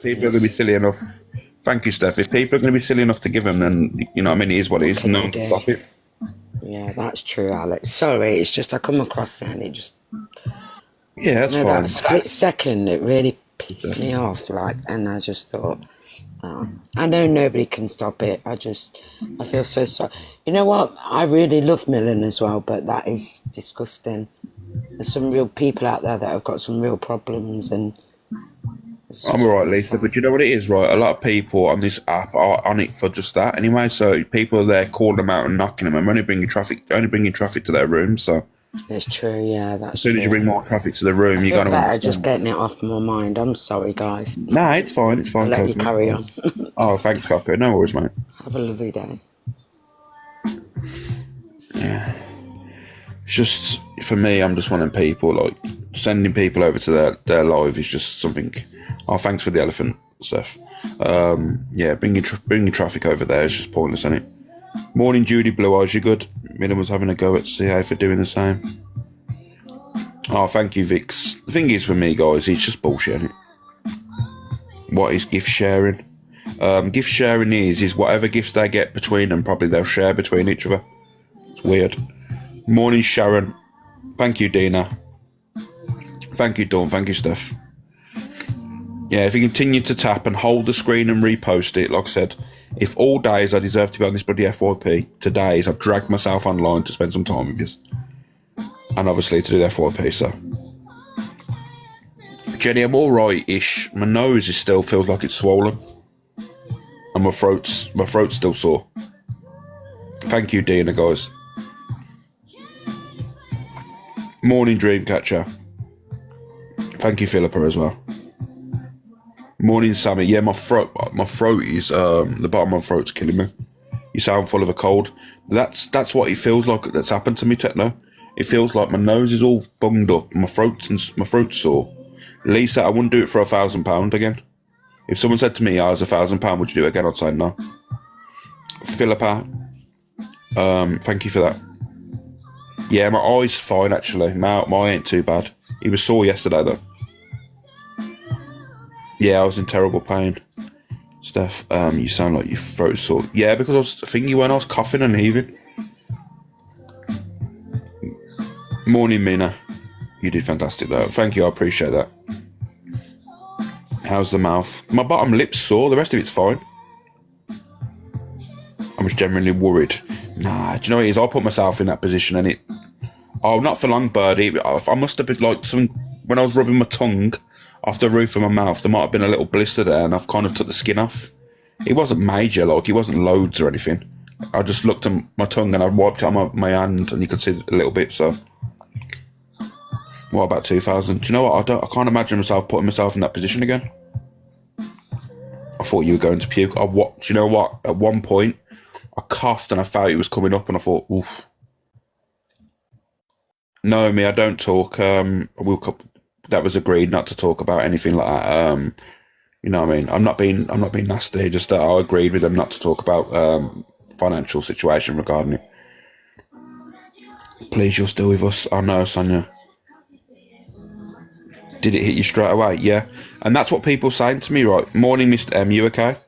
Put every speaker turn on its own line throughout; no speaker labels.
people are going to be silly enough. Thank you, Steph. If people are going to be silly enough to give them, then you know what I mean. It is what it is. No one can stop it.
Yeah, that's true, Alex. Sorry, it's just I come across it and it just
Yeah, that's
you know
fine.
that split second it really pissed me off. Like, and I just thought, oh, I know nobody can stop it. I feel so sorry. You know what? I really love milling as well, but that is disgusting. There's some real people out there that have got some real problems, and
I'm alright, Lisa, but you know what it is, right? A lot of people on this app are on it for just that anyway. So people are there calling them out and knocking them, and only bringing traffic to their room. So
it's true, yeah. That's
as soon as you bring more traffic to the room, you're gonna
better
understand.
just getting it off my mind. I'm sorry, guys.
Nah, it's fine. It's fine.
I'll let
Coco.
you carry on.
Oh, thanks, Coco. No worries, mate.
Have a lovely day.
Yeah. It's just, for me, I'm just wanting people, like, sending people over to their live is just something. Oh, thanks for the elephant, Steph. Yeah, bringing traffic over there is just pointless, isn't it? Morning, Judy Blue Eyes, you good? Miller was having a go at CA for doing the same. Oh, thank you, Vix. The thing is, for me, guys, it's just bullshit, isn't it? What is gift sharing? Gift sharing is whatever gifts they get between them, probably they'll share between each other. It's weird. Morning, Sharon. Thank you, Dina. Thank you, Dawn. Thank you, Steph. Yeah, if you continue to tap and hold the screen and repost it, like I said, if all days I deserve to be on this bloody FYP, today's I've dragged myself online to spend some time with you. And obviously to do the FYP, so. Jenny, I'm alright-ish. My nose still feels like it's swollen. And my throat's still sore. Thank you, Dina, guys. Morning, Dreamcatcher. Thank you, Philippa, as well. Morning, Sammy. Yeah, my throat is, the bottom of my throat's killing me. You sound full of a cold. That's what it feels like that's happened to me, Techno. It feels like my nose is all bunged up, my throat's sore. Lisa, I wouldn't do it for £1,000 again. If someone said to me, I was £1,000, would you do it again? I'd say no. Philippa, thank you for that. Yeah, my eye's fine, actually. My eye ain't too bad. He was sore yesterday, though. Yeah, I was in terrible pain. Steph, you sound like your throat's sore. Yeah, because I was thinking when I was coughing and heaving. Morning, Mina. You did fantastic, though. Thank you, I appreciate that. How's the mouth? My bottom lip's sore, the rest of it's fine. I'm just generally worried. Nah, do you know what it is? I'll put myself in that position and it... Oh, not for long, Birdie. I must have been like when I was rubbing my tongue off the roof of my mouth, there might have been a little blister there and I've kind of took the skin off. It wasn't major, like, it wasn't loads or anything. I just looked at my tongue and I wiped it on my hand and you could see a little bit, so... What about 2000? Do you know what? I can't imagine myself putting myself in that position again. I thought you were going to puke. Do you know what? At one point, I coughed and I felt it was coming up and I thought, oof. No, I don't talk. That was agreed not to talk about anything like that. You know what I mean? I'm not being nasty. Just I agreed with them not to talk about financial situation regarding it. Please, you're still with us. Oh no, Sonia. Did it hit you straight away? Yeah. And that's what people were saying to me, right? Morning, Mr. M, you okay?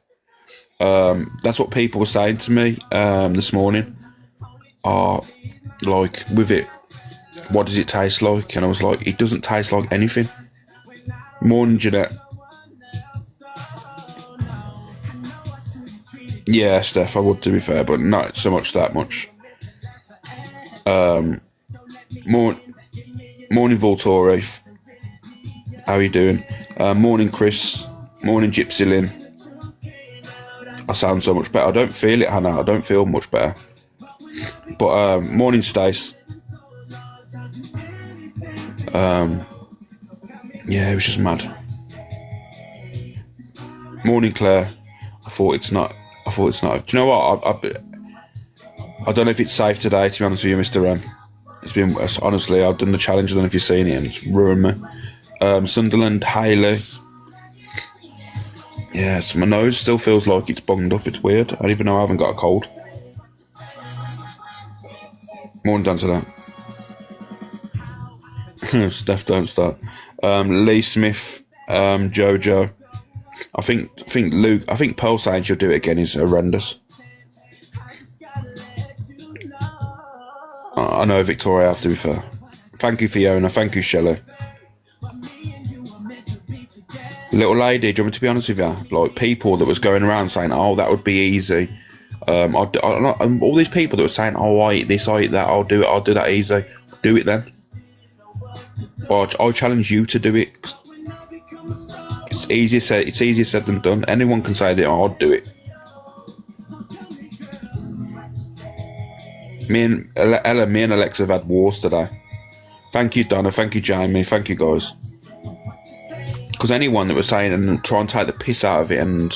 That's what people were saying to me this morning. Like, with it, what does it taste like? And I was like, it doesn't taste like anything. Morning, Jeanette. Yeah, Steph, I would, to be fair, but not so much that much. Morning, Voltore. How are you doing? Morning, Chris. Morning, Gypsy Lynn. I sound so much better. I don't feel it, Hannah. I don't feel much better. But, morning, Stace. Yeah, it was just mad. Morning, Claire. I thought it's not. Do you know what? I don't know if it's safe today, to be honest with you, Mr. M. It's been, honestly, I've done the challenge. I don't know if you've seen it, and it's ruined me. Sunderland, Haley. Yes, my nose still feels like it's bunged up. It's weird. I don't even know I haven't got a cold. Morning down to that. Steph, don't start. Lee Smith, Jojo. I think Pearl saying she'll do it again is horrendous. I know Victoria, I have to be fair. Thank you, Fiona. Thank you, Shelley. Little lady, do you want me to be honest with you? Like, people that was going around saying, oh, that would be easy. All these people that were saying, oh, I eat this, I eat that, I'll do that easy. Do it then. I challenge you to do it. It's easier said than done. Anyone can say that, oh, I'll do it. Me and Alexa have had wars today. Thank you, Donna. Thank you, Jamie. Thank you, guys. Because anyone that was saying and try and take the piss out of it, and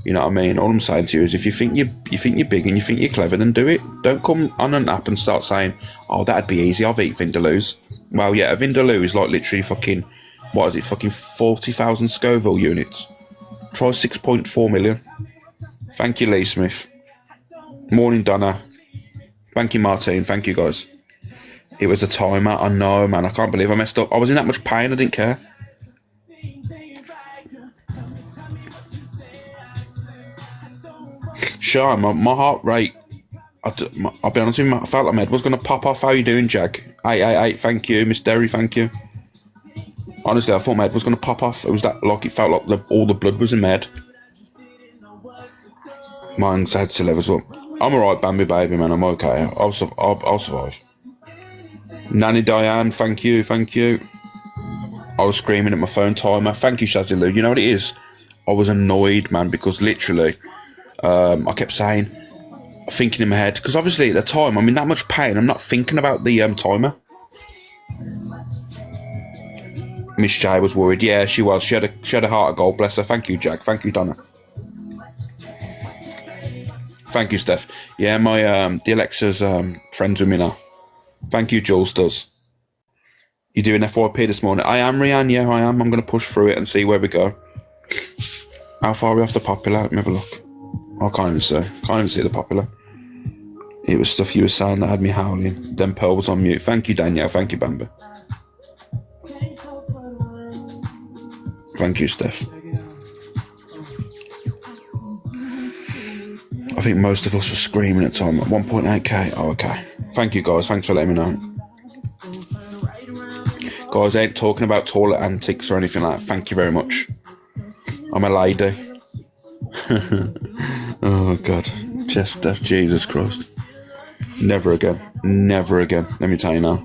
you know what I mean. All I'm saying to you is, if you think you're big and you think you're clever, then do it. Don't come on an app and start saying, "Oh, that'd be easy. I've eaten Vindaloos." Well, yeah, a Vindaloo is like literally fucking, what is it? Fucking 40,000 Scoville units. Try 6.4 million. Thank you, Lee Smith. Morning, Donna. Thank you, Martine. Thank you, guys. It was a timer. I know, man. I can't believe I messed up. I was in that much pain. I didn't care. Sure, my heart rate. I'll be honest with you, I felt like my head was going to pop off. How you doing, Jag? 888, thank you. Miss Derry, thank you. Honestly, I thought my head was going to pop off. It was that, like, it felt like all the blood was in my head. My anxiety levels up. I'm alright, Bambi baby, man. I'm okay. I'll survive. Nanny Diane, thank you. I was screaming at my phone timer. Thank you, Shazilu. You know what it is? I was annoyed, man, because literally, I kept saying, thinking in my head, because obviously at the time I'm in that much pain, I'm not thinking about the timer. Miss J was worried. Yeah, she was. She had a heart of gold. Bless her. Thank you, Jack. Thank you, Donna. Thank you, Steph. Yeah, my the Alexa's friends with me now. Thank you, Jules does. You doing FYP this morning? I am, Rianne. Yeah, I am. I'm going to push through it and see where we go. How far are we off the popular? Let me have a look. I can't even see the popular. It was stuff you were saying that had me howling. Then Pearl was on mute. Thank you, Danielle. Thank you, Bambi. Thank you, Steph. I think most of us were screaming at time at 1.8k. Oh, okay. Thank you, guys. Thanks for letting me know. Guys, I ain't talking about toilet antics or anything like that. Thank you very much. I'm a lady. Oh, God. Chest death. Jesus Christ. Never again. Never again. Let me tell you now.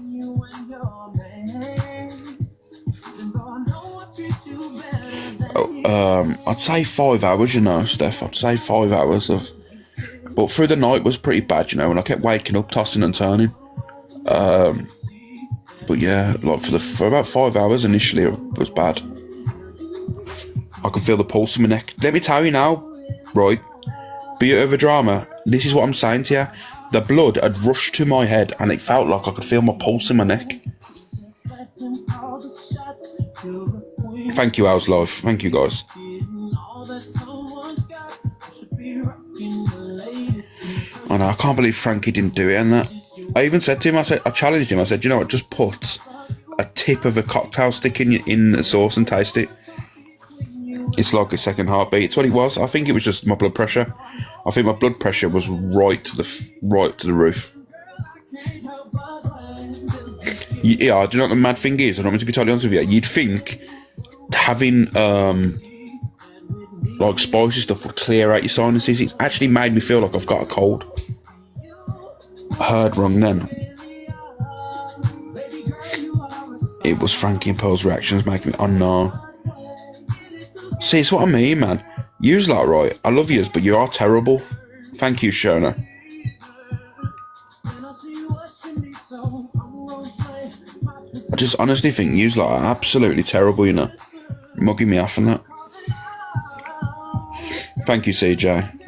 I'd say 5 hours, you know, Steph. I'd say 5 hours of... But through the night was pretty bad, you know, and I kept waking up, tossing and turning. But yeah, like for about 5 hours initially, it was bad. I could feel the pulse in my neck. Let me tell you now, right? Beauty of a drama. This is what I'm saying to you. The blood had rushed to my head, and it felt like I could feel my pulse in my neck. Thank you, How's Life. Thank you, guys. I know, I can't believe Frankie didn't do it, and that. I even said to him, I challenged him. I said, you know what? Just put a tip of a cocktail stick in the sauce and taste it. It's like a second heartbeat. It's what it was. I think it was just my blood pressure. I think my blood pressure was right to the roof. Yeah, do you know what the mad thing is? I don't mean to be totally honest with you. You'd think having like spicy stuff would clear out your sinuses. It's actually made me feel like I've got a cold. I heard wrong then. It was Frankie and Pearl's reactions making me... Oh no. See, it's what I mean, man. You's like, right, I love yous, but you are terrible. Thank you, Shona. I just honestly think you's like absolutely terrible, you know. Mugging me off and that. Thank you, CJ.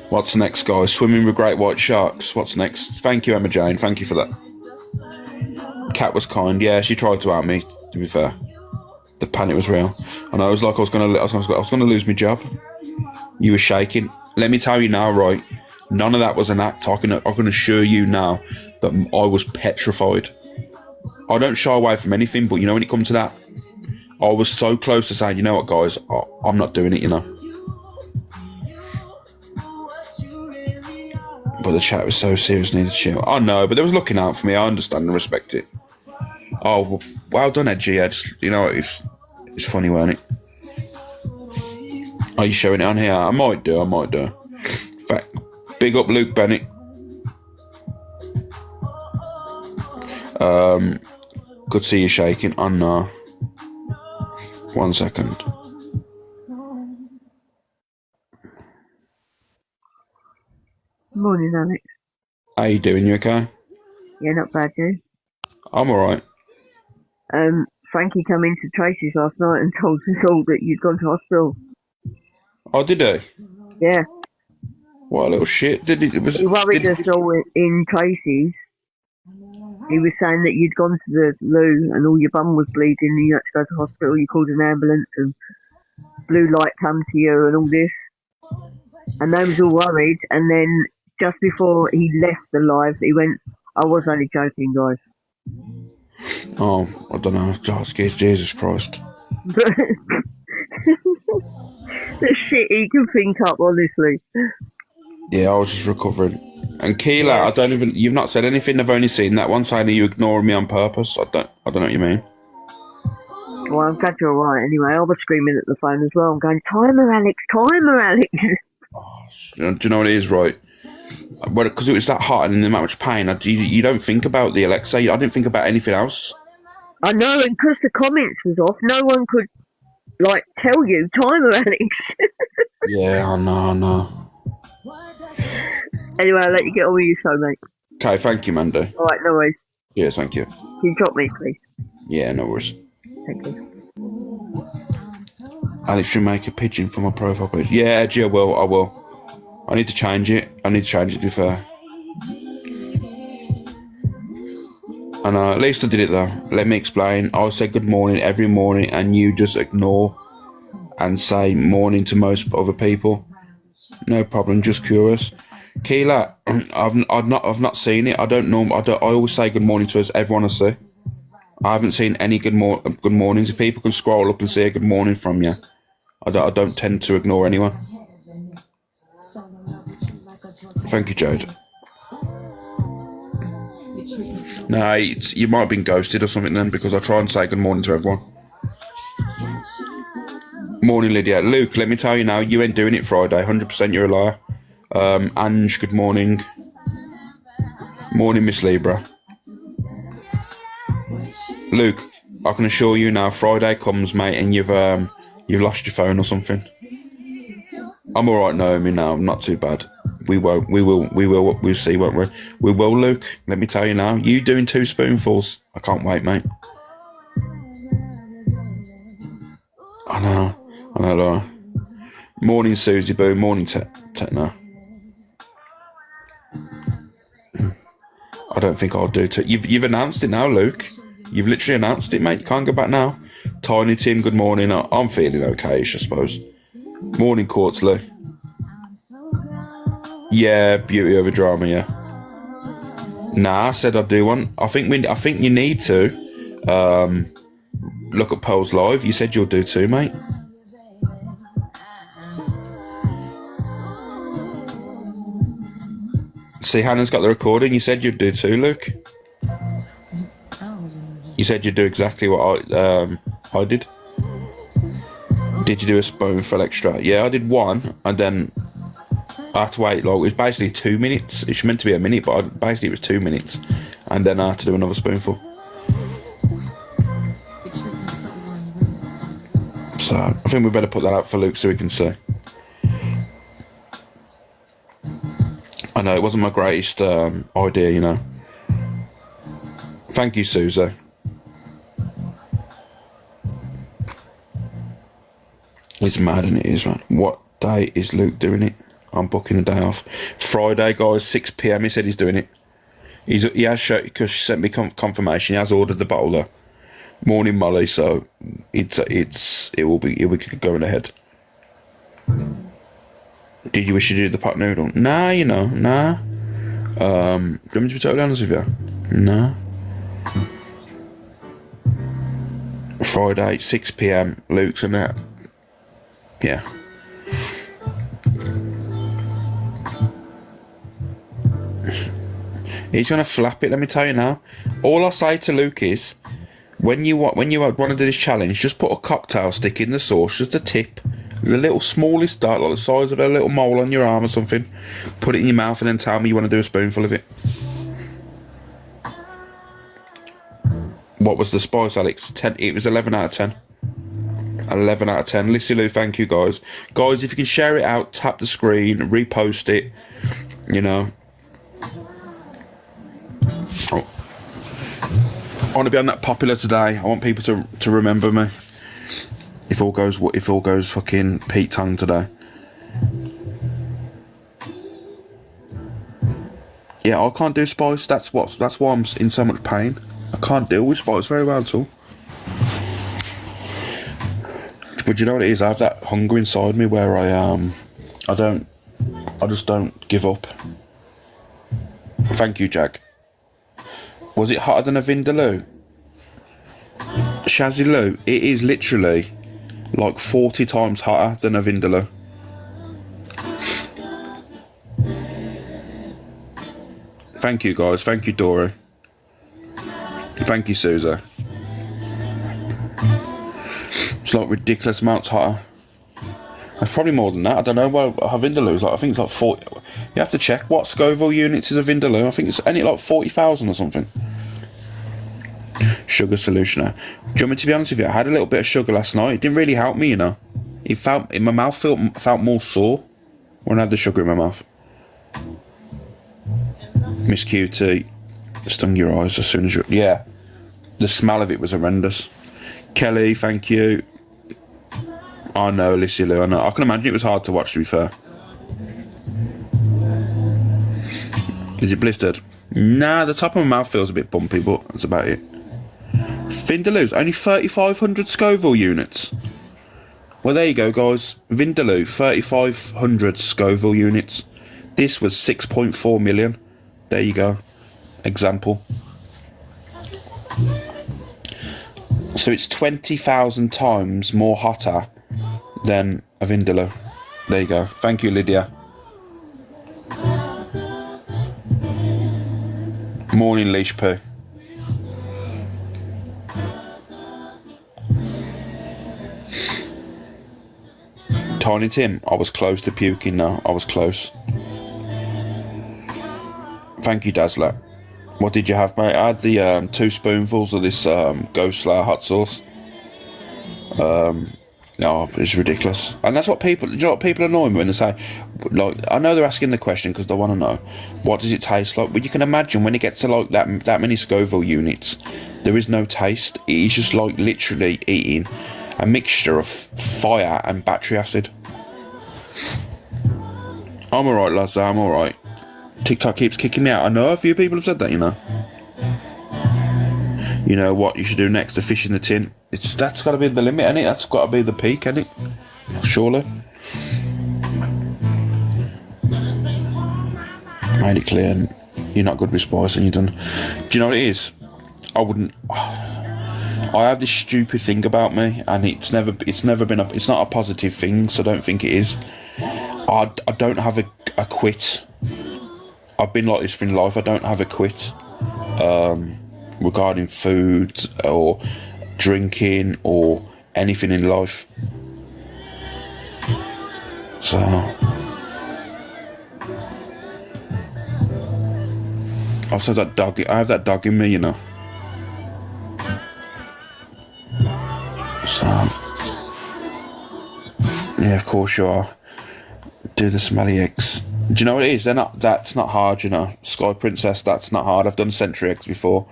What's next, guys? Swimming with great white sharks. What's next? Thank you, Emma Jane. Thank you for that. Kat was kind. Yeah, she tried to out me, to be fair. The panic was real. And I was like, I was gonna lose my job. You were shaking. Let me tell you now, right? None of that was an act. I can assure you now that I was petrified. I don't shy away from anything, but you know, when it comes to that, I was so close to saying, you know what, guys, I'm not doing it, you know. But the chat was so serious, needed to chill. I know, but they was looking out for me. I understand and respect it. Oh, well done, Edgy Ed. You know, it's funny, wasn't it? Are you showing it on here? I might do. In fact, big up Luke Bennett. Good to see you shaking. Oh no. 1 second.
Morning, Alex.
How you doing? You okay?
Yeah, not bad, you.
I'm alright.
Frankie came into Tracy's last night and told us all that you'd gone to hospital.
Oh, did he?
Yeah.
What a little shit.
He worried us all in Tracy's. He was saying that you'd gone to the loo and all your bum was bleeding and you had to go to hospital. You called an ambulance and blue light come to you and all this. And they was all worried. And then just before he left the live, he went, I was only joking, guys.
Oh, I don't know. Jesus Christ.
The shit he can think up, honestly.
Yeah, I was just recovering. And Keela,
Yeah.
you've not said anything. I've only seen that one saying that you ignoring me on purpose. I don't know what you mean.
Well, I'm glad you're alright anyway. I was screaming at the phone as well. I'm going, timer, Alex, timer, Alex.
Do you know what it is, right? Well, because it was that hot and in that much pain, you don't think about the Alexa. I didn't think about anything else.
I know, and because the comments was off, no one could, tell you, timer, Alex.
Yeah, I know.
Anyway, I'll let you get on with your show, mate.
Okay, thank you, Mando.
Alright, no worries.
Yes, thank you.
Can you drop me, please?
Yeah, no worries.
Thank you.
Alex should make a pigeon for my profile page. Yeah, Edgy, I will. I need to change it. To be fair. I know, at least I did it though. Let me explain. I say good morning every morning and you just ignore and say morning to most other people. No problem, just curious. Keela, I've not seen it. I always say good morning to everyone I see. I haven't seen any good mornings. If people can scroll up and see a good morning from you, I don't tend to ignore anyone. Thank you, Jade. No, you might have been ghosted or something then, because I try and say good morning to everyone. Morning, Lydia. Luke, let me tell you now, you ain't doing it Friday. 100% you're a liar. Ange, good morning. Morning, Miss Libra. Luke, I can assure you now, Friday comes, mate, and you've lost your phone or something. I'm alright, Naomi, now. I'm not too bad. We'll see, won't we? We will, Luke. Let me tell you now. You doing 2 spoonfuls. I can't wait, mate. I know. Morning, Susie Boo. Morning, Techno. I don't think I'll do it. You've announced it now, Luke. You've literally announced it, mate. You can't go back now. Tiny Tim, good morning. I'm feeling okay-ish, I suppose. Morning, Quartzley. Yeah, beauty over drama, yeah. Nah, I said I do one. I think you need to look at Pearl's live. You said you'll do 2, mate. See, Hannah's got the recording. You said you'd do 2, Luke. You said you'd do exactly what I did. Did you do a spoonful extra? Yeah, I did 1, and then I had to wait. It was basically 2 minutes. It's meant to be a minute, but basically it was 2 minutes, and then I had to do another spoonful. So I think we better put that out for Luke so we can see. I know it wasn't my greatest idea, you know. Thank you, Susie. It's mad, and it is, man. What day is Luke doing it? I'm booking a day off. Friday, guys, 6 p.m. He said he's doing it. He has showed, because she sent me confirmation. He has ordered the bottle though. Morning, Molly. So it will be going ahead. Did you wish you did the pot noodle? Nah, you know, nah. Do you want me to be totally honest with you? Nah. Friday, 6 p.m. Luke's and that. Yeah. He's gonna flap it. Let me tell you now. All I say to Luke is, when you want to do this challenge, just put a cocktail stick in the sauce, just a tip, the little smallest dot, like the size of a little mole on your arm or something. Put it in your mouth and then tell me you want to do a spoonful of it. What was the spice, Alex? 10. It was 11 out of 10. 11 out of 10. Lissy Lou, thank you, guys. Guys, if you can share it out, tap the screen, repost it. You know. Oh. I want to be on that popular today. I want people to remember me. If all goes fucking Pete Tong today. Yeah, I can't do spice. That's why I'm in so much pain. I can't deal with spice very well at all. But you know what it is? I have that hunger inside me where I just don't give up. Thank you, Jack. Was it hotter than a Vindaloo? Shazzy Lou, it is literally like 40 times hotter than a Vindaloo. Thank you, guys. Thank you, Dory. Thank you, Suza. It's like ridiculous amounts hotter. It's probably more than that. I don't know. Well, a Vindaloo's like, I think it's like 40. You have to check what Scoville units is a Vindaloo. I think it's only like 40,000 or something. Sugar solution now. Do you want me to be honest with you? I had a little bit of sugar last night. It didn't really help me, you know. My mouth felt more sore when I had the sugar in my mouth. Miss QT, stung your eyes as soon as you... Yeah. The smell of it was horrendous. Kelly, thank you. I know, Lissy Lou, I know. I can imagine it was hard to watch, to be fair. Is it blistered? Nah, the top of my mouth feels a bit bumpy, but that's about it. Vindaloo's only 3,500 Scoville units. Well, there you go, guys. Vindaloo, 3,500 Scoville units. This was 6.4 million. There you go. Example. So it's 20,000 times more hotter than a Vindaloo. There you go. Thank you, Lydia. Morning, Leash Poo. Tiny Tim, I was close to puking now. I was close. Thank you, Dazzler. What did you have, mate? I had the 2 spoonfuls of this Ghost Slayer hot sauce. No, it's ridiculous. And that's what people... You know what people annoy me when they say... Like, I know they're asking the question because they want to know. What does it taste like? But you can imagine when it gets to like that many Scoville units, there is no taste. It is just like literally eating a mixture of fire and battery acid. I'm alright, lads. I'm alright. TikTok keeps kicking me out. I know a few people have said that, you know. You know what you should do next? A fish in the tin. That's got to be the limit, ain't it? That's got to be the peak, ain't it? Surely. Made it clear you're not good with spice and you're done. Do you know what it is? I have this stupid thing about me, and it's never been it's not a positive thing, so I don't think it is. I don't have a quit. I've been like this for life. I don't have a quit regarding food or drinking or anything in life. So I have that dog in me, you know. So yeah, of course you are. Do the smelly eggs. Do you know what it is? That's not hard, you know. Sky Princess, that's not hard. I've done century eggs before.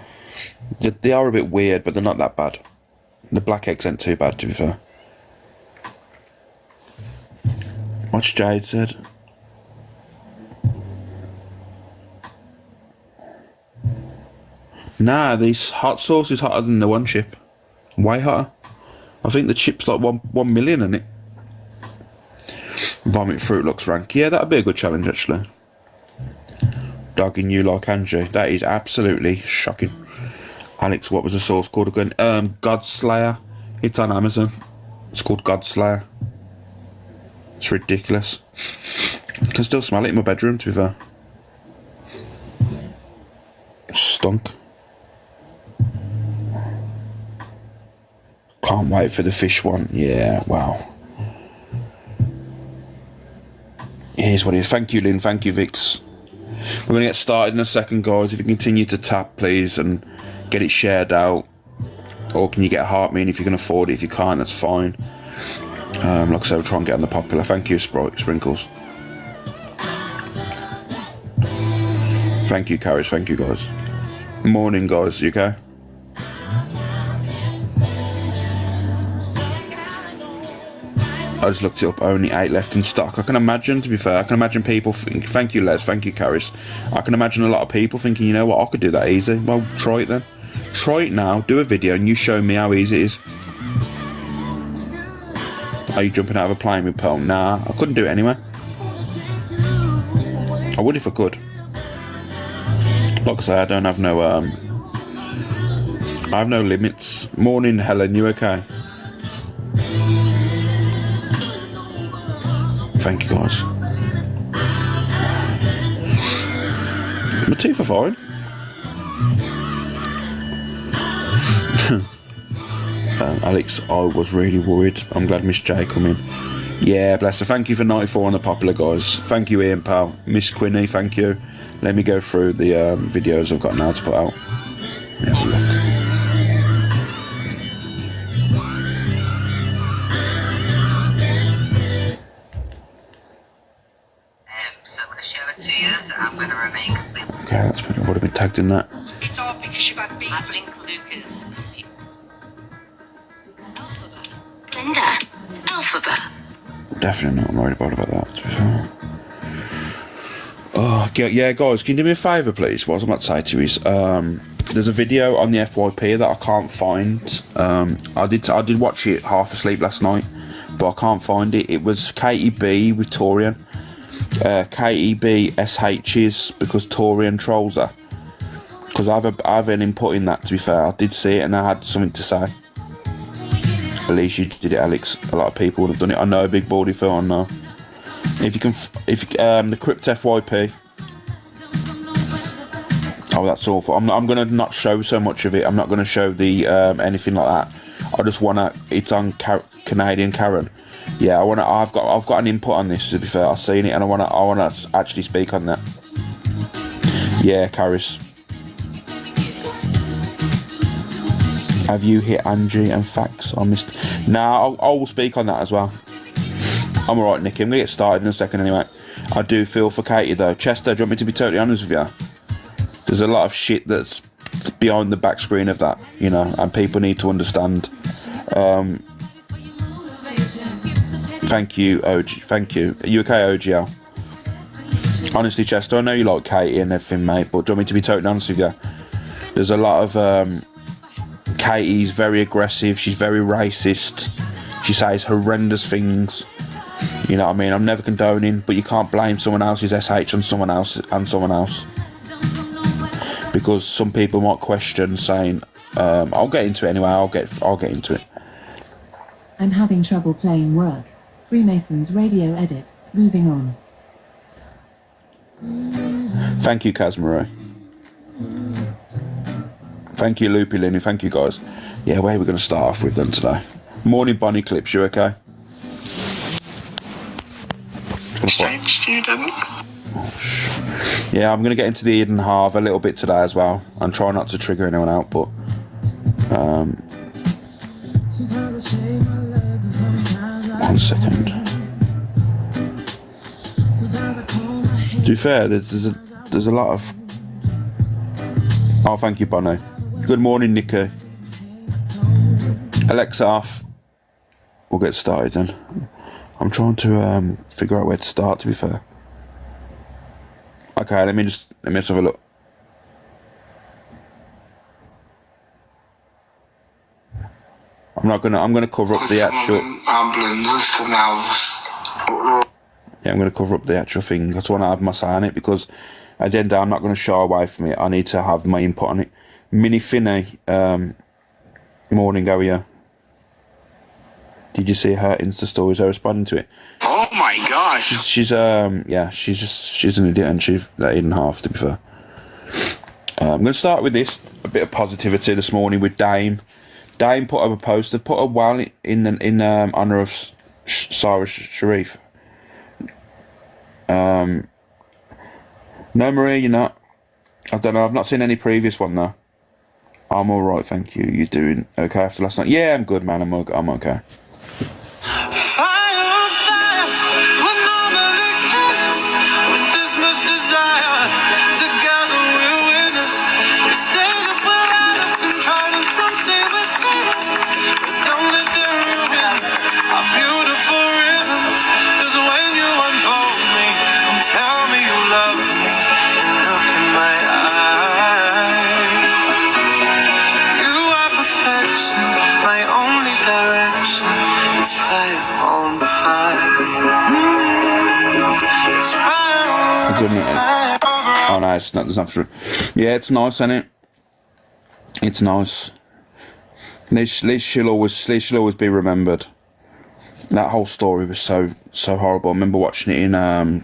They are a bit weird, but they're not that bad. The black eggs ain't too bad, to be fair. What's Jade said? Nah, this hot sauce is hotter than the one chip. Way hotter. I think the chip's like 1 million in it. Vomit fruit looks rank. Yeah, that'd be a good challenge, actually. Dogging you like Andrew. That is absolutely shocking. Alex, what was the sauce called again? Godslayer. It's on Amazon. It's called Godslayer. It's ridiculous. I can still smell it in my bedroom, to be fair. Stunk. Can't wait for the fish one. Yeah, wow. Here's what it is. Thank you, Lynn. Thank you, Vix. We're going to get started in a second, guys. If you continue to tap, please, and get it shared out. Or can you get a heart me if you can afford it? If you can't, that's fine. Like I said, we'll try and get on the popular. Thank you, Sprinkles. Thank you, Carries. Thank you, guys. Morning, guys. You okay? I just looked it up, only 8 left in stock. I can imagine, to be fair, I can imagine people think, thank you, Les, thank you, Caris. I can imagine a lot of people thinking, you know what, I could do that easy. Well, try it then. Try it now, do a video, and you show me how easy it is. Are you jumping out of a plane with Pearl? Nah, I couldn't do it anyway. I would if I could. Like I say, I don't have no, I have no limits. Morning, Helen, you okay? Thank you, guys. My teeth are fine. Alex, I was really worried. I'm glad Miss J come in. Yeah, bless her. Thank you for 94 on the popular, guys. Thank you, Ian, pal. Miss Quinny, thank you. Let me go through the videos I've got now to put out. Let me have a look.
So I'm going to show it to you, so I'm going to remain completely.
Okay, that's been, I've already been tagged in that.
It's all because you've had big. I think Lucas. Alphabet. Linda. Alphabet.
Definitely not worried about that, to be fair. Oh, yeah, guys, can you do me a favour, please? What I was about to say to you is, there's a video on the FYP that I can't find. I did watch it half asleep last night, but I can't find it. It was KTB with Torian. KEB SH's because Torian trolls her. Because I have an input in that, to be fair. I did see it and I had something to say. At least you did it, Alex. A lot of people would have done it. I know, Big Baldy Phil, I know. If you can, the Crypt FYP. Oh, that's awful. I'm going to not show so much of it. I'm not going to show the anything like that. I just want to. It's on Canadian Karen. Yeah, I've got an input on this. To be fair, I've seen it, and I want to actually speak on that. Yeah, Caris. Have you hit Angie and Fax? I missed. Nah, I will speak on that as well. I'm alright, Nicky. I'm going to get started in a second anyway. I do feel for Katie though. Chester, do you want me to be totally honest with you? There's a lot of shit that's behind the back screen of that, you know, and people need to understand. Thank you, OG. Thank you. Are you okay, OGL? Honestly, Chester, I know you like Katie and everything, mate, but do you want me to be totally honest with you? There's a lot of... Katie's very aggressive. She's very racist. She says horrendous things. You know what I mean? I'm never condoning, but you can't blame someone else's SH on someone else and someone else. Because some people might question saying, I'll get into it anyway, I'll get into it.
I'm having trouble playing work. Freemasons radio edit. Moving on.
Thank you, Kazmaru. Thank you, Loopy Linny. Thank you, guys. Yeah, where are we going to start off with then today? Morning, Bonnie Clips. You okay?
Strange student.
Yeah, I'm going to get into the Eden Harv a little bit today as well. And try not to trigger anyone out, but... one second. To be fair, there's a lot of... Oh, thank you, Bonnie. Good morning, Nicky. Alexa off. We'll get started then. I'm trying to figure out where to start, to be fair. Okay, let me just have a look. I'm gonna cover up the actual. Yeah, I'm gonna cover up the actual thing. I just want to have my say on it because at the end of the day, I'm not gonna shy away from it. I need to have my input on it. Mini Finney, morning, how are you? Did you see her Insta stories? Her responding to it.
Oh my gosh!
She's an idiot, and she's that in half. To be fair, I'm going to start with this. A bit of positivity this morning with Dame. Dame put up a post. They've put a well in honour of Sarah Sharif. No, Maria, you're not. I don't know. I've not seen any previous one though. I'm all right, thank you. You doing okay after last night? Yeah, I'm good, man. I'm okay. Oh no, it's not. There's nothing. Yeah, it's nice, isn't it? It's nice. At least she'll always be remembered. That whole story was so horrible. I remember watching it in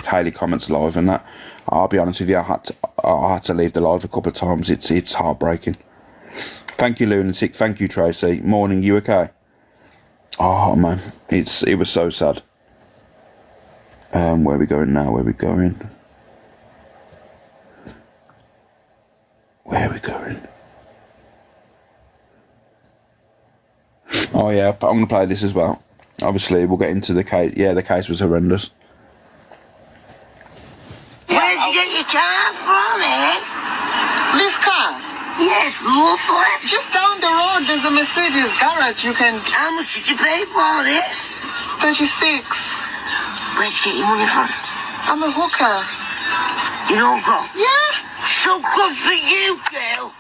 Hayley Comments live, and that. I'll be honest with you, I had to leave the live a couple of times. It's heartbreaking. Thank you, Lunatic. Thank you, Tracy. Morning, you okay? Oh man, it was so sad. Where are we going now? Where are we going? Oh yeah, I'm going to play this as well. Obviously, we'll get into the case. Yeah, the case was horrendous.
Where'd you get your car from, eh? This car? Yes, Wolf. Just down the road, there's a Mercedes garage. You can... How much did you pay for this? 36. Where'd you get your money from? I'm a hooker. You don't go? Yeah. So good for you, girl.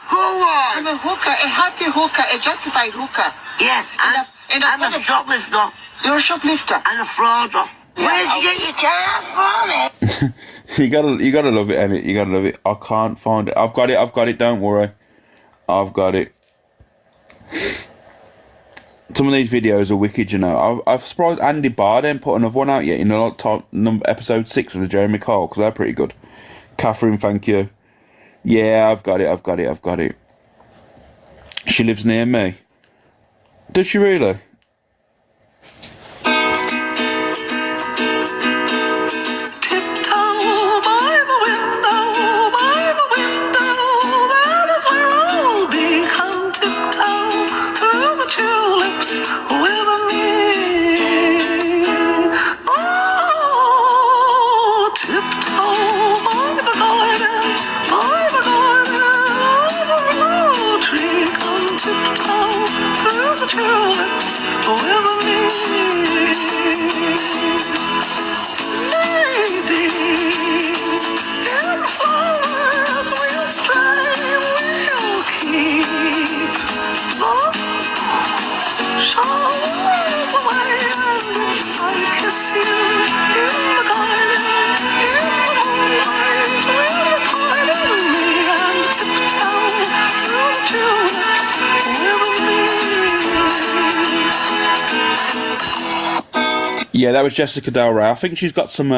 Go on. I'm a hooker, a happy hooker, a justified hooker. Yeah, I'm a shoplifter. You're a shoplifter? And a frauder. Where'd you get your car from, eh?
you gotta love it, innit? You gotta love it. I can't find it. I've got it, don't worry. I've got it. Some of these videos are wicked, you know. I'm surprised Andy Barr didn't put another one out yet in episode 6 of the Jeremy Cole, because they're pretty good. Catherine, thank you. Yeah, I've got it. She lives near me. Does she really? Yeah, that was Jessica Del Rey. I think she's got some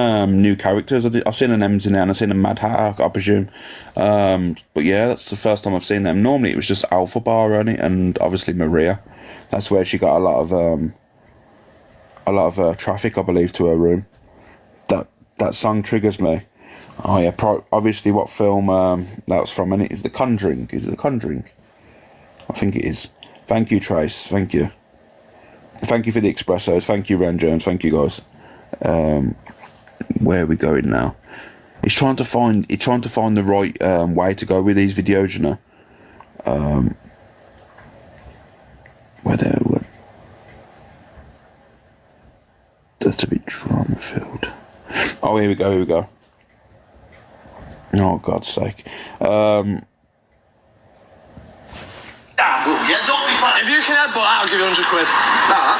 new characters. I've seen an M's in there, and I've seen a Mad Hatter, I presume. But yeah, that's the first time I've seen them. Normally it was just Alpha Bar on it, and obviously Maria. That's where she got a lot of traffic, I believe, to her room. That song triggers me. Oh yeah, obviously what film that was from, and it is The Conjuring. Is it The Conjuring? I think it is. Thank you, Trace. Thank you. Thank you for the espressos. Thank you, Ren Jones. Thank you, guys. Where are we going now? He's trying to find the right way to go with these videos, you know. That's a bit drama filled. Oh, here we go. Oh, God's sake.
If you can headbutt that, I'll give you 100 quid.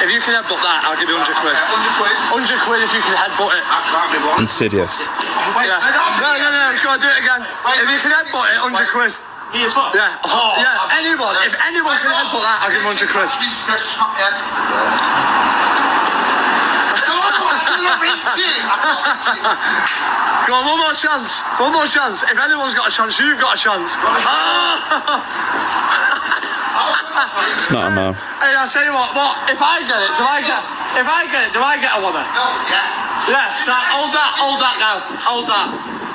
If you can headbutt that, I'll give you 100 quid. 100 quid if you can headbutt it. I can't be one.
Insidious.
Yeah. No, go on, do it again. If you can headbutt it, 100 quid.
He is what?
Yeah. Yeah, anyone. If anyone can headbutt that, I'll give him 100 quid. Go on, one more chance. One more chance. If anyone's got a chance, you've got a chance.
It's not a no.
Hey, I'll tell you what, if I get it, do I get a winner? Yeah, so hold that now. Hold that.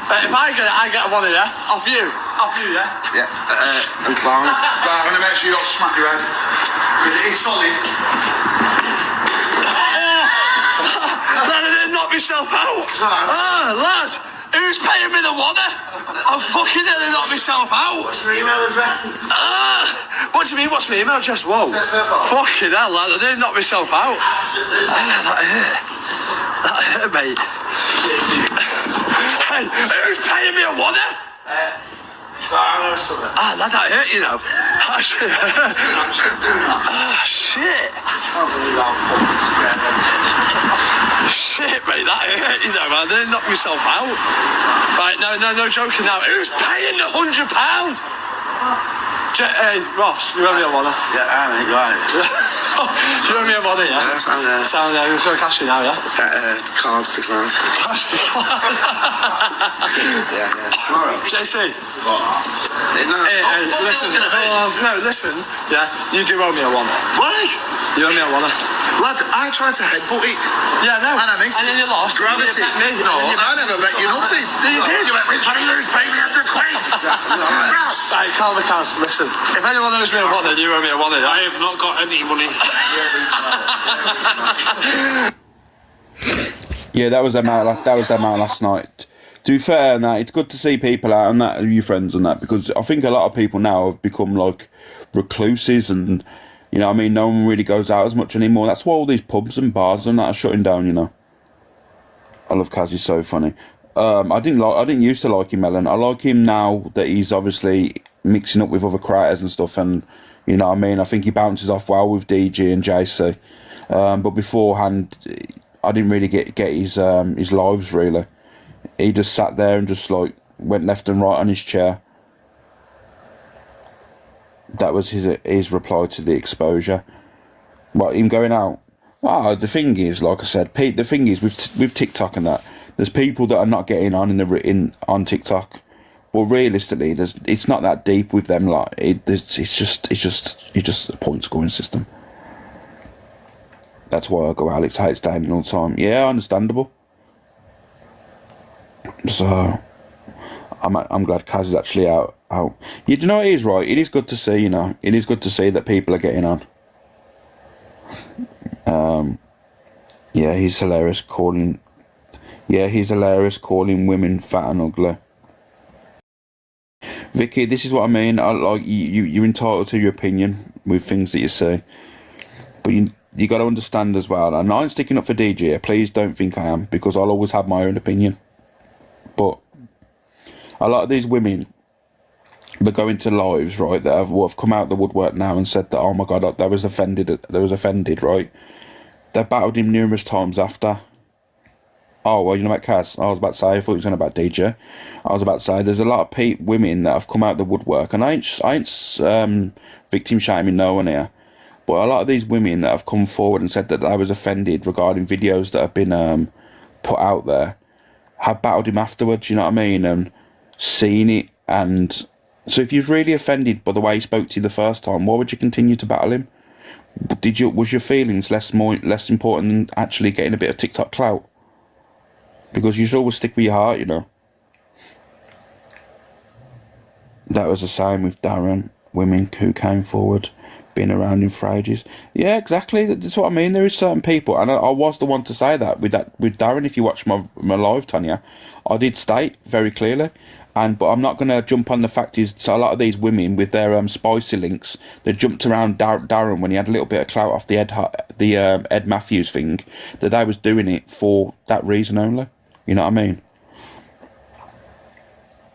If I get it, I get a winner, yeah? Off you, yeah?
Yeah. And Clara. I'm going to make sure you don't smack your head. Because it is solid.
Lad, I didn't knock myself out. Lad, who's paying me the winner? I'm fucking nearly knocked myself out.
What's your email address?
What do you mean, what's my email address? Whoa. Fucking hell, lad, I didn't knock myself out. That hurt. That hurt, mate. Hey, who's paying me a winner? Lad, that hurt, you know. That shit hurt. Shit. Shit, mate, that hurt, you know, man. I didn't knock myself out. Right, no joking now. Who's paying the £100? Hey, Ross, you owe me a winner.
Yeah, mate, right.
You owe me a winner, yeah?
Yeah,
Sound there. We're going to cash you now, yeah?
Cards declined. Yeah. Tomorrow.
JC.
What?
Listen. No, listen. Yeah, you do owe me a winner.
What?
You owe me a winner.
Lad, I tried to headbutt it.
Yeah, no.
And I missed.
And then you lost.
Gravity.
You bet me.
No, I never bet you nothing.
You did.
You bet me 20 years, pay me 100 quid. Ross.
Right, calm the cars. Listen, if anyone owes me a winner, you owe me a winner. I have not got any money.
Yeah, that was them out. That was them out last night. To be fair, and that it's good to see people out and that, your friends and that, because I think a lot of people now have become like recluses, and you know what I mean, no one really goes out as much anymore. That's why all these pubs and bars and that are shutting down. You know, I love Kaz. He's so funny. I didn't used to like him, Ellen. I like him now that he's obviously mixing up with other creators and stuff, and you know what I mean. I think he bounces off well with DG and JC. But beforehand, I didn't really get his lives really. He just sat there and just like went left and right on his chair. That was his reply to the exposure. What, him going out? Well, the thing is, like I said, Pete. The thing is with TikTok and that, there's people that are not getting on on TikTok. Well, realistically, it's not that deep with them. Like it's just a point scoring system. That's why I go Alex hates standing all the time. Yeah, understandable. So I'm glad Kaz is actually out. Yeah, do you know what it is, right? It is good to see, you know. It is good to see that people are getting on. Yeah, he's hilarious calling women fat and ugly. Vicky, this is what I mean. I like you're entitled to your opinion with things that you say, but you got to understand as well. And I ain't sticking up for DJ. Please don't think I am, because I'll always have my own opinion. But a lot of these women that go into lives, right, that have come out the woodwork now and said that, oh my God, they was offended, right? They battled him numerous times after. Oh, well, you know about Kaz? I was about to say, I thought he was on about DJ. I was about to say, there's a lot of women that have come out the woodwork, and I ain't victim shaming no one here, but a lot of these women that have come forward and said that I was offended regarding videos that have been put out there, have battled him afterwards, you know what I mean, and seen it. And so if you're really offended by the way he spoke to you the first time, why would you continue to battle him? Was your feelings less important than actually getting a bit of TikTok clout? Because you should always stick with your heart, you know. That was the same with Darren. Women who came forward, been around him for ages. Yeah, exactly. That's what I mean. There is certain people, and I was the one to say that with Darren. If you watch my live, Tanya, I did state very clearly. But I'm not going to jump on the fact is, so a lot of these women with their spicy links, they jumped around Darren when he had a little bit of clout off the Ed Matthews thing, that they was doing it for that reason only. You know what I mean?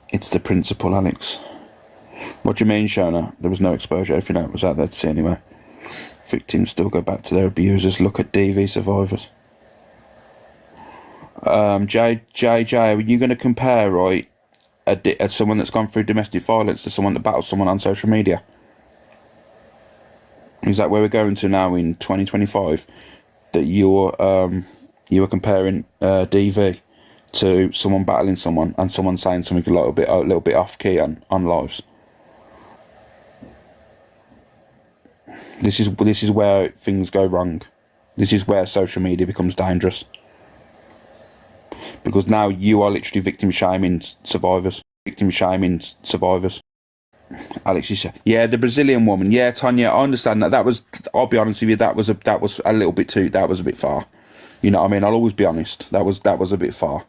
It's the principle, Alex. What do you mean, Shona? There was no exposure. Everything else was out there to see anyway. Victims still go back to their abusers. Look at DV survivors. JJ, are you going to compare, right, someone that's gone through domestic violence to someone that battles someone on social media? Is that where we're going to now in 2025? That you're you were comparing DV to someone battling someone and someone saying something a little bit off key on lives. This is where things go wrong. This is where social media becomes dangerous. Because now you are literally victim shaming survivors. Victim shaming survivors. Alex, you said, yeah, the Brazilian woman. Yeah, Tanya, I understand that. That was, I'll be honest with you, that was a little bit too, that was a bit far. You know what I mean? I'll always be honest. That was a bit far.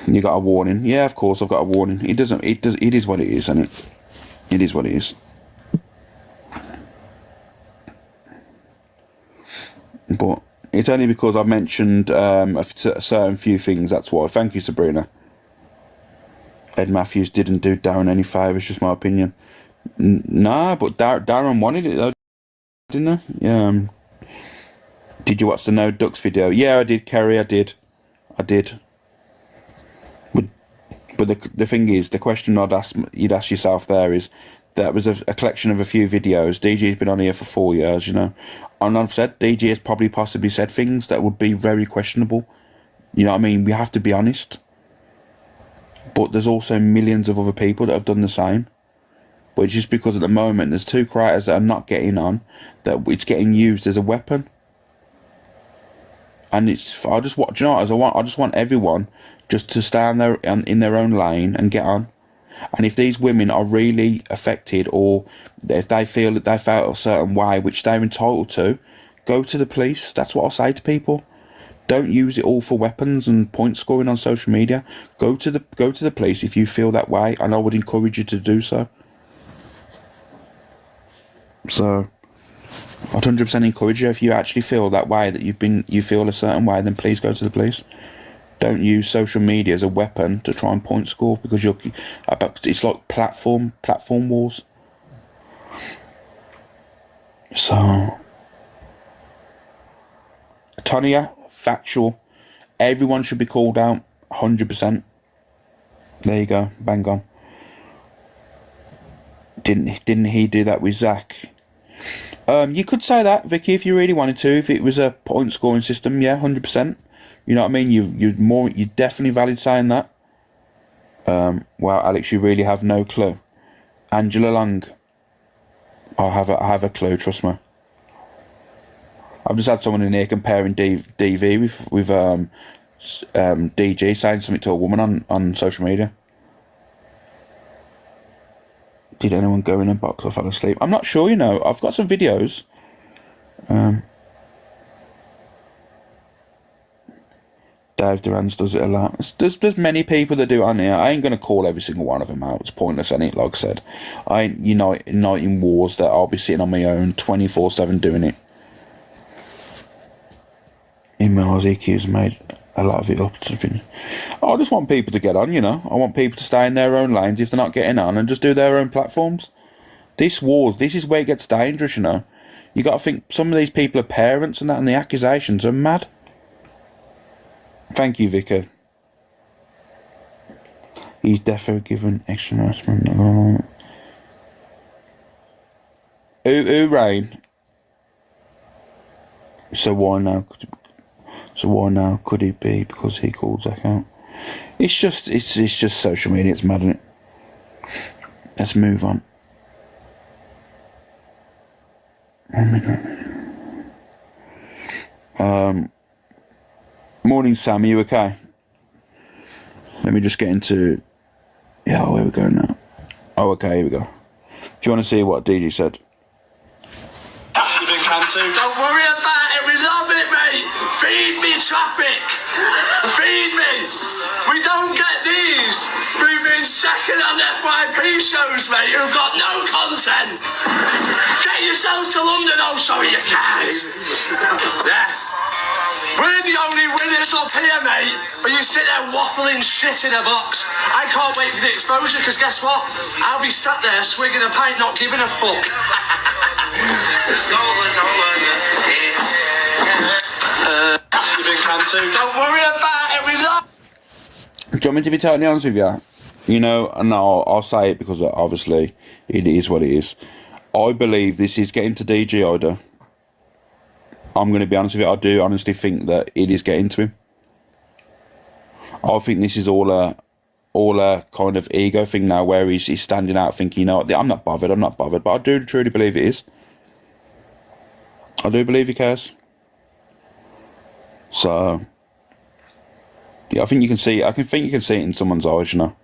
You got a warning. Yeah, of course I've got a warning. It is what it is, isn't it? It is what it is. But it's only because I've mentioned a certain few things, that's why. Thank you, Sabrina. Ed Matthews didn't do Darren any favours, just my opinion. Nah, but Darren wanted it though, didn't he? Yeah. Did you watch the No Ducks video? Yeah, I did, Kerry, I did. But the thing is, the question you'd ask yourself there is, that was a collection of a few videos. DG's been on here for 4 years, you know. And I've said, DG has probably possibly said things that would be very questionable. You know what I mean? We have to be honest. But there's also millions of other people that have done the same. But it's just because at the moment, there's 2 creators that are not getting on, that it's getting used as a weapon. And I just want everyone just to stay in their own lane and get on. And if these women are really affected, or if they feel that they felt a certain way, which they're entitled to, go to the police. That's what I'll say to people. Don't use it all for weapons and point scoring on social media. Go to the police if you feel that way, and I would encourage you to do so. So I'd 100% encourage you, if you actually feel that way, that you feel a certain way, then please go to the police. Don't use social media as a weapon to try and point score, because it's like platform wars. So, Tanya, factual. Everyone should be called out, 100%. There you go, bang on. Didn't he do that with Zach? You could say that, Vicky, if you really wanted to. If it was a point scoring system, yeah, 100%. You know what I mean? You're definitely valid saying that. Wow, Alex, you really have no clue. Angela Long, I have a clue. Trust me. I've just had someone in here comparing DV with DG, saying something to a woman on social media. Did anyone go in a box or fell asleep? I'm not sure. You know, I've got some videos. Dave Durans does it a lot. There's many people that do it on here. I ain't going to call every single one of them out. It's pointless, ain't it? Like I said, I ain't uniting wars that I'll be sitting on my own 24/7 doing it. Emails, EQ's made a lot of it up. I just want people to get on, you know. I want people to stay in their own lanes if they're not getting on, and just do their own platforms. This is where it gets dangerous, you know. You got to think some of these people are parents and that, and the accusations are mad. Thank you, Vicar. He's defo given extra harassment. Ooh, Rain. So why now could it be because he called Zach out? It's just social media. It's mad, isn't it? Let's move on. Morning, Sam. Are you okay? Let me just get into. Yeah, where we go now? Oh, okay. Here we go. If you want to see what DG said.
Don't worry about it, we love it, mate. Feed me traffic. Feed me. We don't get these. We've been second on FYP shows, mate, who've got no content. Get yourselves to London, oh, sorry, you can't. Yes. We're the only winners up here, mate. But you sit there waffling shit in a box. I can't wait for the exposure, because guess what? I'll be sat there swigging a pint, not giving a fuck. Don't worry about it, we love.
Do you want me to be totally honest with you? You know, and I'll say it because obviously it is what it is. I believe this is getting to DG Ida. I'm going to be honest with you, I do honestly think that it is getting to him. I think this is all a kind of ego thing now, where he's standing out thinking, you know, I'm not bothered, but I do truly believe it is. I do believe he cares. So, yeah, I think you can see it in someone's eyes, you know.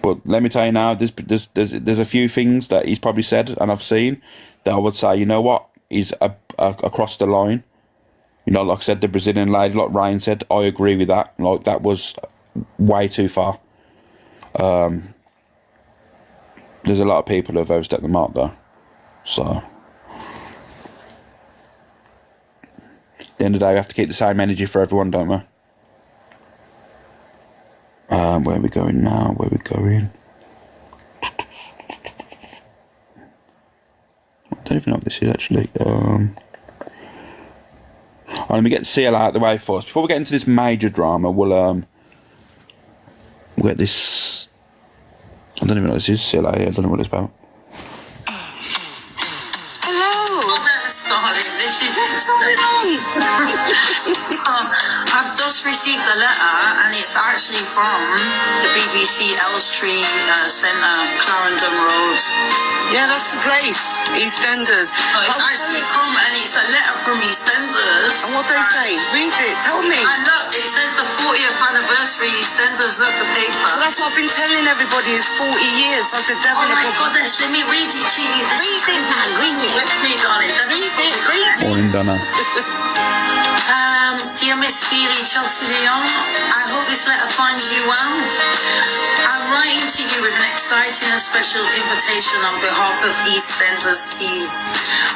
But let me tell you now, there's a few things that he's probably said and I've seen that I would say, you know what, he's across the line. You know, like I said, the Brazilian lady, like Ryan said, I agree with that. Like, that was way too far. There's a lot of people who have overstepped the mark, though. So, at the end of the day, we have to keep the same energy for everyone, don't we? Where are we going now? Where are we going? I don't even know what this is, actually. Let me get the CL out of the way first. Before we get into this major drama, we'll get this. I don't even know what this is. CLA. I don't know what it's about.
Hello. This is what's going on. I've just received a letter, and it's actually from the BBC Elstree Centre, Clarendon Road. Yeah, that's the place, EastEnders. No, it's actually come, and it's a letter from EastEnders. And what they say? Read it. Tell me. And look, it says the 40th anniversary EastEnders. Look, the paper. Well, that's what I've been telling everybody. It's 40 years. I said, Devon. Oh my goodness, let me read it to you. Read it, man. Read it. Let's read, darling. Read it. Read it.
Morning, Donna.
Dear Miss Feely Chelsea Leon, I hope this letter finds you well. I'm writing to you with an exciting and special invitation on behalf of EastEnders team.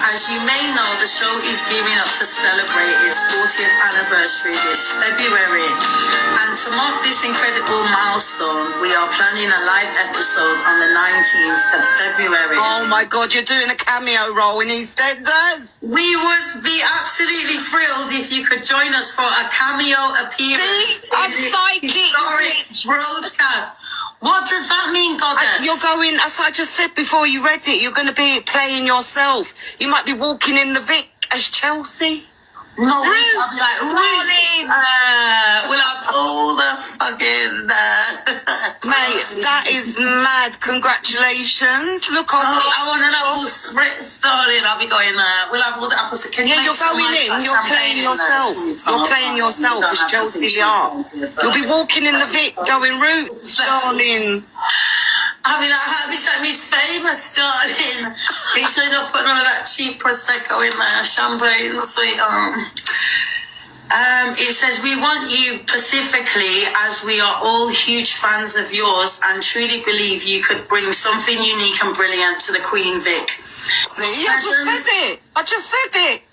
As you may know, the show is gearing up to celebrate its 40th anniversary this February. And to mark this incredible milestone, we are planning a live episode on the 19th of February. Oh my God, you're doing a cameo role in EastEnders? We would be absolutely thrilled if you could join us for a cameo appearance in this historic broadcast. What does that mean, Goddess? You're going, as I just said before you read it, you're going to be playing yourself. You might be walking in the Vic as Chelsea. No, I'll be like, we'll have all the fucking... Mate, that is mad. Congratulations. Look on... I want an apple spritz, darling. I'll be going there. We'll have all the apples. You're going in. You're playing yourself. You're playing yourself as Chelsea Liart. You'll be walking in the Vic going, Roots, darling. I mean, I wish that he's famous, darling. He should have put none of that cheap Prosecco in there, champagne, sweetheart. It says, we want you specifically, as we are all huge fans of yours and truly believe you could bring something unique and brilliant to the Queen Vic. See, I just said it.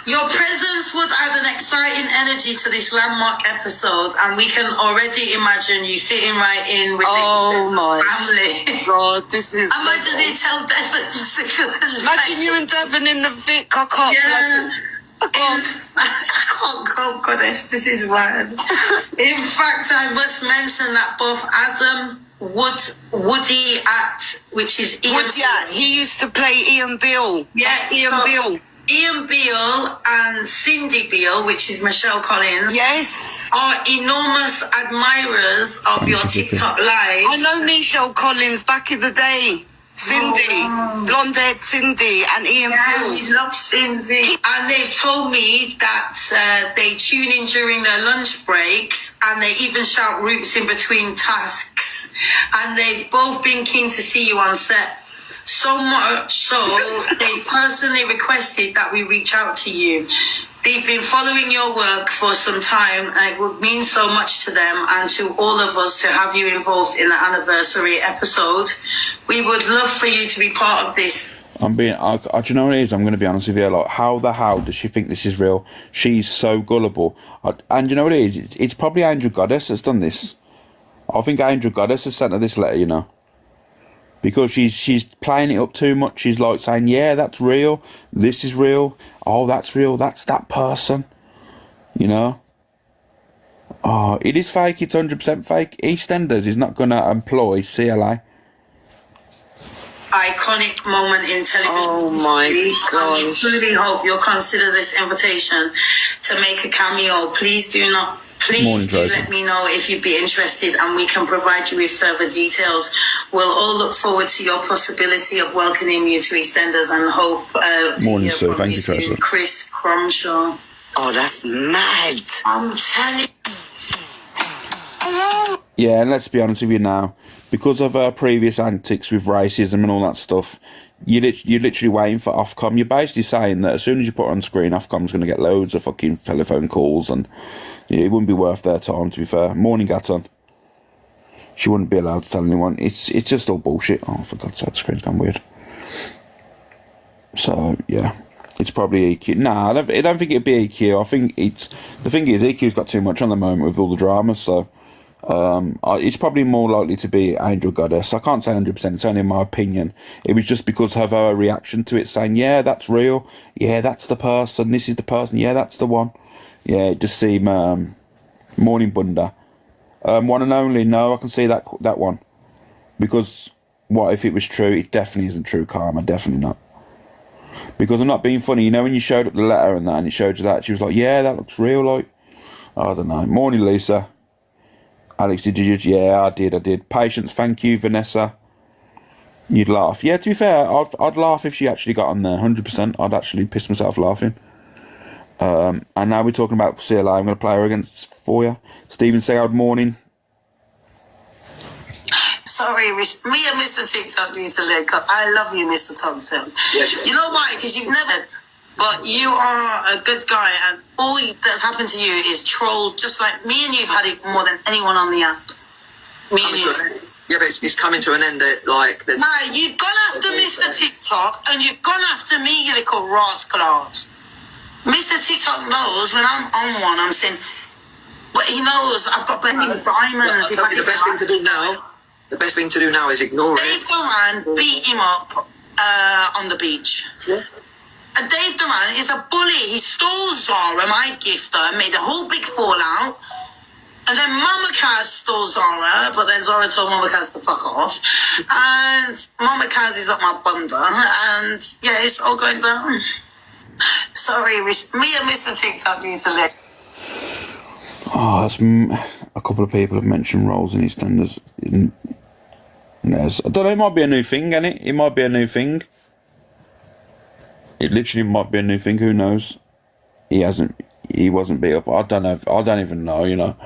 Your presence would add an exciting energy to this landmark episode, and we can already imagine you fitting right in with the family. God, this is... Imagine they tell Devon to... Imagine you and Devon in the Vic. I can't... Yeah. I can't go, goddess. This is wild. In fact, I must mention that both Adam... Woody which is Ian... Woody he used to play Ian Beale. Yeah, Ian Beale. Ian Beale and Cindy Beale, which is Michelle Collins, yes, are enormous admirers of your TikTok lives. I know Michelle Collins back in the day. Cindy, blonde-haired Cindy and Ian Beale. He loves Cindy. And they've told me that they tune in during their lunch breaks and they even shout Roots in between tasks. And they've both been keen to see you on set. So much so, they personally requested that we reach out to you. They've been following your work for some time, and it would mean so much to them and to all of us to have you involved in the anniversary episode. We would love for you to be part of this.
Do you know what it is? I'm going to be honest with you. Like, how the hell does she think this is real? She's so gullible. And you know what it is? It's probably Angel Goddess that's done this. I think Angel Goddess has sent her this letter, you know. Because she's playing it up too much. She's like saying, yeah, that's real. This is real. Oh, that's real. That's that person. You know? Oh, it is fake. It's 100% fake. EastEnders is not going to employ CLA.
iconic moment in television.
Oh my
I
gosh.
truly hope you'll consider this invitation to make a cameo. Please
Morning,
do
Tracy.
let me know if you'd be interested, and we can provide you with further details. We'll all look forward to your possibility of welcoming you to EastEnders, and hope to
Morning,
hear
Sue.
from
Thank
you
you,
soon.
Tracy.
Chris Crumshaw.
Oh, that's mad.
I'm telling you.
Yeah, and let's be honest with you now, because of her previous antics with racism and all that stuff, you're literally waiting for Ofcom. You're basically saying that as soon as you put her on screen, Ofcom's going to get loads of fucking telephone calls, and it wouldn't be worth their time, to be fair. Morning, Gaton. She wouldn't be allowed to tell anyone. It's just all bullshit. Oh, for God's sake, the screen's gone weird. So, yeah. It's probably EQ. Nah, I don't think it'd be EQ. I think the thing is, EQ's got too much on the moment with all the dramas, so it's probably more likely to be Angel Goddess. I can't say 100%, it's only my opinion. It was just because of her reaction to it, saying, yeah, that's real, yeah, that's the person, this is the person, yeah, that's the one. Yeah, it just seemed Morning Bunda. One and only, no, I can see that one. Because what if it was true? It definitely isn't true karma, definitely not. Because I'm not being funny, you know, when you showed up the letter and that, and it showed you that, she was like, yeah, that looks real, like, I don't know. Morning, Lisa. Alex, did you? Yeah, I did. Patience, thank you, Vanessa. You'd laugh. Yeah, to be fair, I'd laugh if she actually got on there, 100%. I'd actually piss myself laughing. And now we're talking about CLA. I'm going to play her against for you. Stephen Sayard, morning.
Sorry, me and Mr. TikTok need to link up. I love you, Mr. Thompson.
Yes.
You know why? Because you've never... But you are a good guy, and all that's happened to you is troll. Just like me and you've had it more than anyone on the app. Me and you.
Yeah, but it's coming to an end. There's...
Nah, you've gone after Mr. TikTok, and you've gone after me, you little rascals. Mr. TikTok knows when I'm on one, I'm saying, but he knows I've got plenty of diamonds.
The best thing to do now is ignore
Dave
it.
Duran beat him up on the beach.
Yeah.
And Dave Duran is a bully. He stole Zara, my gifter, and made a whole big fallout. And then Mama Kaz stole Zara, but then Zara told Mama Kaz to fuck off. And Mama Kaz is up my bunda. And yeah, it's all going down. Sorry, me and Mr. TikTok need to let.
Oh, a couple of people have mentioned roles in EastEnders. Yes, I don't know, it might be a new thing, innit? It might be a new thing. It literally might be a new thing, who knows? He wasn't beat up. I don't even know, you know.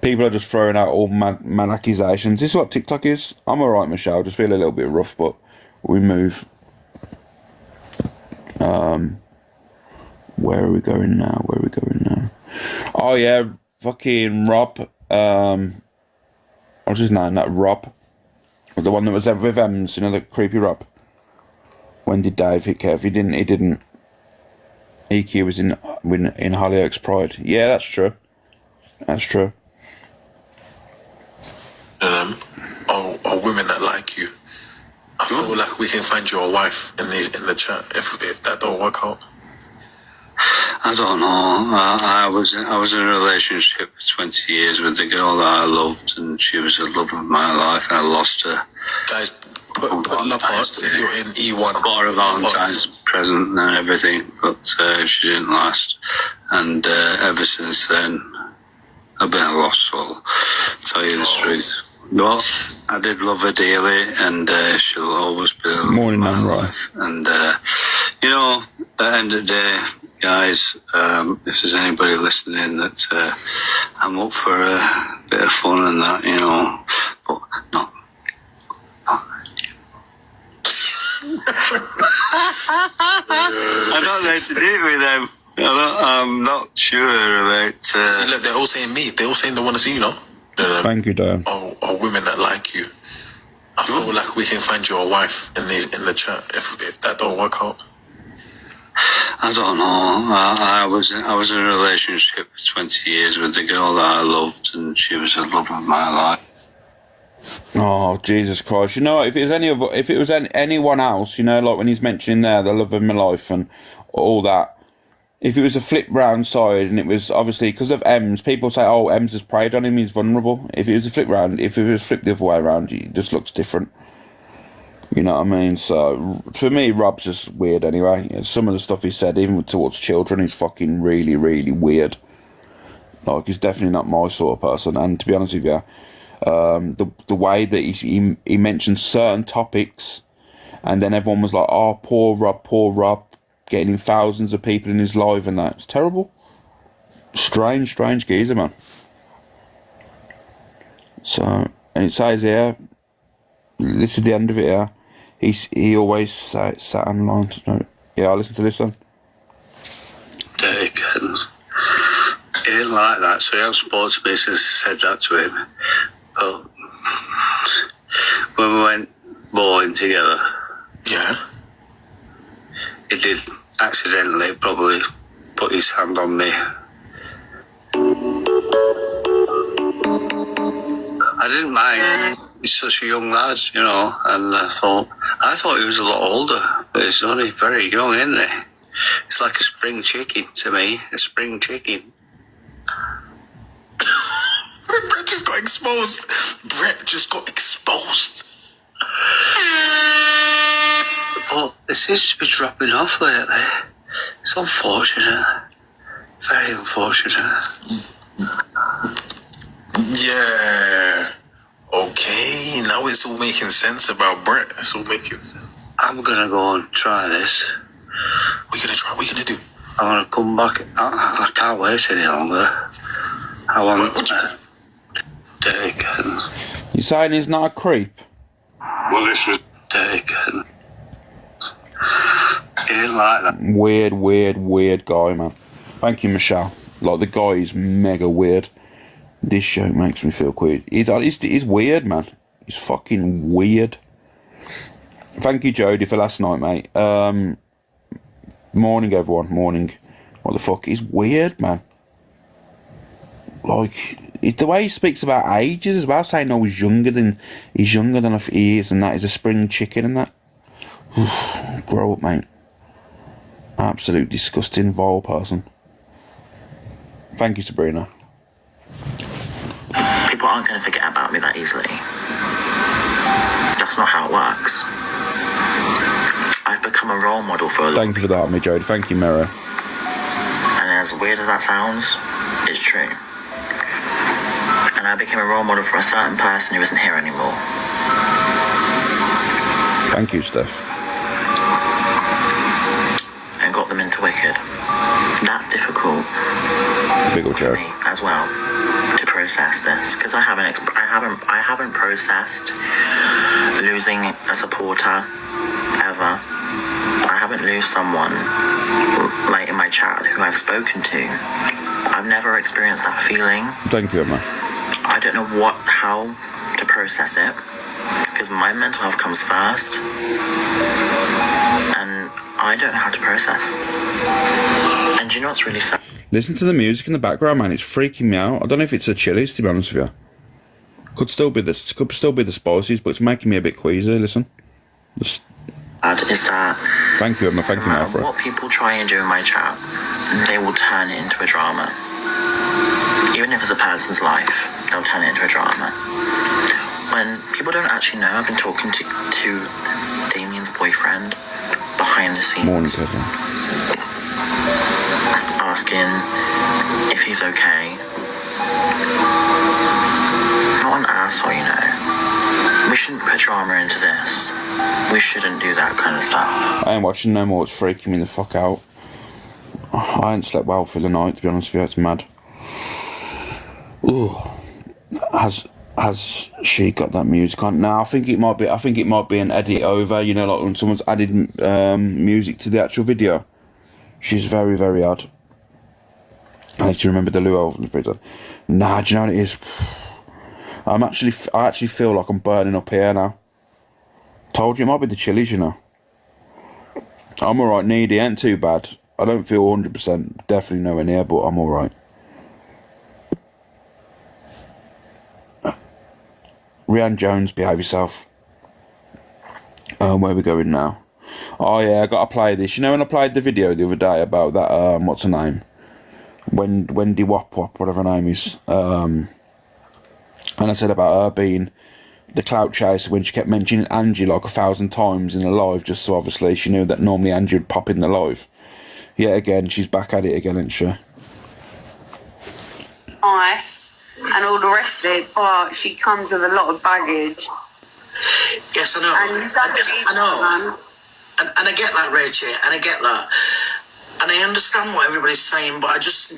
People are just throwing out all mad accusations. This is what TikTok is. I'm alright, Michelle, just feel a little bit rough, but we move. Where are we going now? Oh yeah, fucking Rob. What's his name? That Rob. The one that was with Ems, you know, the creepy Rob. When did Dave hit Kev? He didn't. EQ was in Hollyoaks Pride. Yeah, that's true.
Or women that like you. I feel like we can find you a wife in the chat if that don't work out.
I don't know. I was in a relationship for 20 years with the girl that I loved, and she was the love of my life, and I lost her.
Guys, put love hearts if you're in E1.
I bought her a Valentine's present and everything, but she didn't last. And ever since then, I've been a lost soul, to tell you the truth. But I did love her dearly, and she'll always be the love of my life. And, you know, at the end of the day, guys, if there's anybody listening that I'm up for a bit of fun and that, you know, but not I'm not there to date with them. I'm not sure about...
See, look, they're all saying me. They're all saying they want to see you, know?
Thank you, Dan.
Or women that like you. I feel like we can find you a wife in the chat if that don't work out.
I don't know. I was in a relationship for 20 years with the girl that I loved, and she was the love of my life.
Oh, Jesus Christ. You know, if it was anyone else, you know, like when he's mentioning there, the love of my life and all that, if it was a flip round side, and it was obviously because of Ems, people say, oh, Ems has preyed on him, he's vulnerable. If it was a flip round, if it was flipped the other way around, it just looks different. You know what I mean? So, for me, Rob's just weird anyway. Some of the stuff he said, even towards children, is fucking really, really weird. Like, he's definitely not my sort of person. And to be honest with you, the way that he mentioned certain topics, and then everyone was like, oh, poor Rob, getting in thousands of people in his live and that. It's terrible. Strange geezer, man. So, and it says here, this is the end of it here. He always sat online. Yeah, I'll listen to this one.
Dickens. He didn't like that, so he hasn't spoken to me since I said that to him. But when we went bowling together,
Yeah.
he did accidentally probably put his hand on me. I didn't mind. He's such a young lad, you know, and I thought he was a lot older, but he's only very young, isn't he? It's like a spring chicken to me, a spring chicken.
Brett just got exposed.
But it seems to be dropping off lately. It's unfortunate. Very unfortunate.
Yeah. Okay, now it's all making sense about Brett. It's all making sense.
I'm gonna go and try this.
What are you gonna do?
I'm gonna come back. I can't wait any longer. I want Dickens.
You saying he's not a creep?
Well, this was Dickens. He didn't like that.
Weird guy, man. Thank you, Michelle. Like, the guy is mega weird. This show makes me feel queer. He's weird, man. He's fucking weird. Thank you, Jody, for last night, mate. Morning, everyone. Morning. What the fuck? He's weird, man. Like, the way he speaks about ages as well, saying I was younger than he is, and that he's a spring chicken and that. Grow up, mate. Absolute disgusting, vile person. Thank you, Sabrina.
People aren't going to forget about me that easily. That's not how it works. I've become a role model for a lot.
Thank you for that, me, Jody. Thank you, Mira.
And as weird as that sounds, it's true. And I became a role model for a certain person who isn't here anymore.
Thank you, Steph.
And got them into Wicked. That's difficult.
Big old joke.
For me as well to process this, because I haven't processed losing a supporter ever. I haven't lost someone like in my chat who I've spoken to. I've never experienced that feeling.
Thank you, Emma.
I don't know how to process it, because my mental health comes first, and I don't know how to process. And you know what's really sad?
Listen to the music in the background, man. It's freaking me out. I don't know if it's the chilies, to be honest with you. Could still be the spices, but it's making me a bit queasy. Listen.
Is that
thank you, Emma. Thank you,
no
Alfred.
What people try and do in my chat, they will turn it into a drama. Even if it's a person's life, they'll turn it into a drama. When people don't actually know, I've been talking to Damien's boyfriend behind the scenes.
Morning, Kevin.
Asking if he's okay. Not an asshole, you know. We shouldn't put drama into this. We shouldn't do that kind of stuff.
I ain't watching no more. It's freaking me the fuck out. I ain't slept well for the night, to be honest with you. It's mad. Ooh. Has she got that music on? No, I think it might be an edit over, you know, like when someone's added music to the actual video. She's very, very odd. I need to remember the Lou over the fridge. Nah, do you know what it is? I actually feel like I'm burning up here now. Told you it might be the chilies, you know. I'm alright, needy, ain't too bad. I don't feel 100%, definitely nowhere near, but I'm alright. Rianne Jones, behave yourself. Where are we going now? Oh yeah, I gotta play this. You know when I played the video the other day about that, what's her name? Wendy Wop, whatever her name is. And I said about her being the clout chaser when she kept mentioning Angie like 1,000 times in the live, just so obviously she knew that normally Angie would pop in the live. Yet again, she's back at it again, isn't she?
Nice and all the rest of it, but she comes with a lot of baggage.
Yes, I know.
And
I know. And I get that, Rachel, and I get that. And I understand what everybody's saying, but I just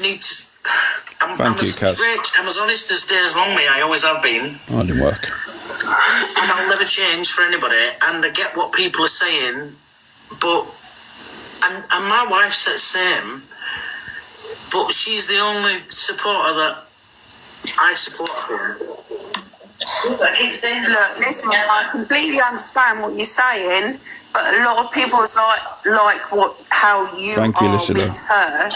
need to...
Thank you, Kaz.
I'm as honest as days long, me. I always have been.
Oh, it didn't work.
And I'll never change for anybody. And I get what people are saying, but... And my wife said the same, but she's the only supporter that I support her. I keep saying that.
Look, listen, I completely understand what you're saying, but a lot of people is like how you
Thank you,
are
listener.
with her,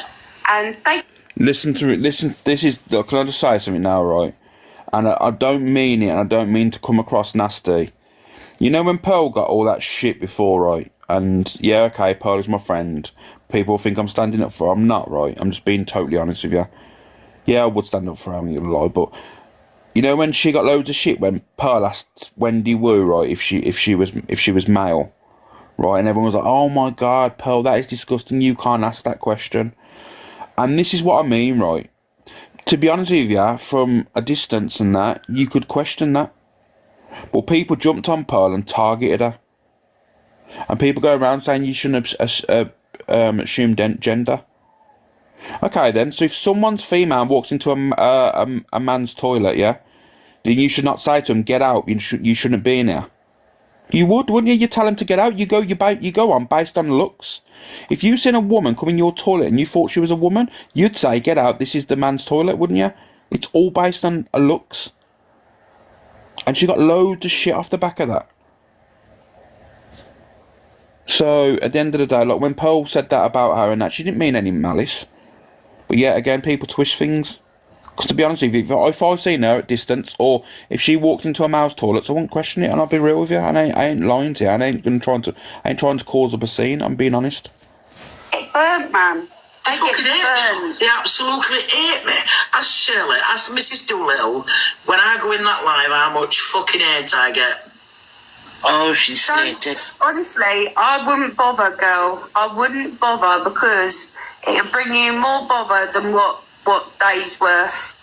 and they...
Listen to it. Listen, this is... Look, can I just say something now, right? And I don't mean it, and I don't mean to come across nasty. You know when Pearl got all that shit before, right? And, yeah, okay, Pearl is my friend. People think I'm standing up for her. I'm not, right? I'm just being totally honest with you. Yeah, I would stand up for her, I'm not gonna lie, but... You know when she got loads of shit when Pearl asked Wendy Wu, right, if she was male, right, and everyone was like, oh my God, Pearl, that is disgusting, you can't ask that question. And this is what I mean, right? To be honest with you, from a distance and that, you could question that. But people jumped on Pearl and targeted her. And people go around saying you shouldn't assume gender. Okay then, so if someone's female walks into a man's toilet, yeah, then you should not say to him, get out, you shouldn't be in here. You would, wouldn't you? You tell him to get out, you go on based on looks. If you seen a woman come in your toilet and you thought she was a woman, you'd say, get out, this is the man's toilet, wouldn't you? It's all based on looks. And she got loads of shit off the back of that. So, at the end of the day, like when Pearl said that about her and that, she didn't mean any malice. But yeah, again, people twist things. Because to be honest with you, if I seen her at distance, or if she walked into a male's toilet, I wouldn't question it, and I'll be real with you. And I ain't lying to you. I ain't trying to cause up a scene. I'm being honest.
Get burnt, man.
They fucking hate me. They absolutely hate me. Ask Shirley, ask Mrs. Doolittle, when I go in that live, how much fucking hate I get.
Oh, she's slated.
Honestly, I wouldn't bother, girl. I wouldn't bother because it'll bring you more bother than what day's worth.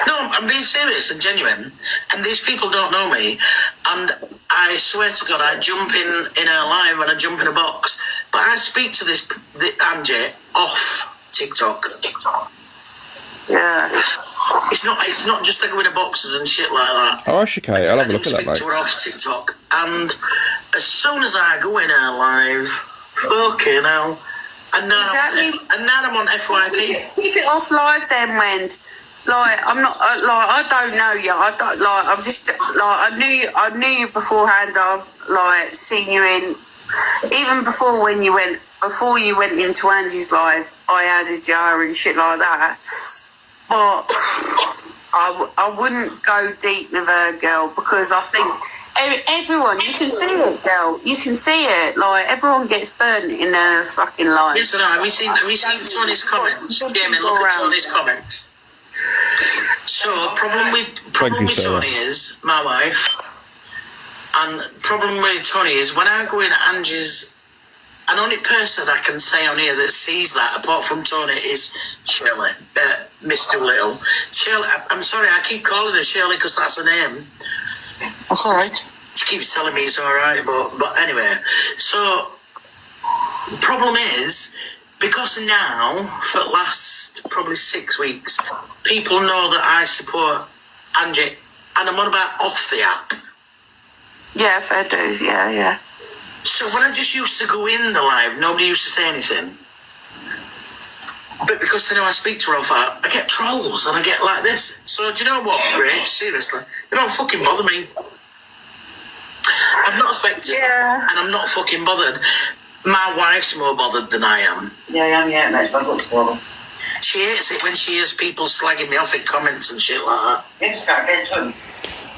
No, I'm being serious and genuine. And these people don't know me. And I swear to God, I jump in her live and I jump in a box. But I speak to this Angie off TikTok.
Yeah.
It's not just to go in a boxes and shit like that.
Oh, okay, I'll have a look at that, mate.
Speak to her off TikTok. And as soon as I go in her live, fucking hell. And now, and now I'm on FYP.
Keep it off live then, Wend. Like, I'm not, I don't know you. I've just, I knew you beforehand. I've, seen you in, even before you went into Angie's live, I added you and shit like that. But I wouldn't go deep with her, girl, because I think everyone, you can see it, girl. You can see it. Like, everyone gets burnt in their fucking life.
Listen, have we seen Tony's comments? Yeah, man, look at Tony's comments. So, problem with Tony is, my wife, and problem with Tony is, when I go in Angie's, an only person I can say on here that sees that, apart from Tony, is Shirley, Miss Doolittle. Shirley, I'm sorry, I keep calling her Shirley because that's her name.
That's all right.
She keeps telling me it's all right, but anyway. So, the problem is, because now, for the last probably 6 weeks, people know that I support Angie, and I'm on about off the app.
Yeah, fair dues, yeah.
So when I just used to go in the live, nobody used to say anything. But because they know I speak to her off app, I get trolls and I get like this. So do you know what, Rich? Seriously, they don't fucking bother me. I'm not affected, and I'm not fucking bothered. My wife's more bothered than I am.
Yeah, I am, yeah, mate, I've got to bother.
She hates it when she hears people slagging me off in comments and shit like that.
You just gotta get to him.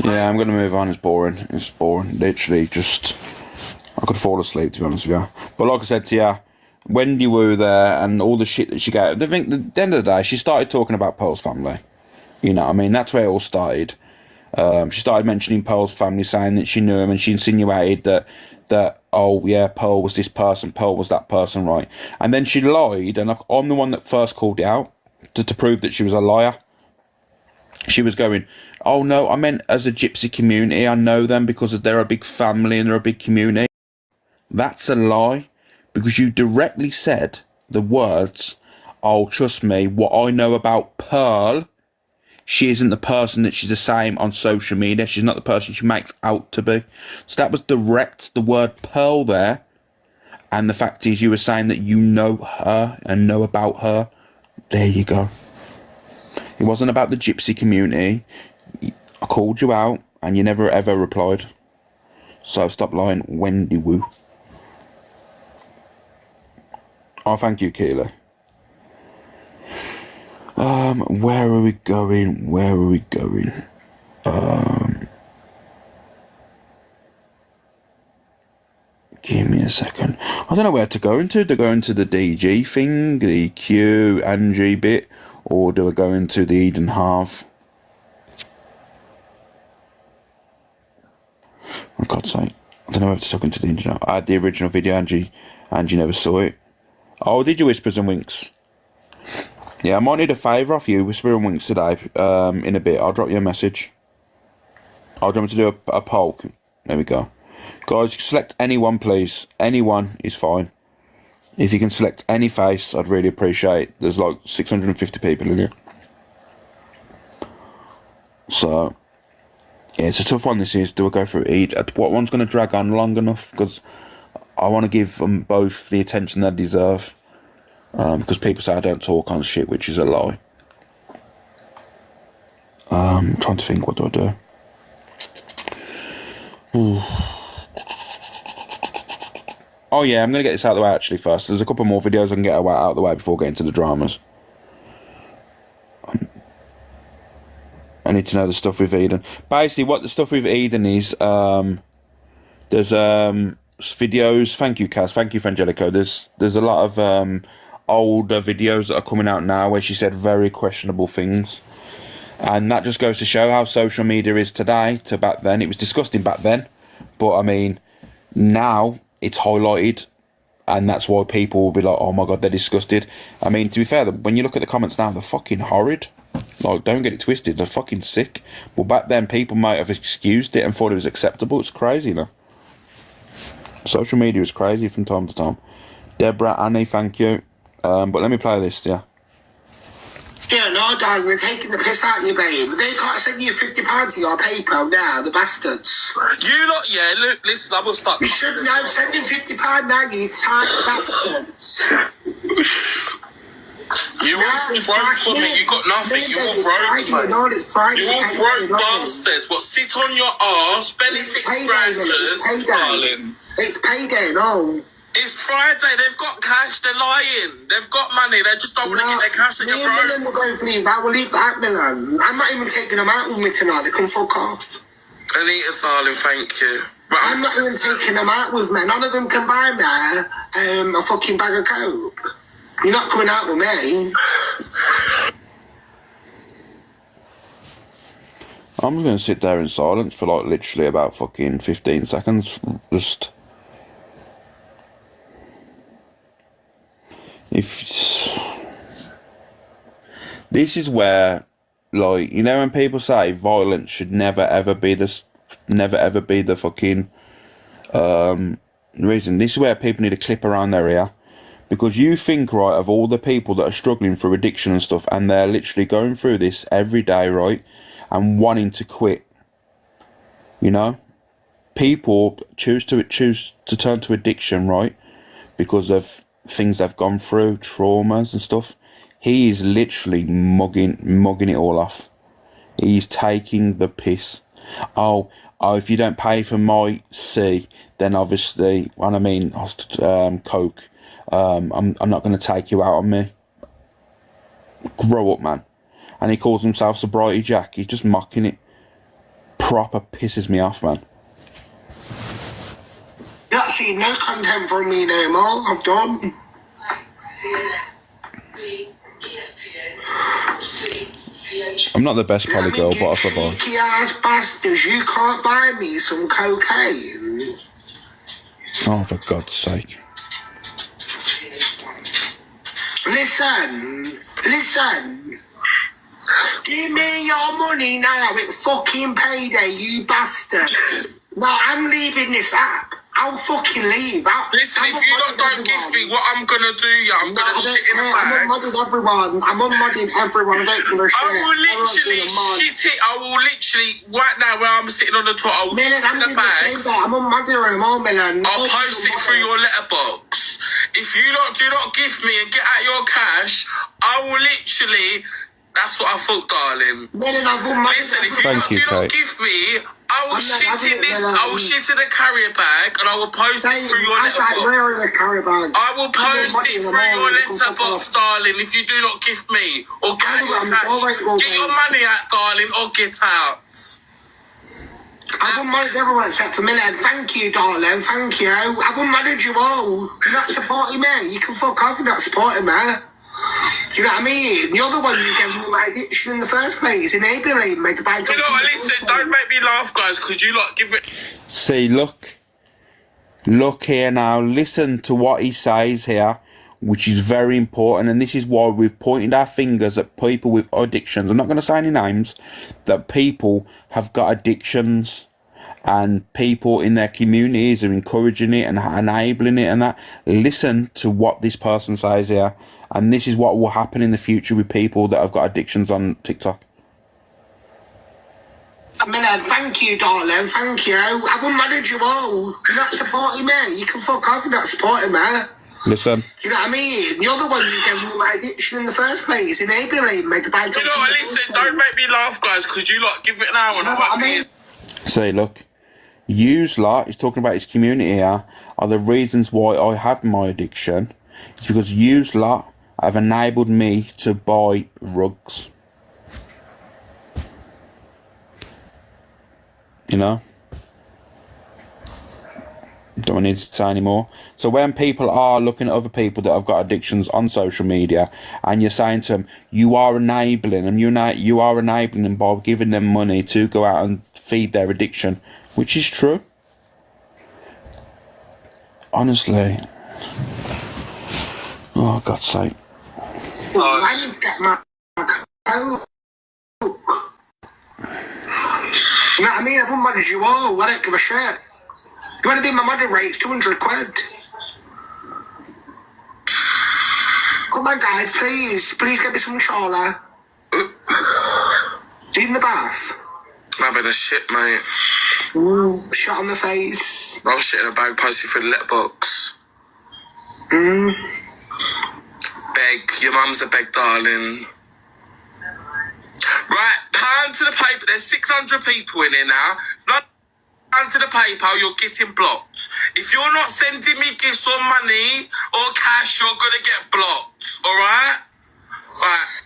Yeah, I'm going to move on. It's boring. It's boring. Literally, just... I could fall asleep, to be honest with you. But like I said to you, Wendy Wu there and all the shit that she gave... At the end of the day, she started talking about Pearl's family. You know what I mean? That's where it all started. She started mentioning Pearl's family, saying that she knew him, and she insinuated that oh yeah, Pearl was this person, Pearl was that person, right? And then she lied, and I'm the one that first called it out to prove that she was a liar. She was going, oh no, I meant as a gypsy community, I know them because they're a big family and they're a big community. That's a lie, because you directly said the words, oh, trust me, what I know about Pearl, she isn't the person that she's the same on social media. She's not the person she makes out to be. So that was direct, the word Pearl there. And the fact is, you were saying that you know her and know about her. There you go. It wasn't about the gypsy community. I called you out and you never ever replied. So stop lying, Wendy Woo. Oh, thank you, Keela. Where are we going? Where are we going? Give me a second. I don't know where to go into. Do I go into the DG thing, the Q, Angie bit, or do I go into the Eden half? For God's sake. I don't know where to talk into the internet. I had the original video, Angie never saw it. Oh, did you Whispers and Winks? Yeah, I might need a favour off you, Whisper and Winks, today. In a bit, I'll drop you a message. I'll drop me to do a poll. There we go. Guys, select anyone, please. Anyone is fine. If you can select any face, I'd really appreciate it. There's like 650 people in here. So, yeah, it's a tough one this is. Do I go for Eid? What one's going to drag on long enough? Because I want to give them both the attention they deserve. Because people say I don't talk on shit, which is a lie. I'm trying to think, what do I do? Ooh. Oh yeah, I'm going to get this out of the way actually first. There's a couple more videos I can get out of the way before getting to the dramas. I need to know the stuff with Eden. Basically, what the stuff with Eden is, there's videos. Thank you, Kaz. Thank you, Frangelico. There's a lot of older videos that are coming out now where she said very questionable things. And that just goes to show how social media is today to back then. It was disgusting back then. But, I mean, now it's highlighted. And that's why people will be like, oh, my God, they're disgusted. I mean, to be fair, when you look at the comments now, they're fucking horrid. Like, don't get it twisted. They're fucking sick. Well, back then, people might have excused it and thought it was acceptable. It's crazy, though. Social media is crazy from time to time. Deborah, Annie, thank you. But let me play this, yeah.
Yeah, no, Dad, we're taking the piss out of you, babe. They can't send you £50 to your PayPal now, the bastards.
You lot, yeah, look, listen, I will start.
You shouldn't have send him £50 now, you tight bastards.
You all broke for me, you got nothing, you all broke. You all broke bastards. What, sit on your arse, benefit scratchers, darling.
It's payday, no.
It's Friday, they've got cash, they're lying. They've got money, they just don't want to get their cash and you're broke.
Me and will go leave that, we'll leave that, Milan. I'm not even taking them out with me tonight, they can fuck off.
Anita, darling, thank you. But
I'm not even taking them out with me. None of them can buy me a fucking bag of coke. You're not coming out with me.
I'm just going to sit there in silence for like literally about fucking 15 seconds. Just... This is where, like, you know when people say violence should never ever be the fucking reason. This is where people need a clip around their ear. Because you think, right, of all the people that are struggling through addiction and stuff, and they're literally going through this every day, right, and wanting to quit. You know? People choose to turn to addiction, right, because of things they've gone through, traumas and stuff. He is literally mugging it all off. He's taking the piss. Oh, if you don't pay for my C, then obviously, what I mean, coke. I'm not going to take you out on me. Grow up, man. And he calls himself Sobriety Jack. He's just mocking it. Proper pisses me off, man.
You're not seeing no content from me no more. I'm done.
I'm not the best
Let me
polygirl, but I
get
survive.
cheeky ass bastards. You can't buy me some cocaine.
Oh, for God's sake.
Listen. Give me your money now. It's fucking payday, you bastard. No, I'm leaving this app. I'll fucking leave.
Listen, if you don't give me what I'm gonna do, I'm gonna shit in the bag.
I'm unmudding everyone. I don't give a shit.
I will literally shit it. I will literally, right now where I'm sitting on the toilet, I will shit in the bag.
I'm unmudding them all, Milan.
I'll post it through your letterbox. If you do not give me and get out your cash, I will literally. That's what I thought, darling. Listen, if you do not give me, I will shit in this. I will shit in a carrier bag and I will post it through your letterbox. I will post it through your letterbox, darling. If you do not give me or get out your cash, get your money out, darling, or get out.
I've unmarried everyone except for Milan. Thank you, darling. Thank you. I've unmarried you all. You're not supporting me. You can fuck off. You're not supporting me. Do you know what I mean? You're the one who gave me my addiction in the first place, enabling me to buy drugs.
You know what, listen, don't make me laugh, guys, because you give it...
See, look here now, listen to what he says here, which is very important, and this is why we've pointed our fingers at people with addictions. I'm not going to say any names, that people have got addictions, and people in their communities are encouraging it and enabling it and that. Listen to what this person says here. And this is what will happen in the future with people that have got addictions on TikTok.
Milan, thank you, darling. Thank you. I've unmarried you all. You're not supporting me. You can fuck off. You're not supporting me.
Listen.
Do you know what I mean? You're the one who gave me my addiction in the first place, enabling me to buy drugs.
You know what, listen, don't make me laugh, guys, because you give it an hour.
You know what I mean?
Say, look. Yous lot, he's talking about his community here, are the reasons why I have my addiction. It's because yous lot have enabled me to buy rugs. You know? Don't need to say any more. So when people are looking at other people that have got addictions on social media, and you're saying to them, you are enabling them, you are enabling them by giving them money to go out and feed their addiction, which is true. Honestly. Oh, God's sake.
I need to get my coke. You know what I mean? I've unmarried you all. I don't give a shit. You want to be my modern rate? It's 200 quid. Come on, guys, please. Please get me some chola. In the bath.
I'm having a shit, mate.
Ooh, shot on the face.
I'm shit in a bag, posted through the letterbox. Beg. Your mum's a beg, darling. Right, pound to the paper. There's 600 people in here now. Not pound to the PayPal, you're getting blocked. If you're not sending me gifts or money or cash, you're gonna get blocked. Alright? Right.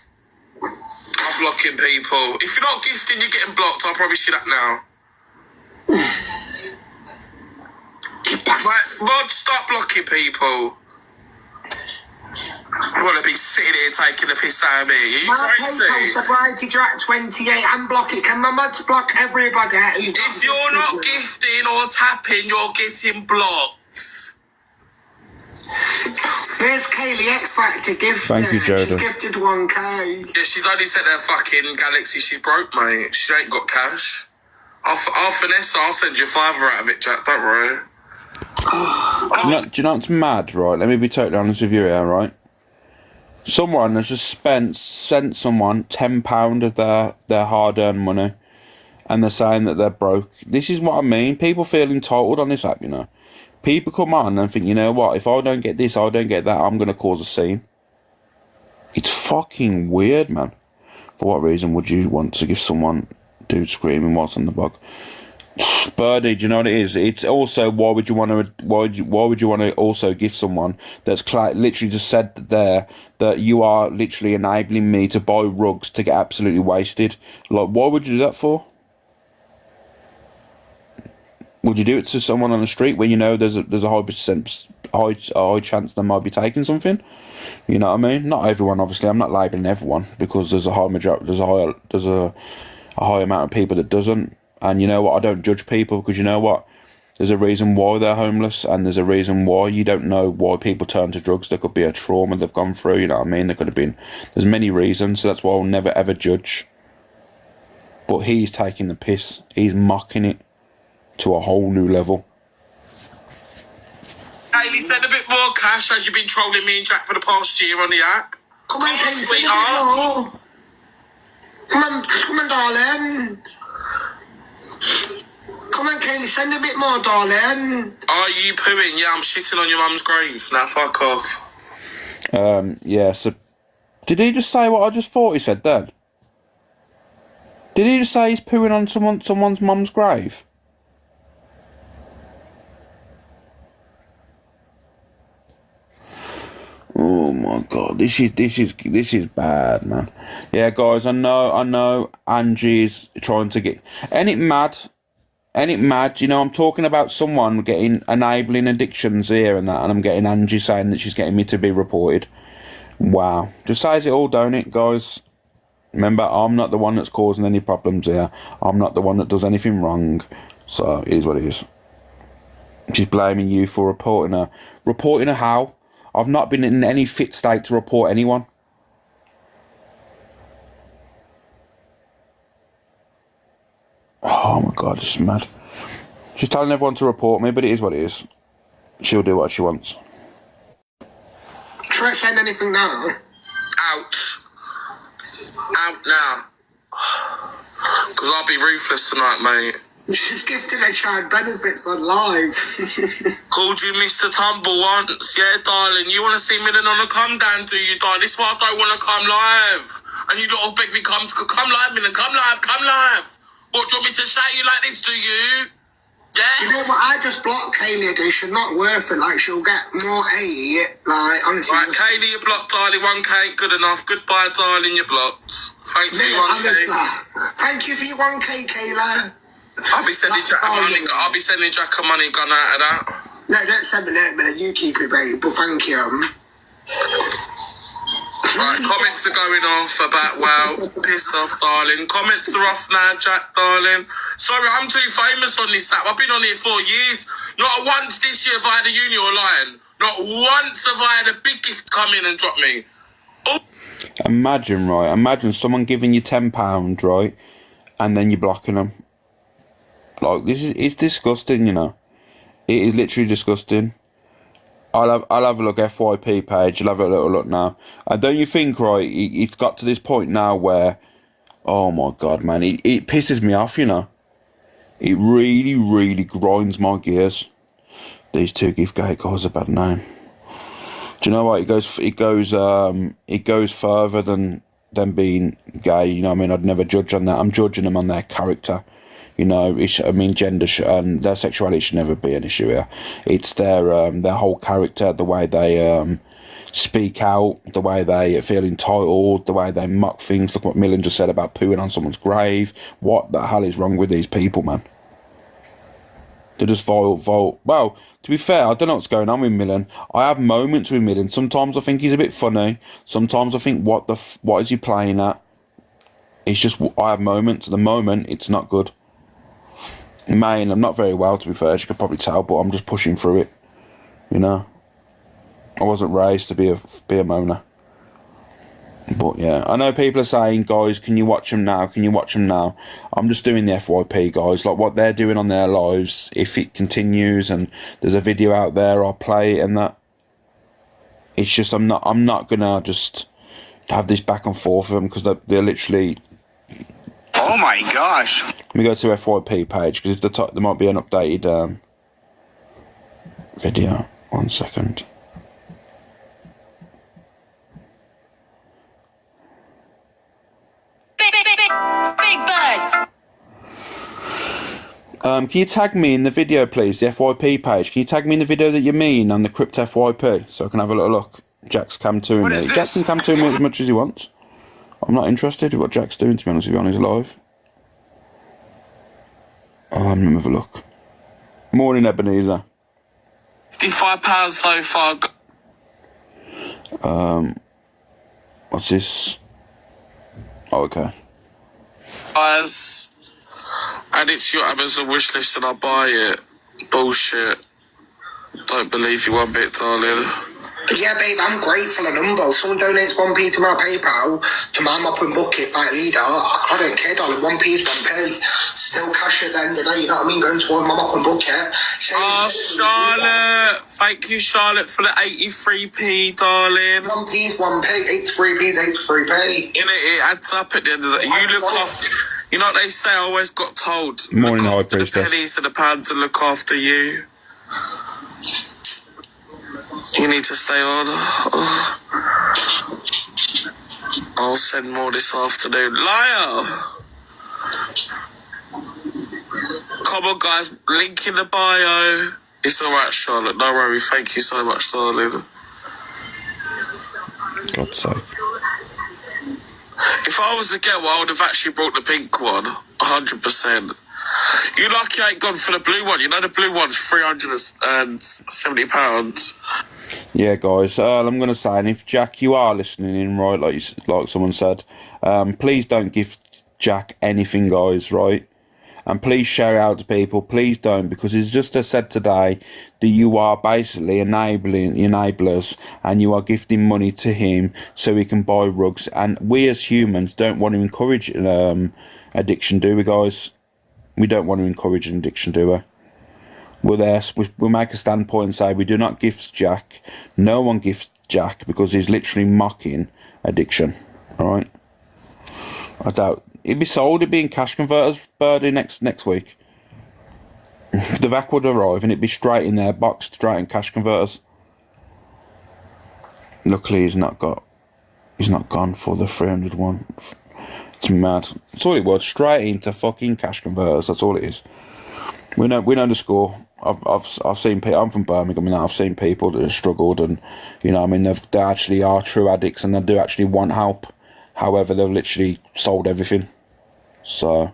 I'm blocking people. If you're not gifting, you're getting blocked. I'll promise you that now. Right, Rod, stop blocking people. You want to be sitting here taking a piss out of me? Are you crazy?
PayPal sobriety track 28 and block it. Can my mods block everybody?
If you're not gifting or tapping, you're getting blocked.
There's Kaylee X Factor gifted.
Thank you, Jordan.
She's gifted 1K.
Yeah, she's only sent her fucking Galaxy. She's broke, mate. She ain't got cash. I'll finesse her. I'll send you $5 out of it, Jack. Don't worry.
Do you know what's mad, right? Let me be totally honest with you here, right? Someone has just sent someone £10 of their hard-earned money, and they're saying that they're broke. This is what I mean. People feel entitled on this app, you know. People come on and think, you know what, if I don't get this, I don't get that, I'm going to cause a scene. It's fucking weird, man. For what reason would you want to give someone dude screaming whilst on the bug? Birdie, do you know what it is? It's also, why would you want to also give someone that's literally just said there that you are literally enabling me to buy rugs to get absolutely wasted? Like, why would you do that for? Would you do it to someone on the street when you know there's a high high chance they might be taking something. You know what I mean? Not everyone, obviously. I'm not labelling everyone, because there's a high majority, there's a high amount of people that doesn't. And you know what? I don't judge people, because you know what? There's a reason why they're homeless, and there's a reason why. You don't know why people turn to drugs. There could be a trauma they've gone through, you know what I mean? There could have been, there's many reasons, so that's why I'll never ever judge. But he's taking the piss. He's mocking it to a whole new level.
Kaylee, send a bit more cash as you've been trolling me and Jack for the past year on the app.
Come on, Kaylee, send a bit more. Come on, darling. Come on, Kaylee, send a bit more, darling.
Are you pooing? Yeah, I'm shitting on your mum's grave. Now fuck off.
Yeah, so... Did he just say what I just thought he said then? Did he just say he's pooing on someone's mum's grave? Oh my god, this is bad, man. Yeah, guys, I know Angie's trying to get... Ain't it mad? You know, I'm talking about someone getting enabling addictions here and that, and I'm getting Angie saying that she's getting me to be reported. Wow. Just says it all, don't it, guys? Remember, I'm not the one that's causing any problems here. I'm not the one that does anything wrong. So, it is what it is. She's blaming you for reporting her. Reporting her how? I've not been in any fit state to report anyone. Oh my god, it's mad. She's telling everyone to report me, but it is what it is. She'll do what she wants.
Should I send anything now?
Out now. Because I'll be ruthless tonight, mate.
She's gifting a child benefits on live.
Called you Mr. Tumble once. Yeah, darling. You want to see Million on a come down, do you, darling? This is why I don't want to come live. And you don't beg me come live, Million. Come live. What, do you want me to shout you like this, do you? Yeah?
You know what? I just blocked Kaylee again. She's not worth it. Like, she'll get more hate. Like, honestly.
Right, Kaylee, you're blocked, darling. 1K ain't good enough. Goodbye, darling. You're blocked. Thank you for your 1K.
Thank you for your 1K, Kayla.
I'll be sending Jack money. I'll be sending Jack a money gun out of that.
No, don't send me that, but you keep it, babe. But thank you.
Right, comments are going off about, well, piss off, darling. Comments are off now, Jack, darling. Sorry, I'm too famous on this app. I've been on here 4 years. Not once this year have I had a uni or lion. Not once have I had a big gift come in and drop me. Oh.
Imagine someone giving you £10, right, and then you're blocking them. Like, it's disgusting, you know. It is literally disgusting. I'll have a look, FYP page. I'll have a little look now. And don't you think, right, it's got to this point now where, oh my god, man, it pisses me off, you know. It really, really grinds my gears. These two gift gate guys are a bad name. Do you know what? It goes further than being gay. You know what I mean? I'd never judge on that. I'm judging them on their character. You know, gender and their sexuality should never be an issue here. It's their whole character, the way they speak out, the way they feel entitled, the way they mock things. Look what Millen just said about pooing on someone's grave. What the hell is wrong with these people, man? They're just vile. Well, to be fair, I don't know what's going on with Millen. I have moments with Millen. Sometimes I think he's a bit funny. Sometimes I think, what is he playing at? It's just, I have moments. At the moment, it's not good. Man, I'm not very well, to be fair, as you could probably tell, but I'm just pushing through it, you know. I wasn't raised to be a moaner. But yeah, I know people are saying, guys, can you watch them now? Can you watch them now? I'm just doing the FYP, guys. Like, what they're doing on their lives, if it continues and there's a video out there, I'll play it and that. It's just, I'm not gonna just have this back and forth with them, because they're literally...
Oh my gosh.
Let me go to FYP page, because there might be an updated video. 1 second.
Big Bud.
Can you tag me in the video, please? The FYP page. Can you tag me in the video that you mean on the Crypt FYP, so I can have a little look? Jack's cam 2 me. Jack can cam 2 me as much as he wants. I'm not interested in what Jack's doing, to be honest with you, on his live. Let me have a look. Morning, Ebenezer.
£55 so far.
What's this? Oh, okay.
Guys, add it to your Amazon wish list and I'll buy it. Bullshit. Don't believe you one bit, darling.
Yeah, babe, I'm grateful and humble. Someone donates 1p to my PayPal, to my mop and bucket, like leader. I don't care, darling. 1p is 1p. Still cash at the end of the day, you know what I mean? Going towards my mop and bucket.
Oh, Charlotte. Thank you, Charlotte, for the 83p, darling.
1p is 1p, 83p is 83p.
It adds up at the end of the day. You look after... You know what they say? I always got told.
Morning,
look
High
after the
Priestess.
pennies and the pounds and look after you. You need to stay on. Oh. I'll send more this afternoon. Liar! Come on, guys. Link in the bio. It's alright, Charlotte. No worry. Thank you so much, darling.
God's sake.
If I was to get one, I would have actually brought the pink one. 100%. You lucky I ain't gone for the blue one. You know the blue one's £370.
Yeah, guys, I'm going to say, and if Jack, you are listening in, right, like someone said, please don't give Jack anything, guys, right? And please share out to people. Please don't, because it's just as said today that you are basically enablers, and you are gifting money to him so he can buy rugs. And we as humans don't want to encourage addiction, do we, guys? We don't want to encourage an addiction, do we? We'll make a standpoint and say we do not gift Jack. No one gifts Jack because he's literally mocking addiction. Alright? I doubt. It'd be sold, it'd be in cash converters, Birdie, next week. The vac would arrive and it'd be straight in there, boxed straight in cash converters. Luckily he's not gone for the 300 one. It's mad. That's all it was. Straight into fucking cash converters. That's all it is. We know the score. I've seen people. I'm from Birmingham, and I've seen people that have struggled, and you know, I mean, they actually are true addicts, and they do actually want help. However, they've literally sold everything, so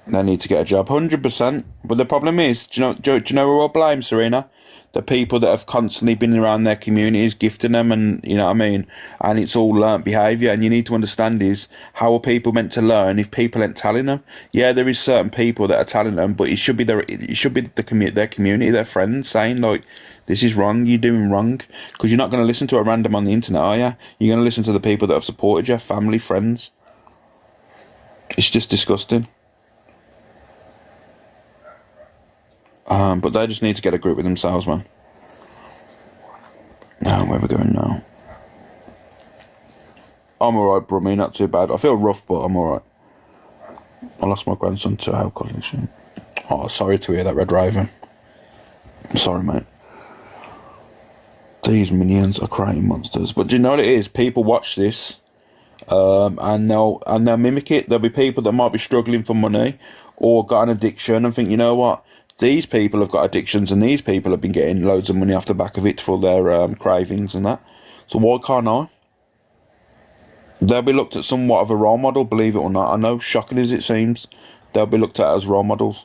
they need to get a job, 100%. But the problem is, do you know who I blame, Serena? The people that have constantly been around their communities, gifting them, and you know what I mean. And it's all learnt behaviour. And you need to understand is how are people meant to learn if people ain't telling them? Yeah, there is certain people that are telling them, but it should be their community, their friends saying like, this is wrong, you're doing wrong. Because you're not going to listen to a random on the internet, are you? You're going to listen to the people that have supported you, family, friends. It's just disgusting. But they just need to get a grip with themselves, man. Now, where are we going now? I'm alright, Brummy, not too bad. I feel rough, but I'm alright. I lost my grandson to alcohol addiction. Oh, sorry to hear that, Red Raven. I'm sorry, mate. These minions are creating monsters. But do you know what it is? People watch this, and they'll mimic it. There'll be people that might be struggling for money or got an addiction and think, you know what? These people have got addictions, and these people have been getting loads of money off the back of it for their cravings and that. So why can't I? They'll be looked at somewhat of a role model, believe it or not. I know, shocking as it seems, they'll be looked at as role models.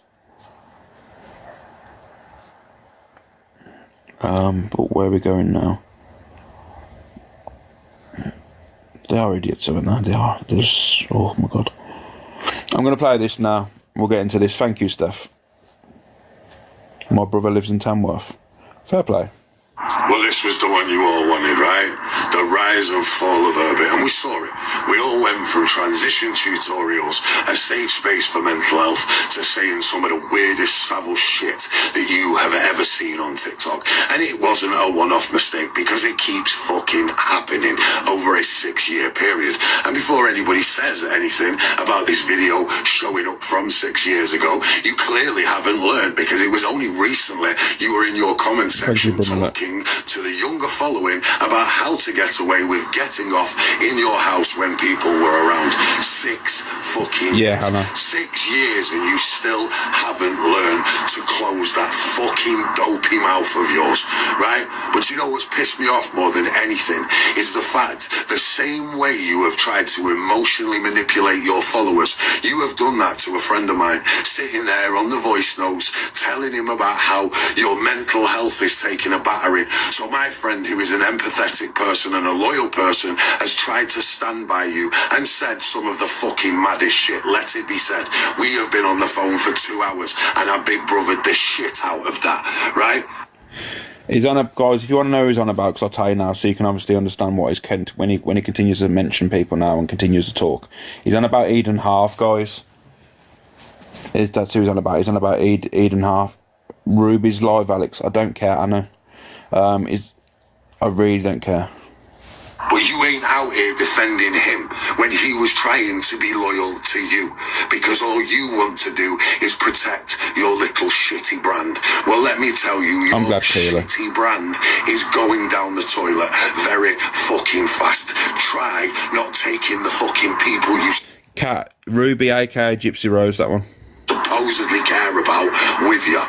But where are we going now? They are idiots, aren't they? They are. They're just, oh my god. I'm going to play this now. We'll get into this. Thank you, Steph. My brother lives in Tamworth. Fair play.
Well, this was the one you all wanted, right? The rise and fall of Herbert, and we saw it. We all went from transition tutorials, a safe space for mental health, to saying some of the weirdest, savage shit that you have ever seen on TikTok. And it wasn't a one-off mistake, because it keeps fucking happening over a 6-year period. And before anybody says anything about this video showing up from 6 years ago, you clearly haven't learned, because it was only recently you were in your comment section talking to the younger following about how to get away with getting off in your house when people were around. 6 fucking
Yeah,
years.
I know.
6 years and you still haven't learned to close that fucking dopey mouth of yours, right? But you know what's pissed me off more than anything is the fact the same way you have tried to emotionally manipulate your followers, you have done that to a friend of mine, sitting there on the voice notes, telling him about how your mental health is taking a battering. So my friend, who is an empathetic person and a loyal person, has tried to stand by you and said some of the fucking maddest shit. Let it be said, we have been on the phone for 2 hours and our big brothered the shit out of that, right?
He's on a, guys, if you want to know who he's on about, because I'll tell you now, so you can obviously understand what he's when he continues to mention people now and continues to talk. He's on about Eden Half, guys. That's who he's on about. He's on about Eden Half. Ruby's live, Alex. I don't care, Anna. I really don't care.
But you ain't out here defending him when he was trying to be loyal to you, because all you want to do is protect your little shitty brand. Well, let me tell you, your shitty brand is going down the toilet very fucking fast. Try not taking the fucking people you
Cat Ruby, aka Gypsy Rose, that one.
supposedly care about with you.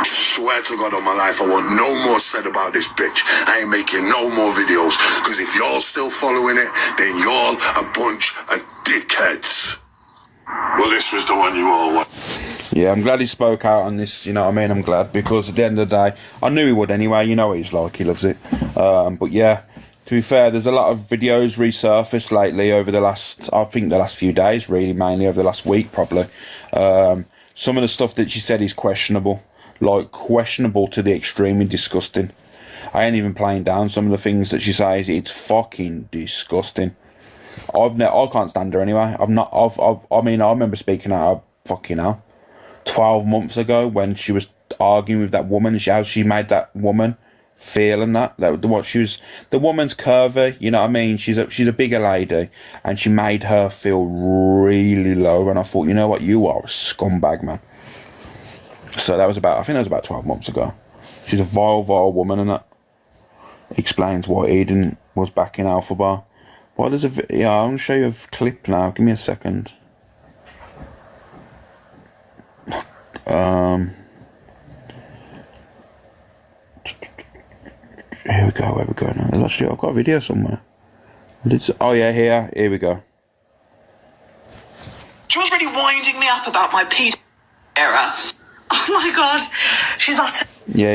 Swear to God on my life, I want no more said about this bitch. I ain't making no more videos, because if you're still following it, then you're a bunch of dickheads. Well, this was the one you all want.
Yeah, I'm glad he spoke out on this, you know what I mean? I'm glad, because at the end of the day, I knew he would anyway, you know what he's like, he loves it. But yeah, to be fair, there's a lot of videos resurfaced lately over the last, I think the last few days, really, mainly over the last week, probably. Some of the stuff that she said is questionable. Like, questionable to the extremely disgusting. I ain't even playing down some of the things that she says. It's fucking disgusting. I can't stand her anyway. I mean, I remember speaking at her fucking hell 12 months ago when she was arguing with that woman. How she made that woman feel and that what she was. The woman's curvy, you know what I mean? She's a bigger lady, and she made her feel really low. And I thought, you know what, you are a scumbag, man. So that was about, I think that was about 12 months ago. She's a vile woman, and that explains why Eden was back in Alpha Bar. Well, there's yeah, I'm gonna show you a clip now. Give me a second. Here we go. Where we go now? There's actually, I've got a video somewhere. Oh yeah, here we go.
She was really winding me up about my pedo era. Oh my God, she's at.
Yeah,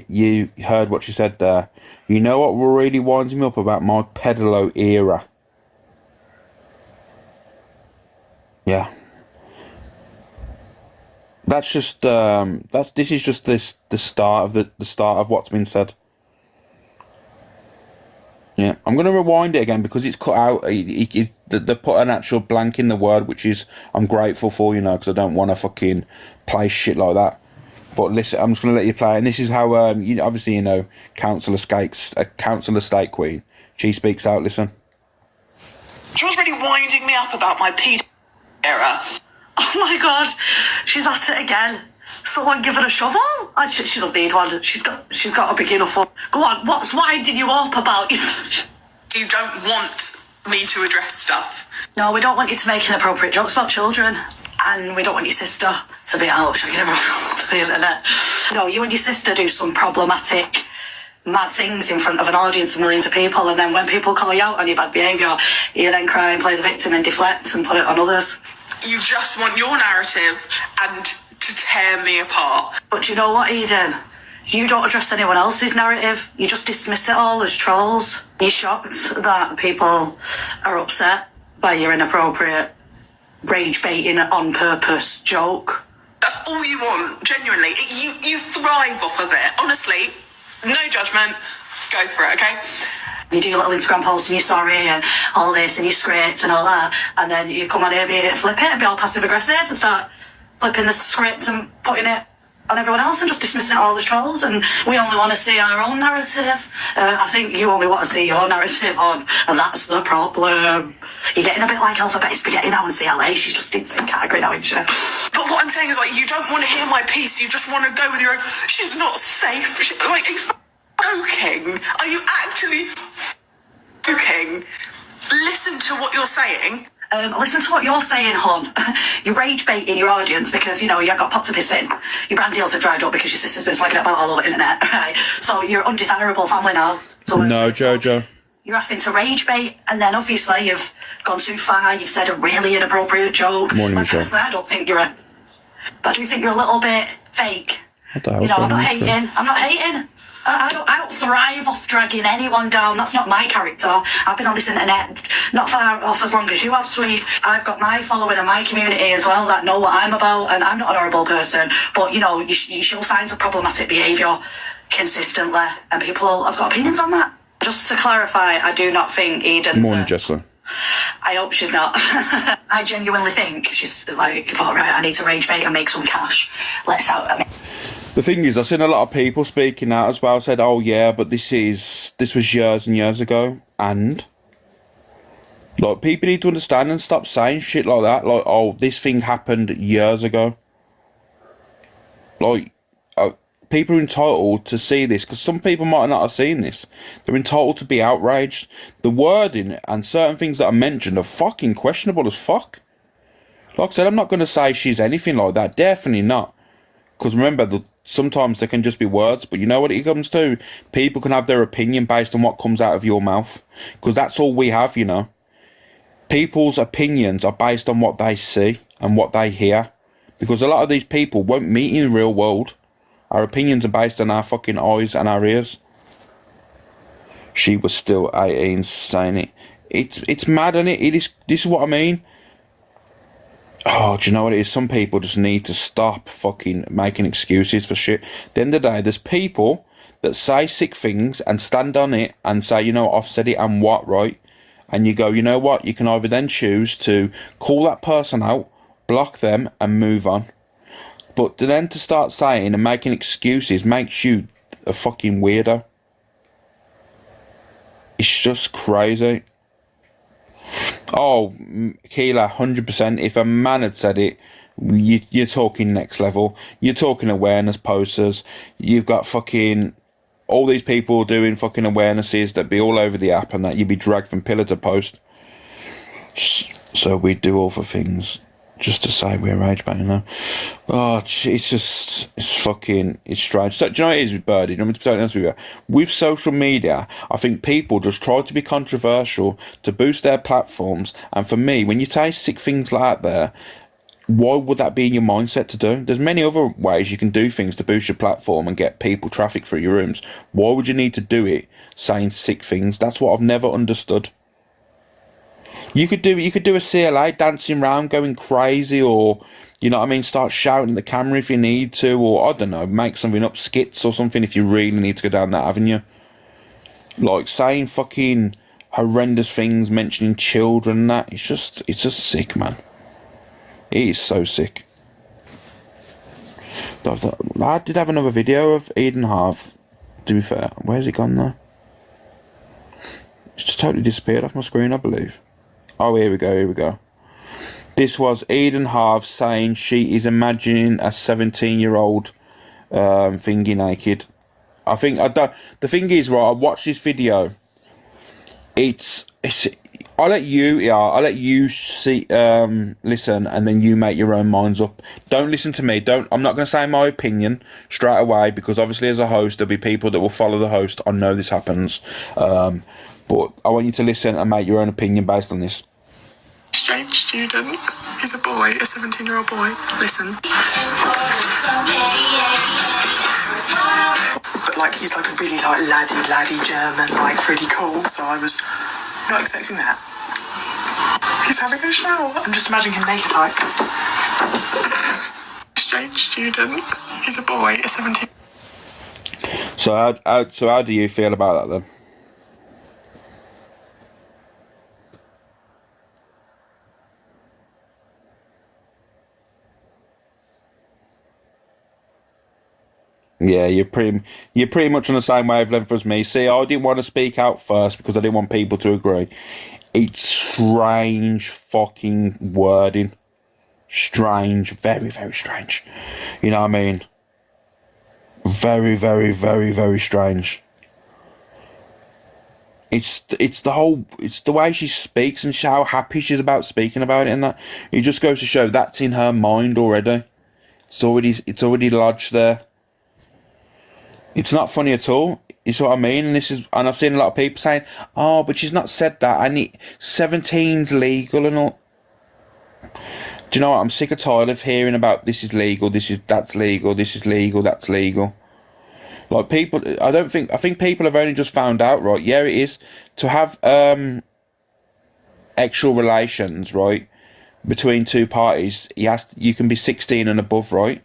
you heard what she said there. You know what really winds me up about my pedalo era? Yeah. That's just this is just the start of what's been said. Yeah, I'm gonna rewind it again because it's cut out. They put an actual blank in the word, which is I'm grateful for, you know, because I don't want to fucking play shit like that. But listen, I'm just gonna let you play, and this is how you obviously, you know, Council Estate Queen. She speaks out. Listen.
She was really winding me up about my pedo era. Oh my God, she's at it again. Someone give her a shovel? She don't need one. She's got a big enough one. Go on, what's winding you up about? You don't want me to address stuff. No, we don't want you to make inappropriate jokes about children. And we don't want your sister to be out showing everyone to the internet. No, you and your sister do some problematic, mad things in front of an audience of millions of people, and then when people call you out on your bad behaviour, you then cry and play the victim and deflect and put it on others. You just want your narrative and to tear me apart. But you know what, Eden? You don't address anyone else's narrative. You just dismiss it all as trolls. You're shocked that people are upset by your inappropriate, rage-baiting, on-purpose joke. That's all you want, genuinely. You thrive off of it. Honestly, no judgment. Go for it, okay? You do your little Instagram post and you're sorry and all this and you script and all that, and then you come on here, flip it and be all passive-aggressive and start flipping the script and putting it on everyone else and just dismissing all the trolls, and we only want to see our own narrative. I think you only want to see your narrative on, and that's the problem. You're getting a bit like Alphabet Spaghetti now in CLA. She's just in the same category now, isn't she? But what I'm saying is, like, you don't want to hear my piece. You just want to go with your own. She's not safe. Are you joking? Are you actually joking? listen to what you're saying. Listen to what you're saying, hon. You're rage baiting your audience because, you know, you got pots to piss in. Your brand deals are dried up because your sister's been slagging about all over the internet. Right? So you're undesirable family now. So
No, Jojo.
you're having to rage bait, and then obviously you've gone too far. You've said a really inappropriate joke.
Morning,
Like,
Michelle.
personally, I don't think you're a... But I do think you're a little bit fake.
What the hell?
You know, I'm not hating. I'm not hating. I don't thrive off dragging anyone down. That's not my character. I've been on this internet not far off as long as you have, sweet. I've got my following and my community as well that know what I'm about, and I'm not an horrible person. But, you know, you show signs of problematic behaviour consistently, and people have got opinions on that. Just to clarify, I do not think Eden's...
Morning, Jessler.
I hope she's not. I genuinely think she's like, all right, I need to rage bait and make some cash. Let's out. I mean,
The thing is, I've seen a lot of people speaking out as well, said, oh yeah, but this was years and years ago, and like, people need to understand and stop saying shit like that, like, oh, this thing happened years ago. Like, people are entitled to see this, because some people might not have seen this. They're entitled to be outraged. The wording and certain things that are mentioned are fucking questionable as fuck. Like I said, I'm not going to say she's anything like that, definitely not. Because remember, sometimes there can just be words, but you know what it comes to? People can have their opinion based on what comes out of your mouth. Because that's all we have, you know. People's opinions are based on what they see and what they hear. Because a lot of these people won't meet in the real world. Our opinions are based on our fucking eyes and our ears. She was still 18 saying it. It's mad, isn't it? This is what I mean. Oh, do you know what it is? Some people just need to stop fucking making excuses for shit. At the end of the day, there's people that say sick things and stand on it and say, you know, I've said it and what, right? And you go, you know what? You can either then choose to call that person out, block them and move on. But then to start saying and making excuses makes you a fucking weirdo. It's just crazy. Oh, Keela, 100%. If a man had said it, you're talking next level. You're talking awareness posters. You've got fucking all these people doing fucking awarenesses that be all over the app and that you'd be dragged from pillar to post. So we do all the things just to say we're rage baiting now. Oh, it's strange. So, do you know what it is with Birdie? To be totally honest with you, with social media, I think people just try to be controversial to boost their platforms. And for me, when you say sick things like that, why would that be in your mindset to do? There's many other ways you can do things to boost your platform and get people traffic through your rooms. Why would you need to do it saying sick things? That's what I've never understood. You could do a CLA dancing around going crazy, or, you know what I mean, start shouting at the camera if you need to, or I don't know, make something up, skits or something if you really need to go down that avenue. Like saying fucking horrendous things, mentioning children and that, it's just sick, man. It is so sick. I did have another video of Eden Harv, to be fair. Where's it gone now? It's just totally disappeared off my screen, I believe. Oh, here we go. This was Eden Harv saying she is imagining a 17-year-old thingy naked. I think the thing is, right, I watched this video. I'll let you see, listen, and then you make your own minds up. Don't listen to me. I'm not going to say my opinion straight away, because obviously as a host, there'll be people that will follow the host. I know this happens. But I want you to listen and make your own opinion based on this.
Strange student. He's a boy, a 17-year-old boy. Listen. But like, he's like a really like laddie German, like really cool. So I was not expecting that. He's having a shower. I'm just imagining him naked, like. Strange student. He's a boy, a 17.
So how do you feel about that then? Yeah, you're pretty much on the same wavelength as me. See, I didn't want to speak out first because I didn't want people to agree. It's strange fucking wording. Strange, very, very strange. You know what I mean? Very, very, very, very strange. It's the way she speaks and how happy she's about speaking about it, and that it just goes to show that's in her mind already. It's already lodged there. It's not funny at all. It's what I mean, and I've seen a lot of people saying, "Oh, but she's not said that." And 17's legal and all. Do you know what? I'm sick of tired of hearing about this is legal, that's legal, this is legal, that's legal. Like people, I think people have only just found out, right? Yeah, it is to have actual relations, right, between two parties. You can be 16 and above, right?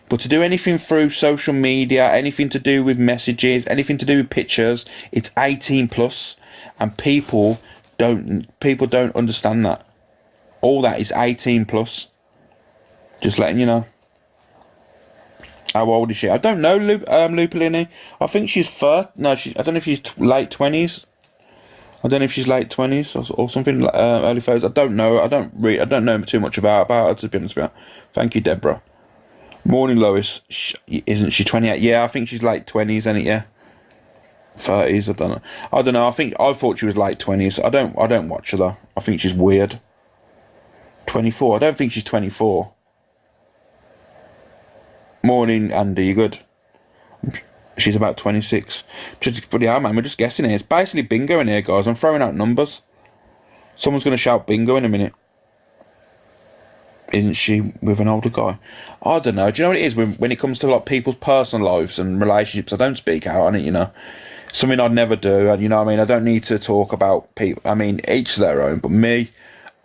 But to do anything through social media, anything to do with messages, anything to do with pictures, it's 18 plus, and people don't understand that. All that is 18 plus. Just letting you know. How old is she? I don't know, Lupulini. I think she's I don't know if she's late 20s. I don't know if she's late 20s or something, early 30s. I don't know. I don't know too much about her, to be honest with you. Thank you, Deborah. Morning, Lois. Isn't she 28? Yeah, I think she's late 20s, isn't it? Yeah. 30s, I don't know. I thought she was late 20s. I don't watch her though. I think she's weird. 24. I don't think she's 24. Morning, Andy. You good? She's about 26. Just bloody hell, man. We're just guessing here. It's basically bingo in here, guys. I'm throwing out numbers. Someone's going to shout bingo in a minute. Isn't she with an older guy? I don't know. Do you know what it is? When it comes to like people's personal lives and relationships, I don't speak out on it, you know. Something I'd never do. And you know what I mean? I don't need to talk about people. I mean, each their own. But me,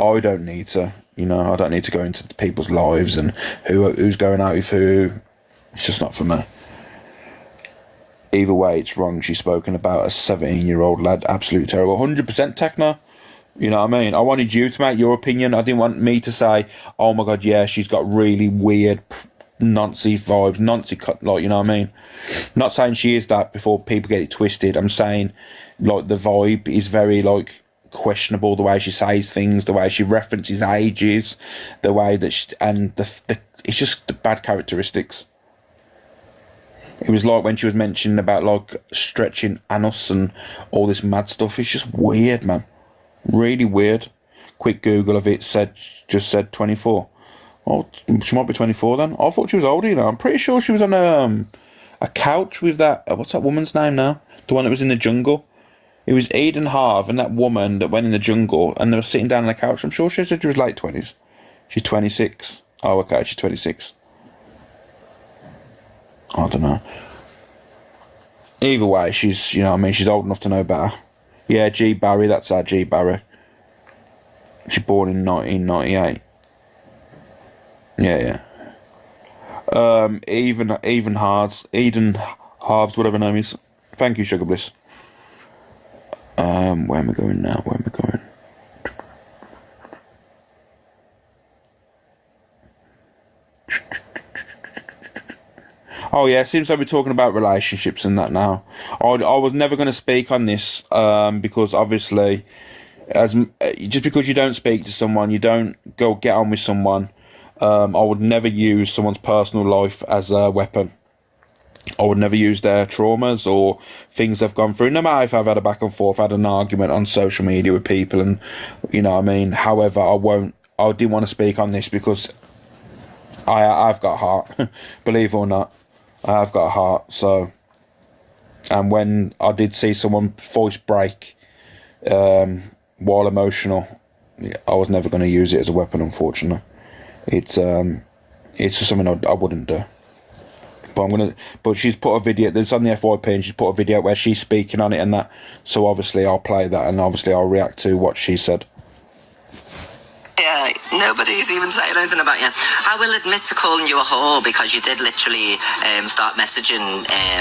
I don't need to. You know, I don't need to go into people's lives and who's going out with who. It's just not for me. Either way, it's wrong. She's spoken about a 17-year-old lad. Absolutely terrible. 100% techno. You know what I mean? I wanted you to make your opinion. I didn't want me to say, oh my God, yeah, she's got really weird Nancy vibes. Nancy, like, you know what I mean? Not saying she is that before people get it twisted. I'm saying, like, the vibe is very, like, questionable. The way she says things, the way she references ages, the way that it's just the bad characteristics. It was like when she was mentioning about, like, stretching anus and all this mad stuff. It's just weird, man. Really weird. Quick Google of it just said 24. Oh, she might be 24 then. I thought she was older, you know. I'm pretty sure she was on a couch with that. What's that woman's name now? The one that was in the jungle. It was Eden Harv and that woman that went in the jungle, and they were sitting down on the couch. I'm sure she said she was late 20s. She's 26. Oh, okay, she's 26. I don't know. Either way, she's, you know what I mean, she's old enough to know better. Yeah, G. Barry, that's our G. Barry. She's born in 1998. Yeah. Eden Harves, whatever her name is. Thank you, Sugar Bliss. Where am I going now? Oh yeah, it seems like we're talking about relationships and that now. I was never going to speak on this because obviously, just because you don't speak to someone, you don't go get on with someone. I would never use someone's personal life as a weapon. I would never use their traumas or things they've gone through. No matter if I've had a back and forth, had an argument on social media with people, and you know what I mean. However, I didn't want to speak on this because I've got a heart. Believe it or not, I've got a heart. So, and when I did see someone voice break while emotional, I was never going to use it as a weapon. Unfortunately, it's just something I wouldn't do. But she's put a video that's on the FYP, and she's put a video where she's speaking on it and that. So obviously I'll play that, and obviously I'll react to what she said.
Yeah, nobody's even saying anything about you. I will admit to calling you a whore because you did literally start messaging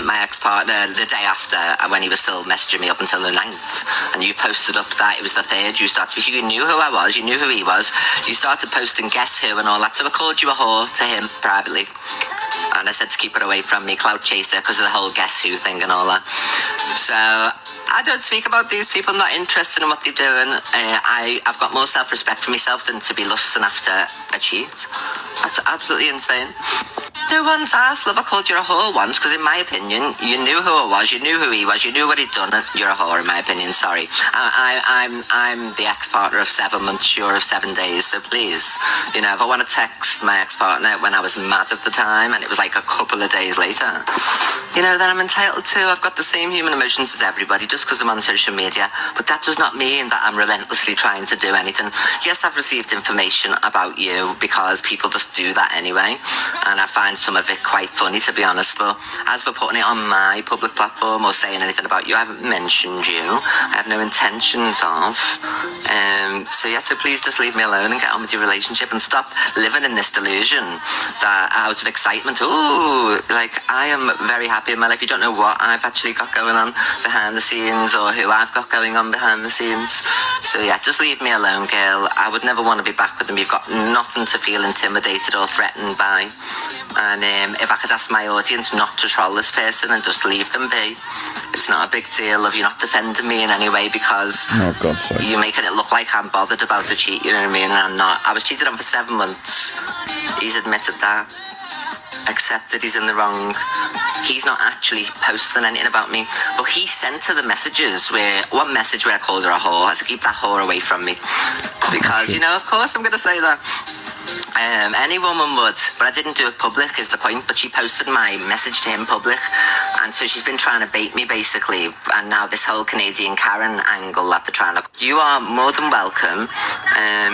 my ex-partner the day after when he was still messaging me up until the 9th. And you posted up that it was the 3rd. You started, you knew who I was, you knew who he was. You started posting guess who and all that. So I called you a whore to him privately. And I said to keep it away from me, clout chaser, because of the whole guess who thing and all that. So I don't speak about these people. I'm not interested in what they're doing. I've got more self-respect for myself than to be lusting after a cheat. That's absolutely insane. No one's asked, love. I called you a whore once because, in my opinion, you knew who I was, you knew who he was, you knew what he'd done. You're a whore, in my opinion. Sorry, I'm the ex-partner of 7 months, you're of 7 days. So please, you know, if I want to text my ex-partner when I was mad at the time and it was like a couple of days later, you know, then I'm entitled to. I've got the same human emotions as everybody just because I'm on social media. But that does not mean that I'm relentlessly trying to do anything. Yes, I've received information about you because people just do that anyway, and I find some of it quite funny, to be honest. But as for putting it on my public platform or saying anything about you, I haven't mentioned you. I have no intentions of. So yeah, so please just leave me alone and get on with your relationship and stop living in this delusion that out of excitement, ooh, like I am very happy in my life. You don't know what I've actually got going on behind the scenes or who I've got going on behind the scenes. So yeah, just leave me alone, girl. I would never want to be back with them. You've got nothing to feel intimidated or threatened by. And if I could ask my audience not to troll this person and just leave them be, it's not a big deal of you not defending me in any way because you're making it look like I'm bothered about the cheat, you know what I mean? And I'm not. I was cheated on for 7 months. He's admitted that. Accepted he's in the wrong. He's not actually posting anything about me, but he sent her the messages where one message where I called her a whore. I had to keep that whore away from me because, you know, of course I'm going to say that. Any woman would, but I didn't do it public is the point. But she posted my message to him public, and so she's been trying to bait me basically. And now this whole Canadian Karen angle that they're trying to. You are more than welcome.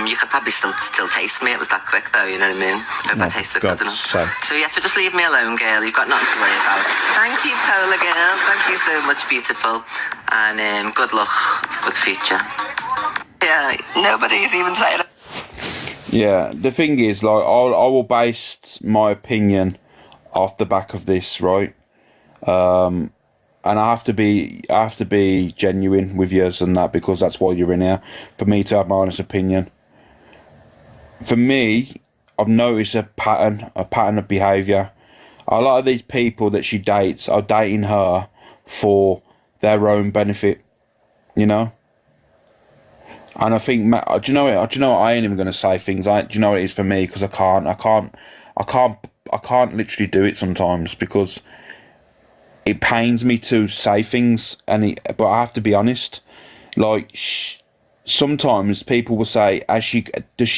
You could probably still taste me. It was that quick though, you know what I mean? Hope I tasted good enough. So yeah, so just leave me alone, girl. You've got nothing to worry about. Thank you, Paula, girl. Thank you so much, beautiful, and good luck with the future. Yeah, nobody's even saying it.
Yeah, the thing is, like, I will base my opinion off the back of this, right? And I have to be genuine with yours and that because that's why you're in here, for me to have my honest opinion. For me, I've noticed a pattern of behaviour. A lot of these people that she dates are dating her for their own benefit, you know. And I think, do you know what? I ain't even gonna say things. Do you know what it is for me? Because I can't literally do it sometimes because it pains me to say things, but I have to be honest. Like sometimes people will say, does she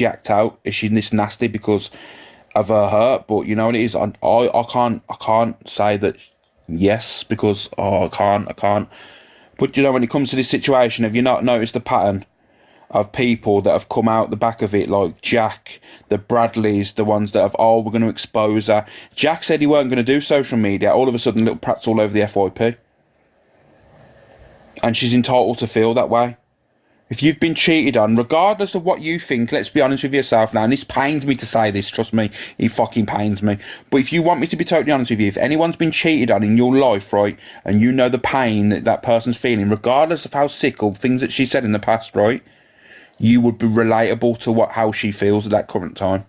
act out? Is she this nasty because of her hurt? But you know what it is. I can't say that yes because I can't. But you know, when it comes to this situation, have you not noticed the pattern of people that have come out the back of it, like Jack, the Bradleys, the ones that have, we're going to expose her. Jack said he weren't going to do social media. All of a sudden, little prat's all over the FYP. And she's entitled to feel that way. If you've been cheated on, regardless of what you think, let's be honest with yourself now, and this pains me to say this, trust me, it fucking pains me. But if you want me to be totally honest with you, if anyone's been cheated on in your life, right, and you know the pain that that person's feeling, regardless of how sick or things that she said in the past, right, you would be relatable to how she feels at that current time.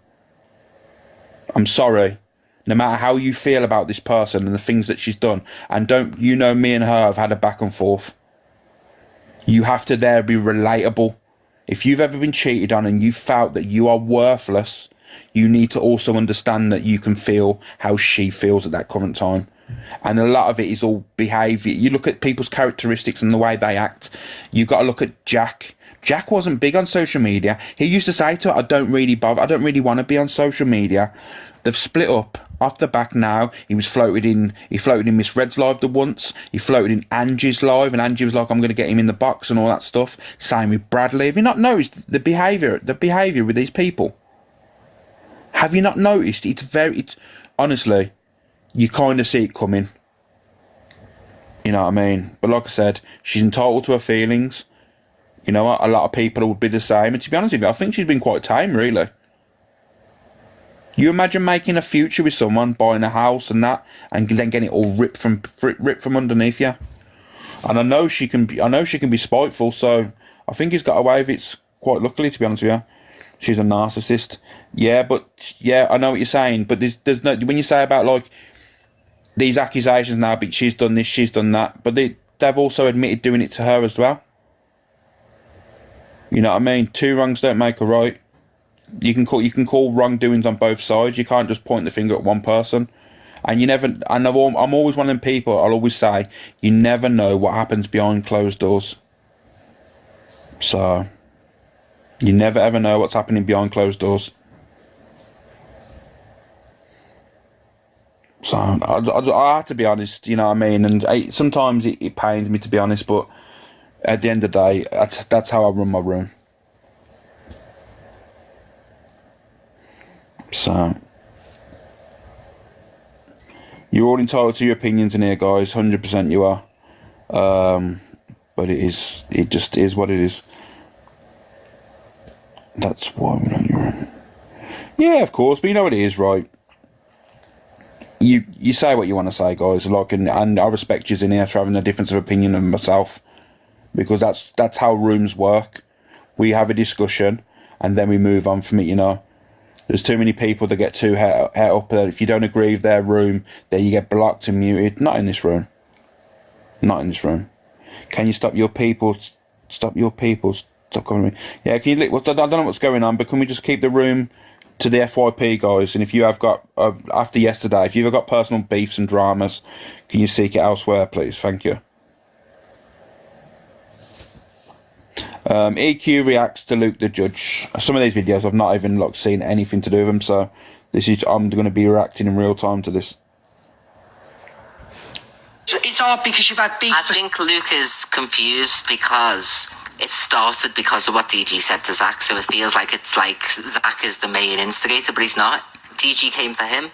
I'm sorry. No matter how you feel about this person and the things that she's done, and me and her have had a back and forth. You have to be relatable. If you've ever been cheated on and you felt that you are worthless, you need to also understand that you can feel how she feels at that current time. And a lot of it is all behaviour. You look at people's characteristics and the way they act. You've got to look at Jack. Jack wasn't big on social media. He used to say to her, I don't really want to be on social media. They've split up off the back now. He floated in Miss Red's live the once. He floated in Angie's live, and Angie was like, I'm going to get him in the box and all that stuff. Same with Bradley. Have you not noticed the behaviour with these people? Have you not noticed? It's honestly, you kind of see it coming. You know what I mean? But like I said, she's entitled to her feelings. You know what? A lot of people would be the same. And to be honest with you, I think she's been quite tame, really. You imagine making a future with someone, buying a house and that, and then getting it all ripped from underneath you. And I know she can be spiteful, so I think he's got away with it quite luckily, to be honest with you. She's a narcissist. Yeah, but yeah, I know what you're saying. But there's no, when you say about like these accusations now, but she's done this, she's done that, but they've also admitted doing it to her as well. You know what I mean? 2 wrongs don't make a right. You can call wrongdoings on both sides. You can't just point the finger at one person. And you never, and I'm always one of them people, I'll always say, you never know what happens behind closed doors. So, you never ever know what's happening behind closed doors. So, I have to be honest, you know what I mean? And sometimes it pains me to be honest, but at the end of the day, that's how I run my room. So, you're all entitled to your opinions in here, guys. 100% you are. But it just is what it is. That's why we're not in your room. Yeah, of course, but you know what it is, right? You say what you want to say, guys. Like, and I respect you in here for having a difference of opinion than myself, because that's how rooms work. We have a discussion, and then we move on from it. You know, there's too many people that get too het up. If you don't agree with their room, then you get blocked and muted. Not in this room. Not in this room. Can you stop your people? Stop your people. Stop calling me. Yeah, can you? I don't know what's going on, but can we just keep the room to the FYP, guys? And if you have got, after yesterday, if you've got personal beefs and dramas, can you seek it elsewhere, please? Thank you. EQ reacts to Luke the Judge. Some of these videos I've not even seen anything to do with them, so I'm going to be reacting in real time to this.
It's hard because you've had beef.
I think Luke is confused because it started because of what DG said to Zach, so it feels like it's like Zach is the main instigator, but he's not. DG came for him,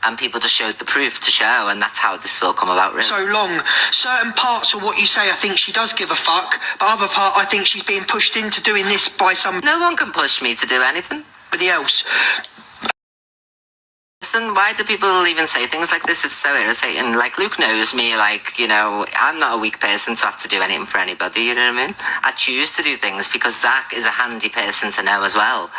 and people just showed the proof to show, and that's how this all come about, really.
So long. Certain parts of what you say, I think she does give a fuck, but other part, I think she's being pushed into doing this by some...
No one can push me to do anything.
Somebody else.
Listen, why do people even say things like this? It's so irritating. Like, Luke knows me, like, you know, I'm not a weak person to have to do anything for anybody, you know what I mean? I choose to do things because Zach is a handy person to know as well.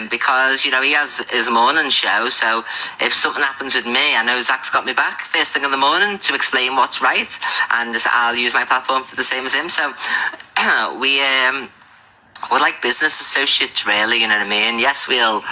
Because, you know, he has his morning show, so if something happens with me, I know Zach's got me back first thing in the morning to explain what's right, and I'll use my platform for the same as him. So, we're like business associates, really, you know what I mean? Yes, we'll...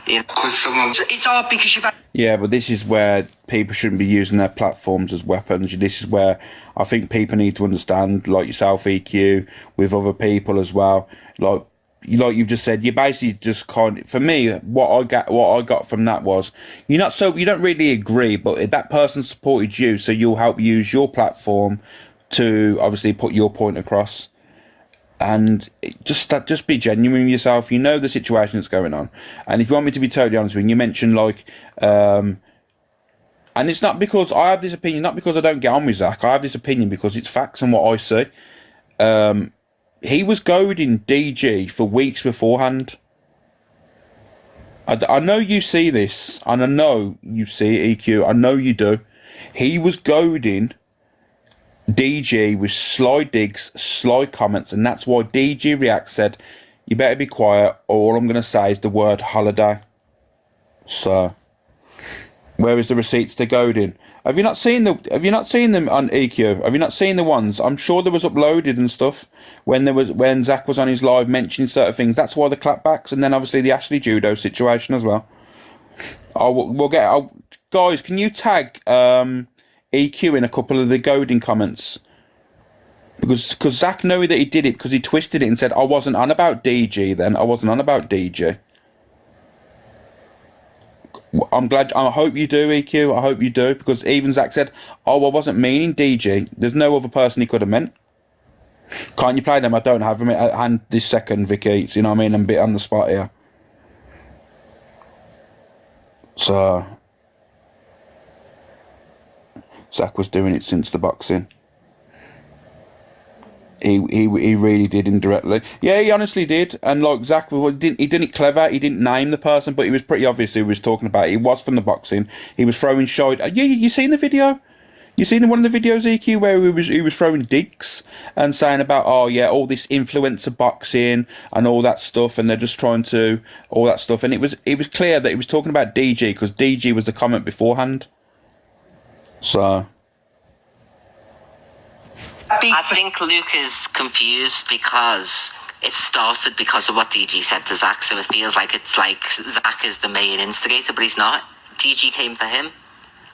It's hard because you've had...
Yeah, but this is where people shouldn't be using their platforms as weapons. This is where I think people need to understand, like yourself, EQ, with other people as well. Like you've just said, you basically just can't. For me, what I got from that was you don't really agree, but if that person supported you, so you'll help use your platform to obviously put your point across. And just be genuine with yourself. You know the situation that's going on, and if you want me to be totally honest with you, you mentioned like, and it's not because I have this opinion, not because I don't get on with Zach. I have this opinion because it's facts and what I see. He was goading DG for weeks beforehand. I know you see this, and I know you see it, EQ. I know you do. He was goading DG with sly digs, sly comments, and that's why DG React said, you better be quiet, or all I'm going to say is the word holiday. So, where is the receipts to goading? Have you not seen them on EQ? Have you not seen the ones? I'm sure there was uploaded and stuff when Zach was on his live mentioning certain things. That's why the clapbacks, and then obviously the Ashley Judo situation as well. Guys, can you tag EQ in a couple of the goading comments, because Zach knew that he did it because he twisted it and said I wasn't on about DG then. I wasn't on about DG. I hope you do, EQ. I hope you do, because even Zach said, oh, I wasn't meaning DG. There's no other person he could have meant. Can't you play them? I don't have them at hand this second, Vicky. You know what I mean? I'm a bit on the spot here. So Zach was doing it since the boxing. He really did indirectly. Yeah, he honestly did. And like Zach, he did it clever. He didn't name the person, but it was pretty obvious who he was talking about. He was from the boxing. He was throwing shade. Yeah, you seen the video? You seen one of the videos, EQ, where he was throwing digs and saying about, oh yeah, all this influencer boxing and all that stuff, and they're just trying to all that stuff. And it was clear that he was talking about DG because DG was the comment beforehand. So
I think Luke is confused because it started because of what DG said to Zach, so it feels like it's like Zach is the main instigator, but he's not. DG came for him,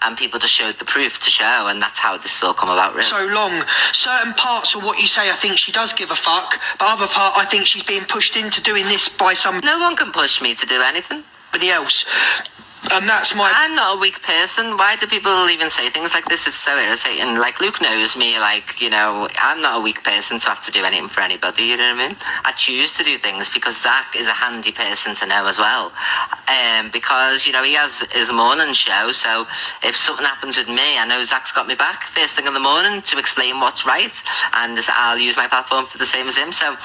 and people just showed the proof to show, and that's how this all come about, really.
So long. Certain parts of what you say, I think she does give a fuck, but other part, I think she's being pushed into doing this by
No one can push me to do anything.
somebody else. And that's my...
I'm not a weak person. Why do people even say things like this? It's so irritating. Like, Luke knows me, like, you know, I'm not a weak person to have to do anything for anybody, you know what I mean? I choose to do things because Zach is a handy person to know as well. Because, you know, he has his morning show, so if something happens with me, I know Zach's got me back first thing in the morning to explain what's right, and I'll use my platform for the same as him. So,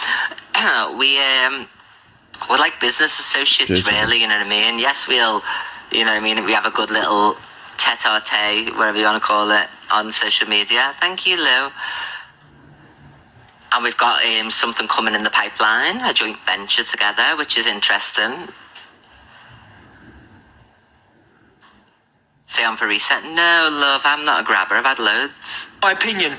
we're like business associates, really, you know what I mean? Yes, we'll... You know what I mean? We have a good little tete-a-tete, whatever you want to call it, on social media. Thank you, Lou. And we've got something coming in the pipeline, a joint venture together, which is interesting. Stay on for reset. No, love, I'm not a grabber. I've had loads.
My opinion.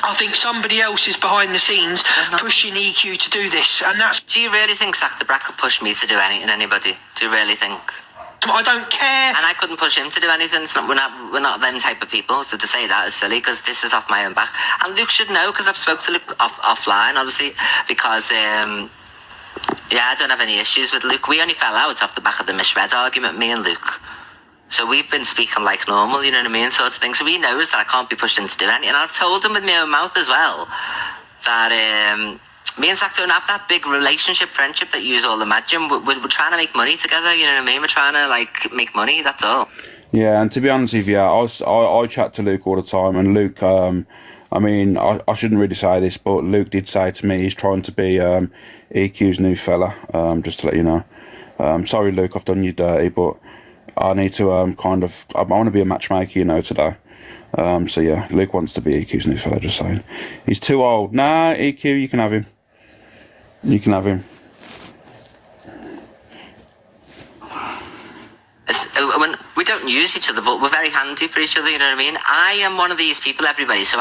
I think somebody else is behind the scenes pushing EQ to do this, and that's...
Do you really think Zach the Brat could push me to do anything, anybody? Do you really think?
I don't care.
And I couldn't push him to do anything. It's not, we're not them type of people. So to say that is silly, because this is off my own back. And Luke should know, because I've spoke to Luke offline, obviously, because, yeah, I don't have any issues with Luke. We only fell out off the back of the misread argument, me and Luke. So we've been speaking like normal, you know what I mean, sort of thing. So he knows that I can't be pushed into doing anything. And I've told him with my own mouth as well that... me and Zach don't have that big relationship, friendship that you all imagine. We're trying to make money together, you know what I mean? We're trying to, like, make money, that's all.
Yeah, and to be honest with you, I chat to Luke all the time, and Luke, I mean, I shouldn't really say this, but Luke did say to me he's trying to be EQ's new fella, just to let you know. Sorry, Luke, I've done you dirty, but I need to I want to be a matchmaker, you know, today. So yeah, Luke wants to be EQ's new fella, just saying. He's too old. Nah, EQ, you can have him. You can have him.
When we don't use each other, but we're very handy for each other, you know what I mean? I am one of these people, everybody, so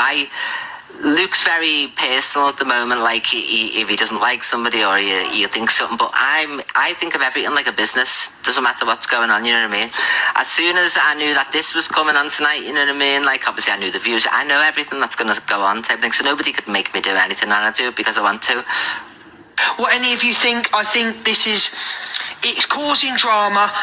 Luke's very personal at the moment, like if he doesn't like somebody or you think something, but I think of everything like a business. Doesn't matter what's going on, you know what I mean? As soon as I knew that this was coming on tonight, you know what I mean? Like, obviously I knew the views, I know everything that's going to go on type thing, so nobody could make me do anything, and I do it because I want to.
What any of you think, I think it's causing drama.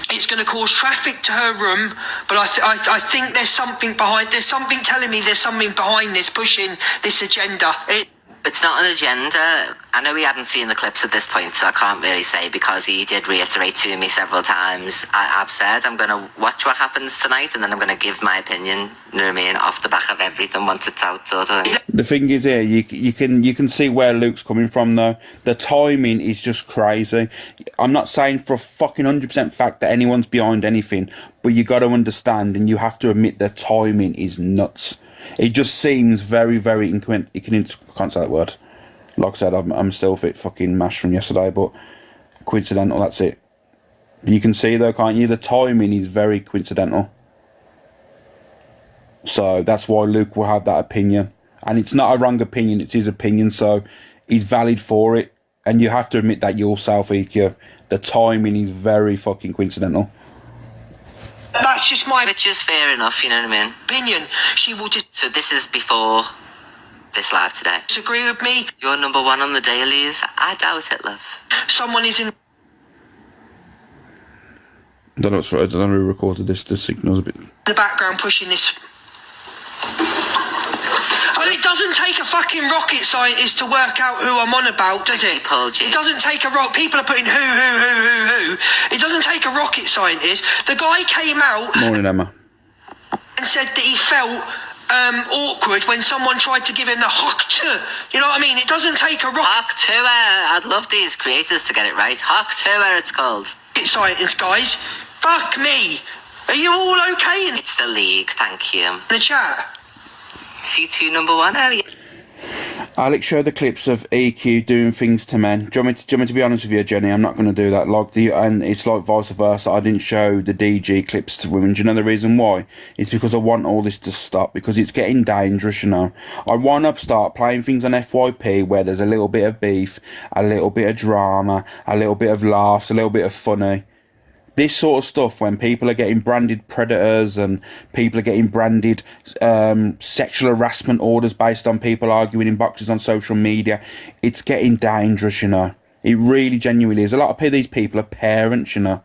It's going to cause traffic to her room, but I think there's something telling me there's something behind this, pushing this agenda.
It's not an agenda. I know he hadn't seen the clips at this point, so I can't really say, because he did reiterate to me several times. I've said I'm going to watch what happens tonight, and then I'm going to give my opinion, you know what I mean, off the back of everything once it's out, sort of thing.
The thing is here, you can see where Luke's coming from, though. The timing is just crazy. I'm not saying for a fucking 100% fact that anyone's behind anything, but you got to understand, and you have to admit, the timing is nuts. It just seems very, very I can't say that word. Like I said, I'm still a bit fucking mashed from yesterday, but coincidental, that's it. You can see though, can't you? The timing is very coincidental. So that's why Luke will have that opinion. And it's not a wrong opinion, it's his opinion, so he's valid for it. And you have to admit that yourself, EQ. The timing is very fucking coincidental.
That's just my...
Which is fair enough, you know what I mean?
Opinion. She will just...
So this is before this live today.
Disagree with me?
You're number one on the dailies? I doubt it, love.
Someone is in...
I don't know who recorded this. The signal's a bit...
the background pushing this... Well, it doesn't take a fucking rocket scientist to work out who I'm on about, does it? It doesn't take a people are putting who. It doesn't take a rocket scientist. The guy came out...
Morning, Emma.
...and said that he felt awkward when someone tried to give him the hock to. You know what I mean? It doesn't take a rocket...
Hock to I'd love these creators to get it right. Hock to it's called.
Scientist, guys. Fuck me. Are you all okay?
It's the league, thank you.
The chat.
C2 number one, oh yeah.
Alex showed the clips of EQ doing things to men. Do you want me to be honest with you, Jenny? I'm not going to do that. And it's like vice versa. I didn't show the DG clips to women. Do you know the reason why? It's because I want all this to stop, because it's getting dangerous, you know. I want to start playing things on FYP where there's a little bit of beef, a little bit of drama, a little bit of laughs, a little bit of funny. this sort of stuff, when people are getting branded predators and people are getting branded sexual harassment orders based on people arguing in boxes on social media, it's getting dangerous, you know. It really genuinely is. A lot of these people are parents, you know.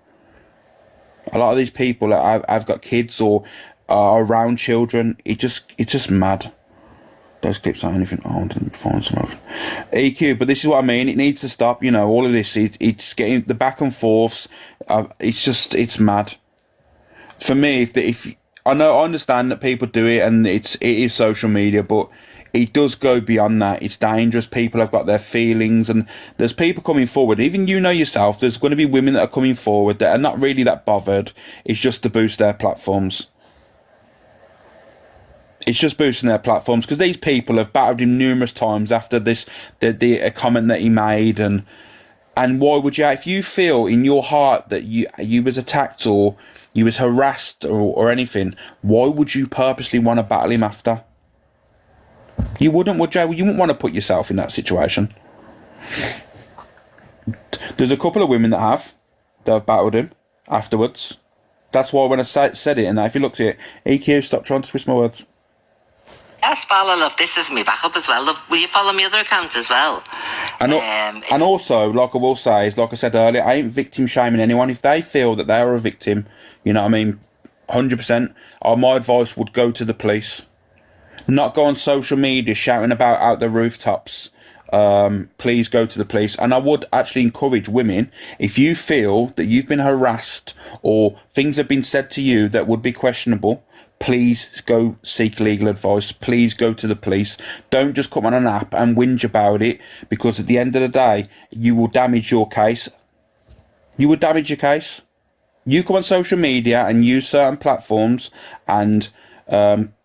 A lot of these people have got kids or are around children. It's just mad. Those clips aren't anything old and find some of EQ, but this is what I mean. It needs to stop. You know, all of this. It's getting the back and forths. It's mad. For me, if I understand that people do it and it is social media, but it does go beyond that. It's dangerous. People have got their feelings, and there's people coming forward. Even you know yourself, there's going to be women that are coming forward that are not really that bothered. It's just to boost their platforms. It's just boosting their platforms, because these people have battered him numerous times after a comment that he made, and why would you, if you feel in your heart that you was attacked or you was harassed or anything, why would you purposely want to battle him after? You wouldn't, would you? You wouldn't want to put yourself in that situation. There's a couple of women that have battled him afterwards. That's why when I said it, and if you looked at it, EQ, stop trying to twist my words.
Yes, Bala, love, this is me backup as well. Love, will you follow my other account as well?
And also, like I will say, is like I said earlier, I ain't victim shaming anyone. If they feel that they are a victim, you know what I mean, 100%, my advice would go to the police. Not go on social media shouting about out the rooftops. Please go to the police. And I would actually encourage women, if you feel that you've been harassed or things have been said to you that would be questionable, please go seek legal advice. Please go to the police. Don't just come on an app and whinge about it, because at the end of the day, you will damage your case. You will damage your case. You come on social media and use certain platforms and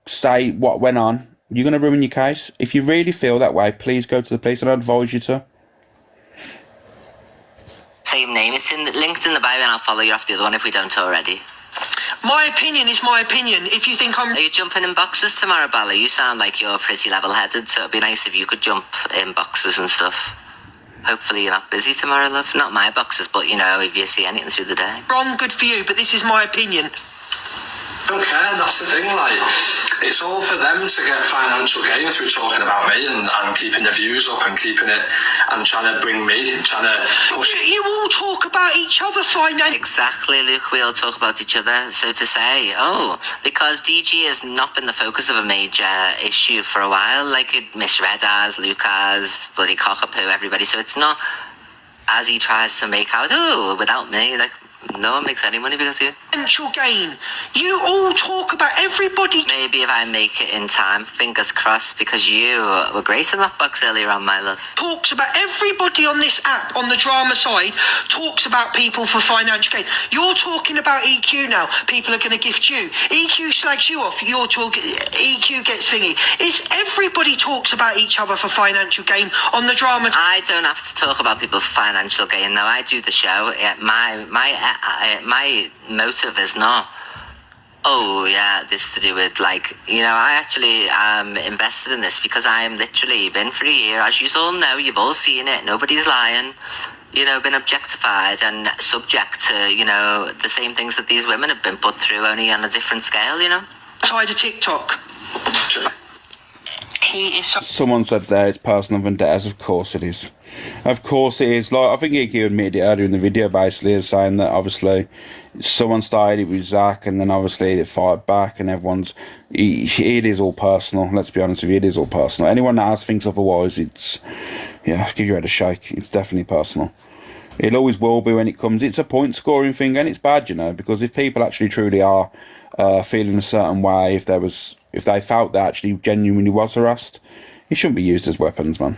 say what went on, you're going to ruin your case. If you really feel that way, please go to the police, and I advise you to.
Same name. It's linked in the bio, and I'll follow you off the other one if we don't already.
My opinion is my opinion. If you think I'm...
Are you jumping in boxes tomorrow, Bala? You sound like you're pretty level-headed, so it'd be nice if you could jump in boxes and stuff. Hopefully you're not busy tomorrow, love. Not my boxes, but, you know, if you see anything through the day.
Wrong, good for you, but this is my opinion.
Don't care, that's the thing, like, it's all for them to get financial gain through talking about me and keeping the views up and keeping it and trying to bring me, trying to push it.
You all talk about each other,
Exactly, Luke, we all talk about each other. So to say, because DG has not been the focus of a major issue for a while, like it misread us, Luke has, bloody cockapoo, everybody, so it's not as he tries to make out, without me, like, no one makes any money because of you.
Financial gain. You all talk about everybody.
Maybe if I make it in time, fingers crossed, because you were great in that box earlier on, my love.
Talks about everybody on this app, on the drama side, talks about people for financial gain. You're talking about EQ now. People are going to gift you. EQ slags you off. You're talking. EQ gets thingy. It's everybody talks about each other for financial gain on the drama.
I don't have to talk about people for financial gain. Though I do the show. My motive is not, this to do with, like, you know, I actually am invested in this because I am literally been for a year, as you all know, you've all seen it, nobody's lying, you know, been objectified and subject to, you know, the same things that these women have been put through, only on a different scale, you know.
Tied to TikTok. He is
Someone said there it's personal vendettas. Of course it is. Of course it is. Like, I think EQ admitted it earlier in the video, basically, as saying that obviously someone started it with Zach, and then obviously it fired back, and everyone's... It is all personal. Let's be honest with you, it is all personal. Anyone that else thinks otherwise, it's... Yeah, give your head a shake. It's definitely personal. It always will be when it comes. It's a point scoring thing, and it's bad, you know, because if people actually truly are feeling a certain way, if they felt that actually genuinely was harassed, it shouldn't be used as weapons, man.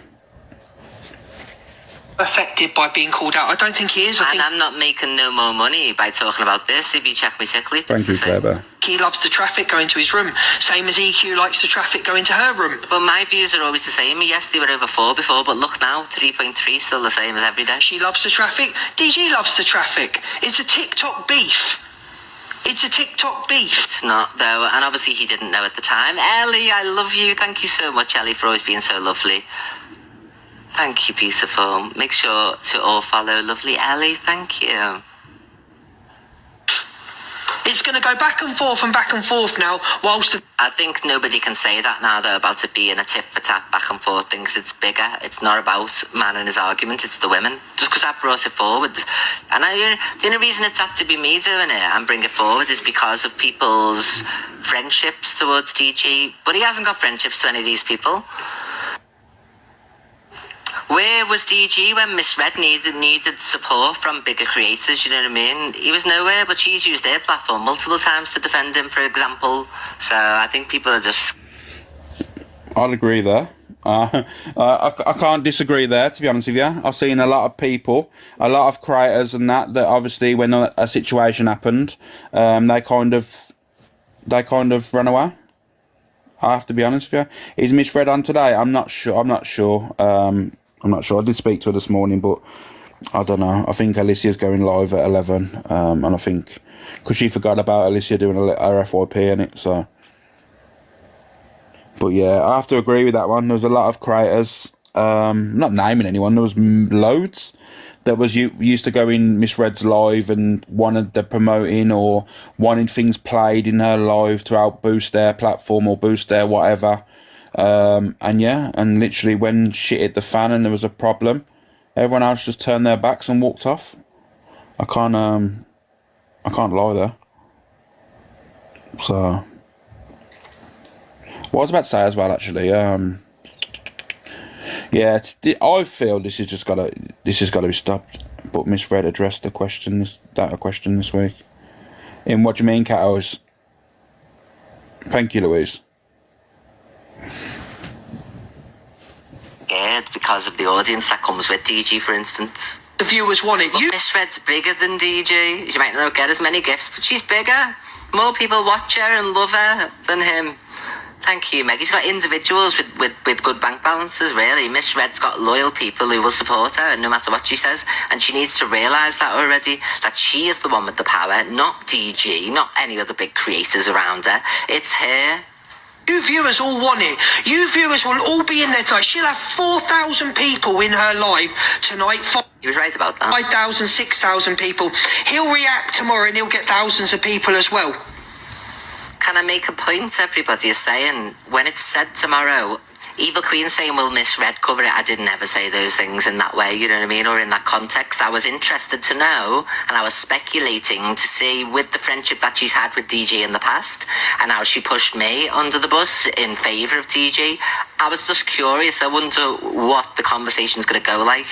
Affected by being called out. I don't think he is.
I'm not making no more money by talking about this. If you check my sick leave,
thank you, Claire.
He loves the traffic going to his room, same as EQ likes the traffic going to her room.
But my views are always the same. Yes, they were over 4 before, but look now, 3.3, still the same as every day.
She loves the traffic. DG loves the traffic. It's a TikTok beef. It's a TikTok beef.
It's not, though, and obviously he didn't know at the time. Ellie, I love you. Thank you so much, Ellie, for always being so lovely. Thank you, beautiful. Make sure to all follow lovely Ellie. Thank you.
It's going to go back and forth now, whilst the...
I think nobody can say that now, though, about it being a tit-for-tat back and forth thing, 'cause it's bigger. It's not about man and his argument, it's the women. Just because I brought it forward. And the only reason it's had to be me doing it and bring it forward is because of people's friendships towards DG. But he hasn't got friendships to any of these people. Where was DG when Misread needed support from bigger creators, you know what I mean? He was nowhere, but she's used their platform multiple times to defend him, for example. So I think people are just...
I'll agree there. I can't disagree there, to be honest with you. I've seen a lot of people, a lot of creators and that obviously when a situation happened, they kind of ran away. I have to be honest with you. Is Misread on today? I'm not sure. I did speak to her this morning, but I don't know. I think Alicia's going live at 11, and I think because she forgot about Alicia doing her FYP in it. So, but yeah, I have to agree with that one. There was a lot of creators. Not naming anyone. There was loads that was used to go in Misread's live and wanted the promoting or wanted things played in her live to help boost their platform or boost their whatever. And yeah, and literally when shit hit the fan and there was a problem, everyone else just turned their backs and walked off. I can't lie there. So, what I was about to say as well, actually, yeah, I feel this has got to be stopped. But Misread addressed the question this week. In what do you mean, Catos? Thank you, Louise.
Scared because of the audience that comes with DG, for instance.
The viewers want it.
Misread's bigger than DG. She might not get as many gifts, but she's bigger. More people watch her and love her than him. Thank you, Meg. He's got individuals with good bank balances, really. Misread's got loyal people who will support her no matter what she says, and she needs to realise that already, that she is the one with the power, not DG, not any other big creators around her. It's her.
You viewers all want it. You viewers will all be in there tonight. She'll have 4,000 people in her live tonight.
He was right about that.
5,000, 6,000 people. He'll react tomorrow and he'll get thousands of people as well.
Can I make a point? Everybody is saying, when it's said tomorrow, Evil Queen saying, will Misread cover it? I didn't ever say those things in that way, you know what I mean, or in that context. I was interested to know, and I was speculating to see, with the friendship that she's had with DG in the past, and how she pushed me under the bus in favour of DG. I was just curious. I wonder what the conversation's going to go like,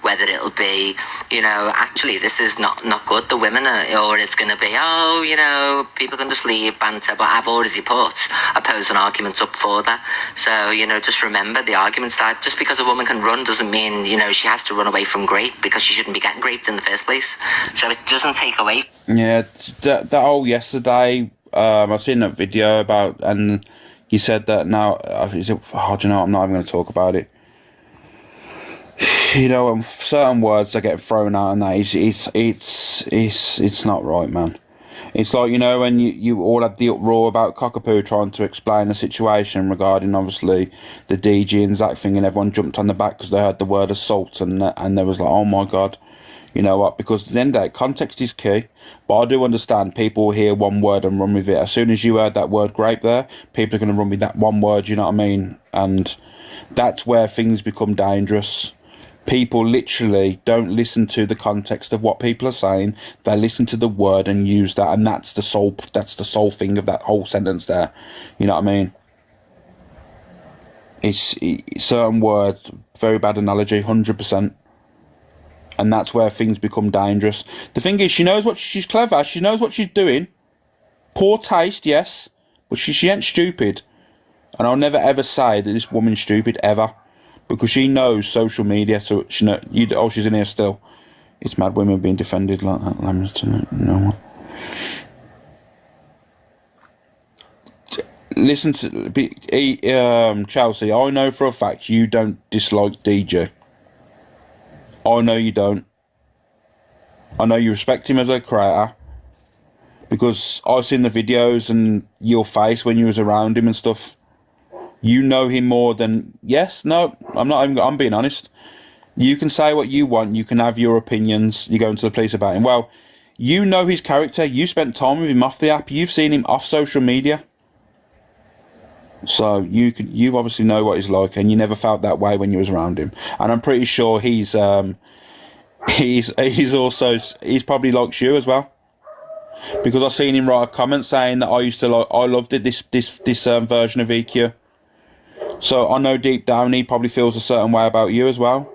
whether it'll be, you know, actually this is not good, the women are, or it's going to be, oh, you know, people can just leave, banter. But I've already put opposing arguments up for that. So, you know, just remember the arguments that just because a woman can run doesn't mean, you know, she has to run away from grape, because she shouldn't be getting raped in the first place. So it doesn't take away.
Yeah, that whole yesterday, I've seen that video about, and you said that now, is it, oh, do you know, I'm not even going to talk about it. You know, certain words that get thrown out and that, it's not right, man. It's like, you know, when you all had the uproar about Cockapoo trying to explain the situation regarding, obviously, the DG and Zach thing, and everyone jumped on the back because they heard the word assault, and they was like, oh my God. You know what? Because at the end of the day, context is key. But I do understand people hear one word and run with it. As soon as you heard that word grape there, people are going to run with that one word, you know what I mean? And that's where things become dangerous. People literally don't listen to the context of what people are saying. They listen to the word and use that, and that's the sole thing of that whole sentence there. You know what I mean? It's certain words, very bad analogy, 100%. And that's where things become dangerous. The thing is, she knows what she's clever. She knows what she's doing. Poor taste, yes, but she ain't stupid. And I'll never ever say that this woman's stupid ever, because she knows social media. So she know oh, she's in here still. It's mad women being defended like that. No. Listen to Chelsea. I know for a fact you don't dislike DJ. I know you don't. I know you respect him as a creator, because I've seen the videos and your face when you was around him and stuff. You know him more than... Yes, no, I'm being honest. You can say what you want. You can have your opinions. You go into the police about him. Well, You know his character. You spent time with him off the app. You've seen him off social media. So you obviously know what he's like, and you never felt that way when you was around him. And I'm pretty sure he's probably likes you as well, because I've seen him write a comment saying that I loved it this version of EQ. So I know deep down he probably feels a certain way about you as well.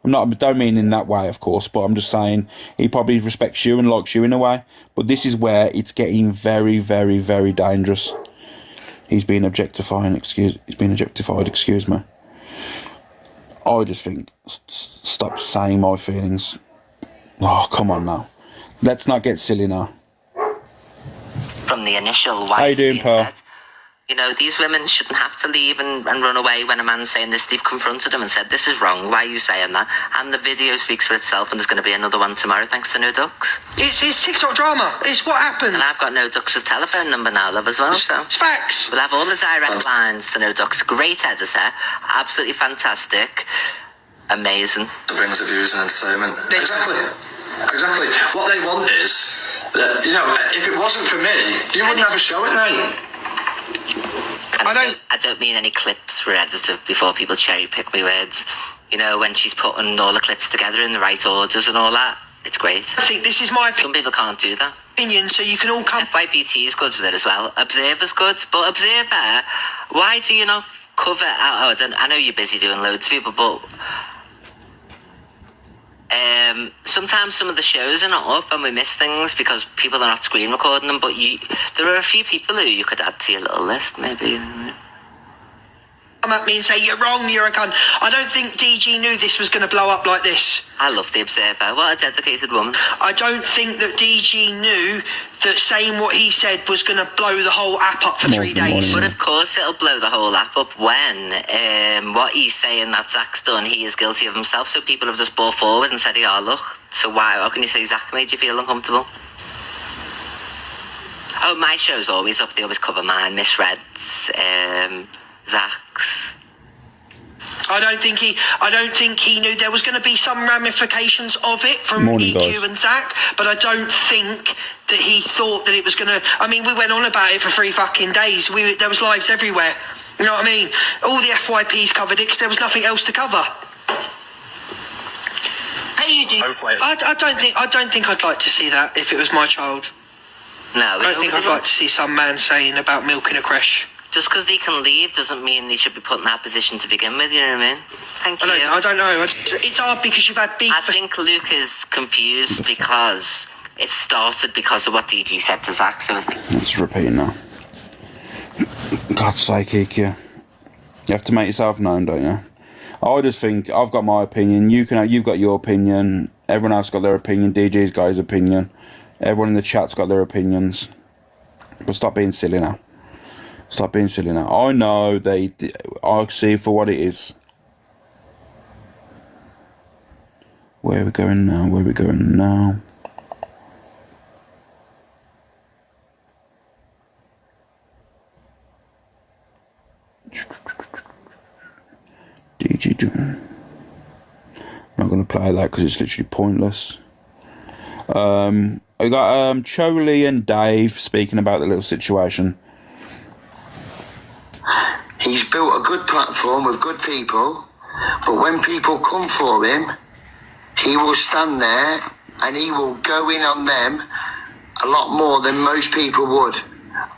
I don't mean in that way, of course, but I'm just saying he probably respects you and likes you in a way. But this is where it's getting very, very, very dangerous. He's been objectified, excuse me. I just think, stop saying my feelings. Oh, come on now. Let's not get silly now.
From the initial
How you doing, Pearl?
You know, these women shouldn't have to leave and run away when a man's saying this. They've confronted him and said, this is wrong, why are you saying that? And the video speaks for itself, and there's going to be another one tomorrow, thanks to No Ducks.
It's TikTok drama. It's what happened.
And I've got No Ducks' telephone number now, love, as well. So
it's facts.
We'll have all the direct lines to No Ducks. Great editor. Absolutely fantastic. Amazing.
It brings the views and entertainment. Exactly. What they want is, that, you know, if it wasn't for me, you wouldn't have a show at night.
I don't mean any clips were edited before people cherry pick my words. You know, when she's putting all the clips together in the right orders and all that, it's great.
I think this is my
Some people can't do that.
Opinion, so you can all come.
FYPT is good with it as well. Observer's good, but Observer, why do you not cover? I know you're busy doing loads of people, but sometimes some of the shows are not up and we miss things because people are not screen recording them, but there are a few people who you could add to your little list, maybe.
Come at me and say, you're wrong, you're a cunt. I don't think DG knew this was going to blow up like this.
I love the Observer. What a dedicated woman.
I don't think that DG knew that saying what he said was going to blow the whole app up for 3 days.
But of course it'll blow the whole app up when what he's saying that Zach's done, he is guilty of himself, so people have just brought forward and said, yeah, look, so how can you say Zach made you feel uncomfortable? Oh, my show's always up, they always cover mine, Miss Red's, Zach's.
I don't think he knew there was going to be some ramifications of it from EQ and Zach, but I don't think that he thought that it was going to. I mean, we went on about it for 3 fucking days. There was lives everywhere. You know what I mean? All the FYPs covered it because there was nothing else to cover.
How you do?
I don't think I'd like to see that if it was my child.
No,
I don't think I'd like to see some man saying about milking a creche.
Just because they can leave doesn't mean they should be put in that position to begin with, you know what I mean? Thank you.
I don't know. It's hard because you've had beef.
I think Luke is confused because it started because of what DG said to Zach. So
let's repeat now. God's sake, EQ. You have to make yourself known, don't you? I just think I've got my opinion. You've got your opinion. Everyone else got their opinion. DG's got his opinion. Everyone in the chat's got their opinions. But stop being silly now. Stop being silly now. I know I see for what it is. Where are we going now? DG doing. I'm not going to play that because it's literally pointless. I got Choli and Dave speaking about the little situation.
He's built a good platform with good people, but when people come for him, he will stand there and he will go in on them a lot more than most people would.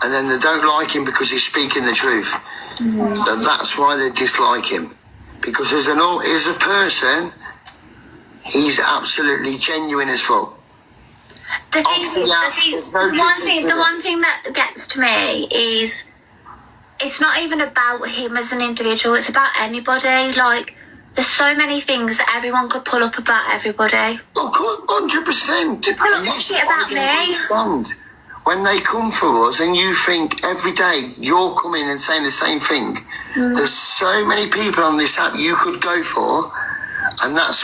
And then they don't like him because he's speaking the truth. So that's why they dislike him. Because as a person, he's absolutely genuine as fuck.
The one thing that gets to me is it's not even about him as an individual, it's about anybody. Like, there's so many things that everyone could pull up about everybody.
Oh, 100%.
To pull up shit about me.
When they come for us and you think every day you're coming and saying the same thing, there's so many people on this app you could go for, and that's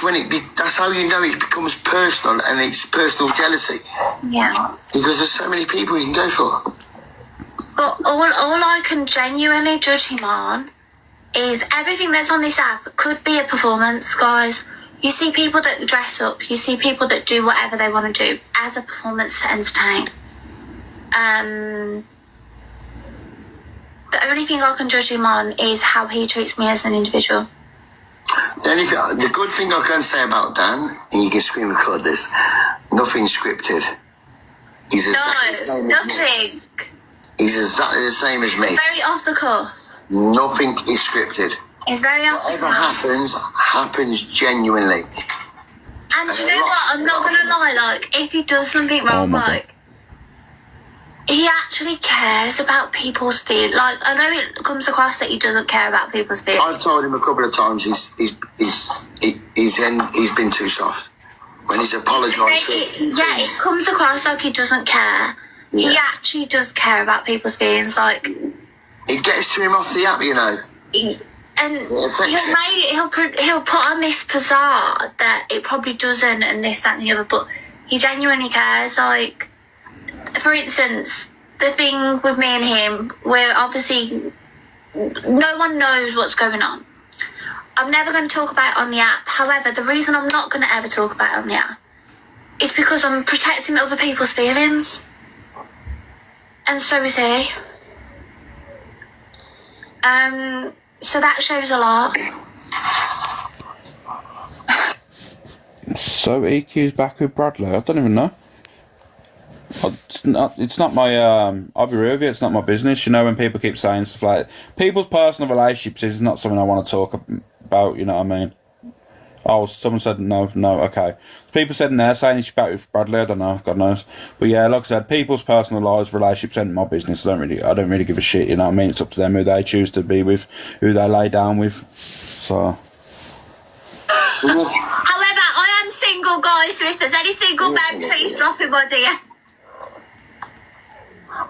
how you know it becomes personal, and it's personal jealousy.
Yeah.
Because there's so many people you can go for.
But all I can genuinely judge him on is everything that's on this app could be a performance, guys. You see people that dress up. You see people that do whatever they want to do as a performance to entertain. The only thing I can judge him on is how he treats me as an individual.
The good thing I can say about Dan, and you can screen record this, nothing scripted. He's
nothing.
He's exactly the same as me.
Very off the cuff.
Nothing is scripted.
It's very off the cuff.
Happens genuinely.
And you know what? I'm not gonna lie. Like, if he does something wrong, like, he actually cares about people's feelings. Like, I know it comes across that he doesn't care about people's feelings.
I've told him a couple of times he's been too soft. When he's apologised.
It comes across like he doesn't care. Yeah. He actually does care about people's feelings. Like,
it gets to him off the app, you know.
He'll put on this facade that it probably doesn't, and this, that, and the other. But he genuinely cares. Like, for instance, the thing with me and him, where obviously no one knows what's going on. I'm never going to talk about it on the app. However, the reason I'm not going to ever talk about it on the app is because I'm protecting other people's feelings. And so is he. So that shows a lot.
So EQ's back with Bradley? I don't even know. It's not my, I'll be real with you, it's not my business. You know, when people keep saying stuff like, people's personal relationships is not something I want to talk about, you know what I mean? Oh, someone said no, okay. People said in there saying he's back with Bradley, I don't know, God knows. But yeah, like I said, people's personal lives, relationships ain't my business. I don't really give a shit, you know what I mean? It's up to them who they choose to be with, who they lay down with, so.
However, I am single, guys, so if there's any single men, please drop him my DM.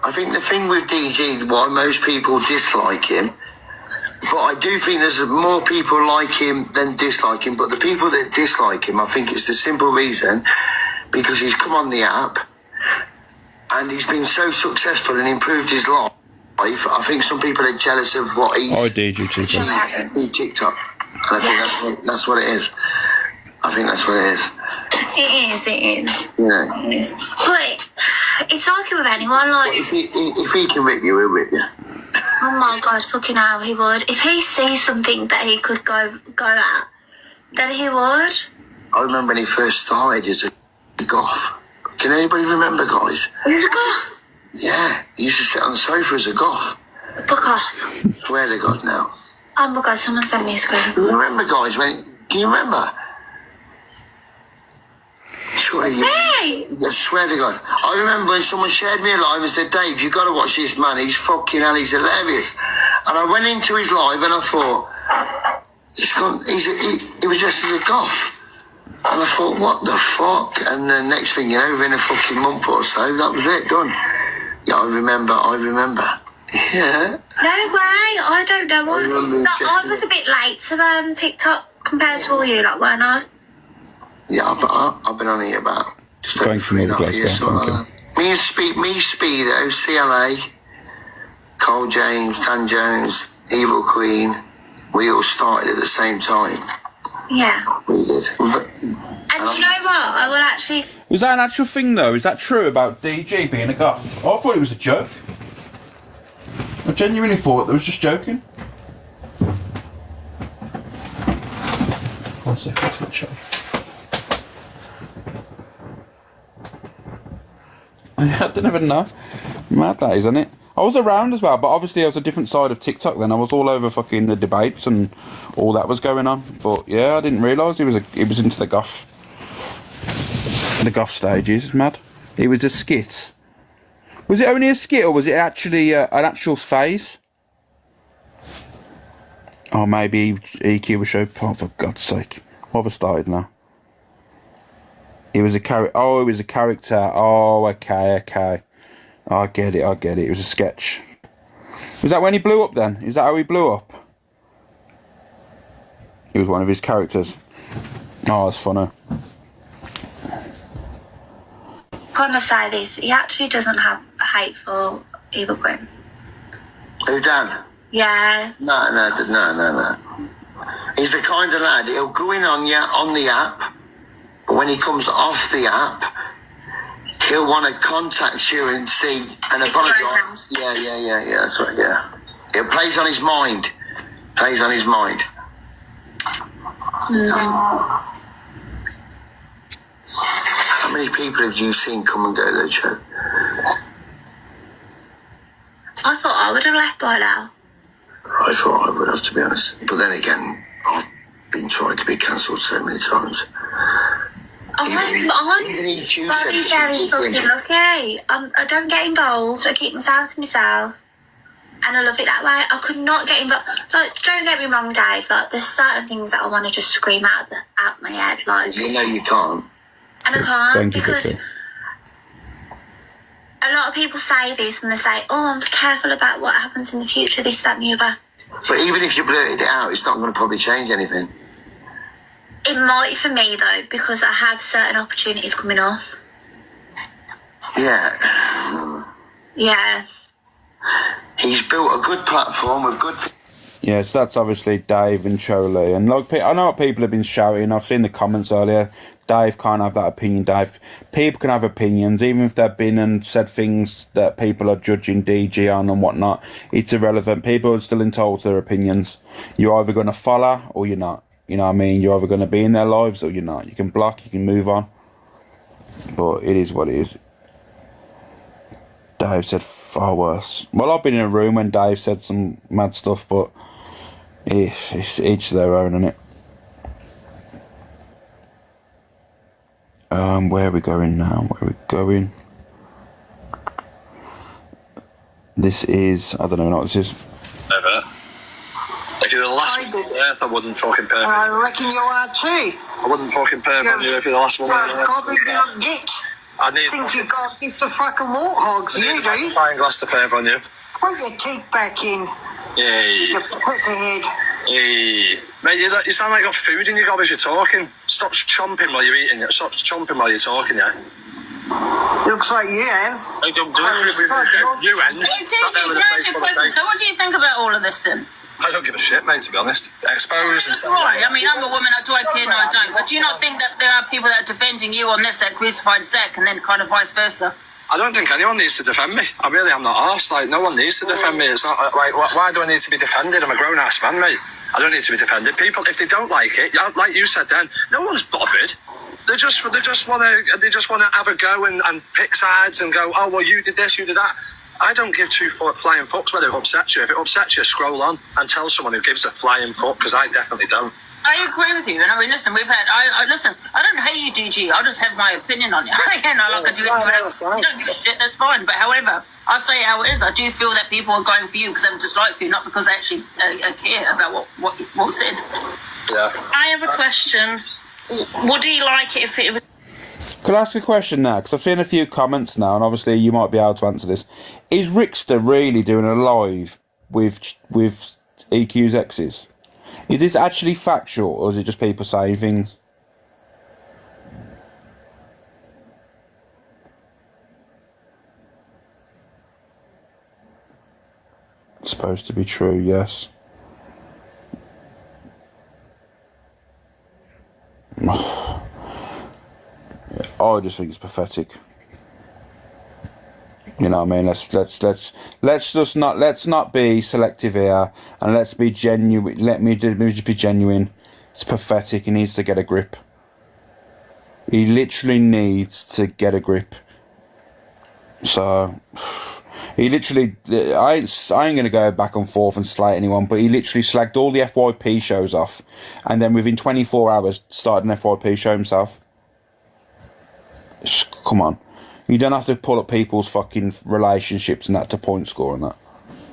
I think the thing with DG, why most people dislike him, but I do think there's more people like him than dislike him, but the people that dislike him, I think it's the simple reason, because he's come on the app, and he's been so successful and improved his life. I think some people are jealous of what he's achieved in TikTok, and I think that's what it is. I think that's what it is.
It is.
Yeah.
It is. But it's like with anyone, like...
If he can rip you, he'll rip you.
Oh my God, fucking hell, he would. If he sees something that he could go at, then he would.
I remember when he first started as a goth. Can anybody remember, guys?
He was a goth?
Yeah, he used to sit on the sofa as a goth.
Fuck off.
Swear to God now.
Oh my God, someone sent me a screen.
Remember, guys, can you remember? Surely you... I swear to God. I remember when someone shared me a live and said, Dave, you got to watch this man. He's fucking hell, he's hilarious. And I went into his live and I thought, he was just as a goth. And I thought, what the fuck? And the next thing you know, within a fucking month or so, that was it, done. Yeah, I remember. Yeah.
No way, I don't know. I was a bit late to TikTok compared to all you, like, weren't I?
Yeah, I've been on here about just over 3.5 years. Me, Speedo, CLA, Cole James, Dan Jones, Evil Queen, we all started at the same time.
Yeah.
We did.
And do you know what? I will actually...
Was that an actual thing though? Is that true about DG being a goth? I thought it was a joke. I genuinely thought they was just joking. One second, let's check. I don't even know. Mad that is, isn't it? I was around as well, but obviously I was a different side of TikTok then. I was all over fucking the debates and all that was going on. But yeah, I didn't realise he was into the goth. The goth stages. It's mad. It was a skit. Was it only a skit or was it actually an actual phase? Oh, maybe EQ was show. Oh, for God's sake. What have I started now? It was a character. Oh, it was a character. Oh, okay. I get it. It was a sketch. Was that when he blew up then? Is that how he blew up? It was one of his characters. Oh, that's funny.
I'm gonna say this. He actually doesn't have a hate for Evil Queen.
Who, Dan?
Yeah.
No. He's the kind of lad, he'll go in on you on the app, but when he comes off the app, he'll want to contact you and see and apologise. Yeah, that's right, yeah. It plays on his mind. Plays on his mind. How many people have you seen come and go though, Joe?
I thought I would have left by now.
I thought I would have, to be honest. But then again, I've been trying to be cancelled so many times.
I'm very fucking lucky. I don't get involved. I keep myself to myself. And I love it that way. I could not get involved. Like, don't get me wrong, Dave. Like, there's certain things that I want to just scream out my head. Like,
you know you can't.
And I can't.
Thank you,
because
Vicky.
a lot of people say this and they say, oh, I'm careful about what happens in the future, this, that and the other.
But even if you blurted it out, it's not going to probably change anything.
It might for me, though, because I have certain opportunities coming up.
Yeah.
Yeah.
He's built a good platform with good...
Yeah, so that's obviously Dave and Chole. And like, I know what people have been shouting. I've seen the comments earlier. Dave can't have that opinion. Dave, people can have opinions, even if they've been and said things that people are judging DG on and whatnot. It's irrelevant. People are still entitled to their opinions. You're either going to follow or you're not. You know what I mean? You're either going to be in their lives or you're not. You can block, you can move on. But it is what it is. Dave said far worse. Well, I've been in a room when Dave said some mad stuff, but it's each their own, isn't it? Where are we going now? Where are we going? This is... I don't know what this is.
Never. If you're the last one on earth, I wouldn't fucking pay.
I reckon you are too.
I wouldn't fucking pay for you if you're the last one on earth.
Probably not git.
I need...
think you've got a gift of fucking warthogs, you do.
a fine glass to pay on you.
Put your teeth back in.
Hey.
You put the head.
Hey. Mate, you sound like you've got food in your gob as you're talking. Stop chomping while you're eating. Stop chomping while you're talking, yeah?
Looks like you have.
You end.
Excuse me, can I ask you a question? So what do you think about all of this then?
I don't give a shit, mate, to be honest. Exposed and stuff.
Right, I mean, I'm a woman, do I care? No, I don't. But do you not think that there are people that are defending you on this that crucified Zach and then kind of vice versa?
I don't think anyone needs to defend me. I really am not arsed. Like, no one needs to defend me. It's not like, why do I need to be defended? I'm a grown-ass man, mate. I don't need to be defended. People, if they don't like it, like you said then, no one's bothered. They just want to have a go and pick sides and go, oh, well, you did this, you did that. I don't give two flying fucks whether it upsets you. If it upsets you, scroll on and tell someone who gives a flying fuck, because I definitely don't.
I agree with you, and I mean, listen, I don't hate you, DG. I'll just have my opinion on you. Again, I like to do it. You don't give a shit, that's fine. But however, I'll say it how it is. I do feel that people are going for you because they just like you, not because they actually care about what's said.
Yeah.
I have a question. Would he like it if it was...
Could I ask a question now? Because I've seen a few comments now, and obviously you might be able to answer this. Is Rickster really doing a live with EQ's exes? Is this actually factual, or is it just people saying things? It's supposed to be true, yes. I just think it's pathetic. You know what I mean? Let's not be selective here, and let's be genuine. Let me just be genuine. It's pathetic. He needs to get a grip. He literally needs to get a grip. So he literally, I ain't gonna go back and forth and slate anyone, but he literally slagged all the FYP shows off, and then within 24 hours started an FYP show himself. Come on. You don't have to pull up people's fucking relationships and that to point score and that.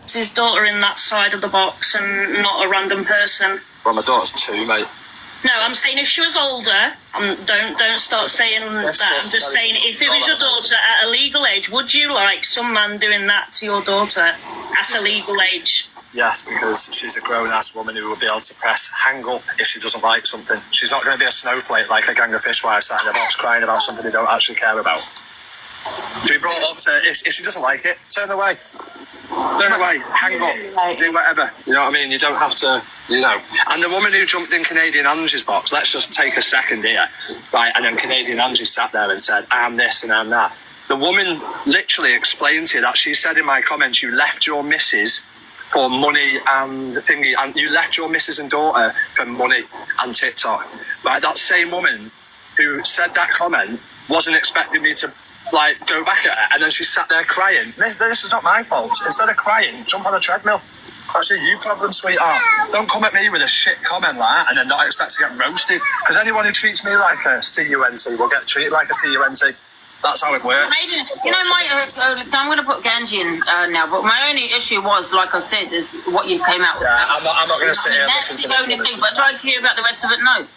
Is his daughter in that side of the box and not a random person?
Well, my daughter's 2, mate.
No, I'm saying if she was older, don't start saying that. I'm just saying if it was your daughter at a legal age, would you like some man doing that to your daughter at a legal age?
Yes, because she's a grown-ass woman who will be able to press hang up if she doesn't like something. She's not going to be a snowflake like a gang of fishwives sat in a box crying about something they don't actually care about. To be brought up to, if she doesn't like it, turn away. Turn away, hang up, do whatever. You know what I mean? You don't have to, you know. And the woman who jumped in Canadian Angie's box, let's just take a second here, right? And then Canadian Angie sat there and said, I'm this and I'm that. The woman literally explained to you that she said in my comments, you left your missus for money and thingy, and you left your missus and daughter for money and TikTok. Right? That same woman who said that comment wasn't expecting me to like go back at her, and then she sat there crying. This is not my fault. Instead of crying, jump on a treadmill. That's a you problem, sweetheart. Don't come at me with a shit comment like that and then not expect to get roasted. Because anyone who treats me like a CUNT will get treated like a CUNT. That's how it works.
Maybe, you know, I'm going to put Ganji in now, but my only issue was, like I said, is what you came out with.
Yeah, I'm not going to sit here and listen to this.
That's the only thing, but do I hear about the rest of it? No.